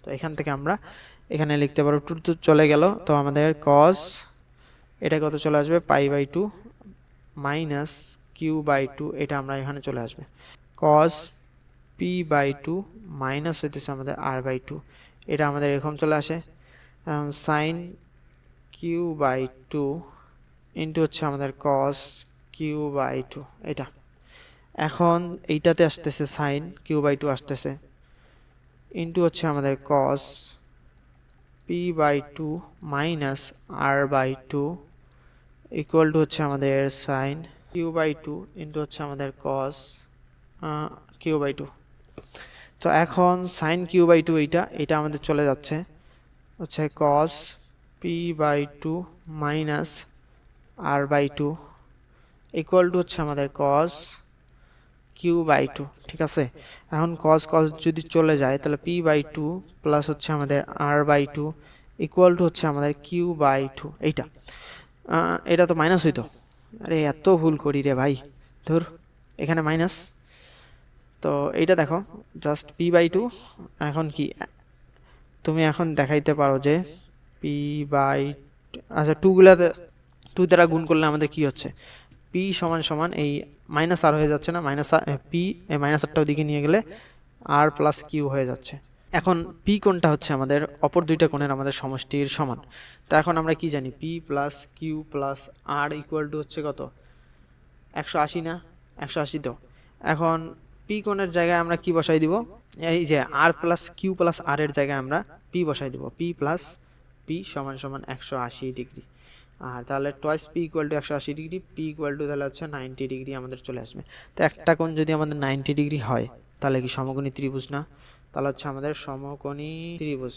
তো এখান থেকে আমরা এখানে লিখতে পারবো 2 তো চলে গেল, তো আমাদের কস এটা কত চলে আসবে, pi by 2 minus Q by 2, এটা আমরা এখানে চলে আসবে, কস পি বাই 2 মাইনাস হইতেছে আমাদের আর বাই 2, এটা আমাদের এরকম চলে আসে। সাইন কিউ বাই 2 ইন্টু হচ্ছে আমাদের কস কিউ বাই 2, এটা এখন এইটাতে আসতেছে সাইন কিউ বাই 2 আসতেছে, ইন্টু হচ্ছে আমাদের cos P by 2 minus R by 2 equal to হচ্ছে আমাদের সাইন কিউ বাই 2 ইন্টু হচ্ছে আমাদের কস কিউ বাই 2। তো এখন সাইন কিউ বাই 2 এটা আমাদের চলে যাচ্ছে হচ্ছে cos P by 2 minus R by 2 equal to হচ্ছে আমাদের কস কিউ বাই 2, ঠিক আছে। এখন কস কস যদি চলে যায় তাহলে পি বাই 2 প্লাস হচ্ছে আমাদের আর বাই 2 ইকুয়াল টু হচ্ছে আমাদের কিউ বাই 2, এটা তো মাইনাস হইতো, আরে এত ভুল করি রে ভাই, ধর এখানে মাইনাস, তো এইটা দেখো জাস্ট p/2 এখন কি তুমি এখন দেখাইতে পারো যে p/, আচ্ছা 2 দ্বারা গুণ করলে আমাদের কি হচ্ছে, p সমান সমান এই মাইনাস আর হয়ে যাচ্ছে না, মাইনাস পি এই মাইনাস আরটা ওদিকে নিয়ে গেলে আর প্লাস কিউ হয়ে যাচ্ছে। এখন পি কোণটা হচ্ছে আমাদের অপর দুইটা কোণের আমাদের সমষ্টির সমান। তো এখন আমরা কি জানি, P plus Q plus R equal to হচ্ছে কত, 180 না, 180। তো এখন পি কোণের জায়গায় আমরা কি বসাই দিব, এই যে আর প্লাস কিউ প্লাস আর এর জায়গায় আমরা পি বসাই দিব, পি প্লাস পি সমান সমান 180 ডিগ্রি। আর তাহলে twice P equal to 180 degree, P equal to তাহলে হচ্ছে 90 ডিগ্রি আমাদের চলে আসবে। তো একটা কোণ যদি আমাদের 90 ডিগ্রি হয় তাহলে কি সমকোণী ত্রিভুজ না, তাহলে হচ্ছে আমাদের সমকোণী ত্রিভুজ।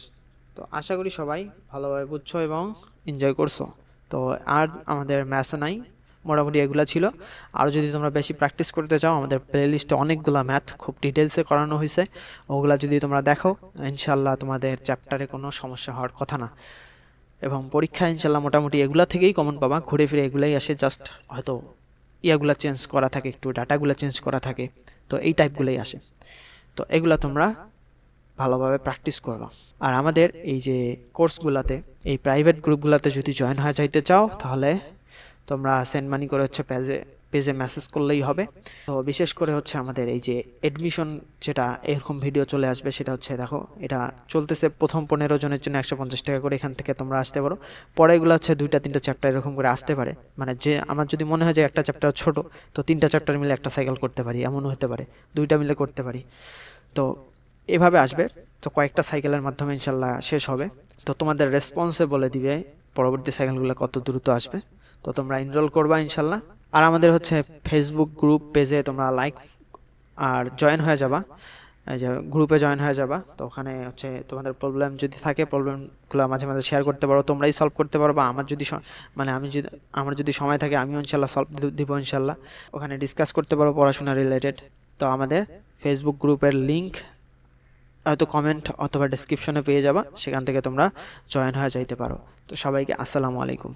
তো আশা করি সবাই ভালোভাবে বুঝছো এবং এনজয় করছো। তো আর আমাদের ম্যাথ নাই, মোটামুটি এগুলো ছিল। আর যদি তোমরা বেশি প্র্যাকটিস করতে চাও আমাদের প্লেলিস্টে অনেকগুলো ম্যাথ খুব ডিটেলসে করানো হয়েছে, ওগুলা যদি তোমরা দেখো ইনশাল্লাহ তোমাদের চ্যাপ্টারে কোনো সমস্যা হওয়ার কথা না। এবং পরীক্ষা ইনশাল্লাহ মোটামুটি এগুলা থেকেই কমন পাবা, ঘুরে ফিরে এগুলাই আসে, জাস্ট হয়তো ইয়াগুলা চেঞ্জ করা থাকে, একটু ডাটাগুলো চেঞ্জ করা থাকে, তো এই টাইপগুলোই আসে। তো এগুলা তোমরা ভালোভাবে প্র্যাকটিস করবা। আর আমাদের এই যে কোর্সগুলোতে, এই প্রাইভেট গ্রুপগুলোতে যদি জয়েন হয়ে যাইতে চাও তাহলে তোমরা সেন্ড মানি করে হচ্ছে পেজে মেসেজ করলেই হবে। তো বিশেষ করে হচ্ছে আমাদের এই যে এডমিশন যেটা এরকম ভিডিও চলে আসবে, সেটা হচ্ছে দেখো এটা চলতেছে প্রথম 15 জনের জন্য 150 টাকা করে, এখান থেকে তোমরা আসতে পারো। পরে এগুলো হচ্ছে 2-3টা চ্যাপ্টার এরকম করে আসতে পারে, মানে যে আমার যদি মনে হয় যে একটা চ্যাপ্টার ছোট, তো 3টা চ্যাপ্টার মিলে একটা সাইকেল করতে পারি, এমনও হতে পারে 2টা মিলে করতে পারি। তো এভাবে আসবে, তো কয়েকটা সাইকেলের মাধ্যমে ইনশাল্লাহ শেষ হবে। তো তোমাদের রেসপন্সে বলে দিবে পরবর্তী সাইকেলগুলো কত দ্রুত আসবে। তো তোমরা এনরোল করবা ইনশাল্লাহ। আর আমাদের হচ্ছে ফেসবুক গ্রুপ পেজে তোমরা লাইক আর জয়েন হয়ে যাবা, এই যে গ্রুপে জয়েন হয়ে যাবা। তো ওখানে হচ্ছে তোমাদের প্রবলেম যদি থাকে প্রবলেমগুলো মাঝে মাঝে শেয়ার করতে পারো, তোমরাই সলভ করতে পারো, বা আমার যদি মানে আমার যদি সময় থাকে আমিও ইনশাল্লাহ সলভ দিব ইনশাল্লাহ। ওখানে ডিসকাস করতে পারো পড়াশোনা রিলেটেড। তো আমাদের ফেসবুক গ্রুপের লিঙ্ক হয়তো কমেন্ট অথবা ডেসক্রিপশনে পেয়ে যাবা, সেখান থেকে তোমরা জয়েন হয়ে যাইতে পারো। তো সবাইকে আসসালামু আলাইকুম।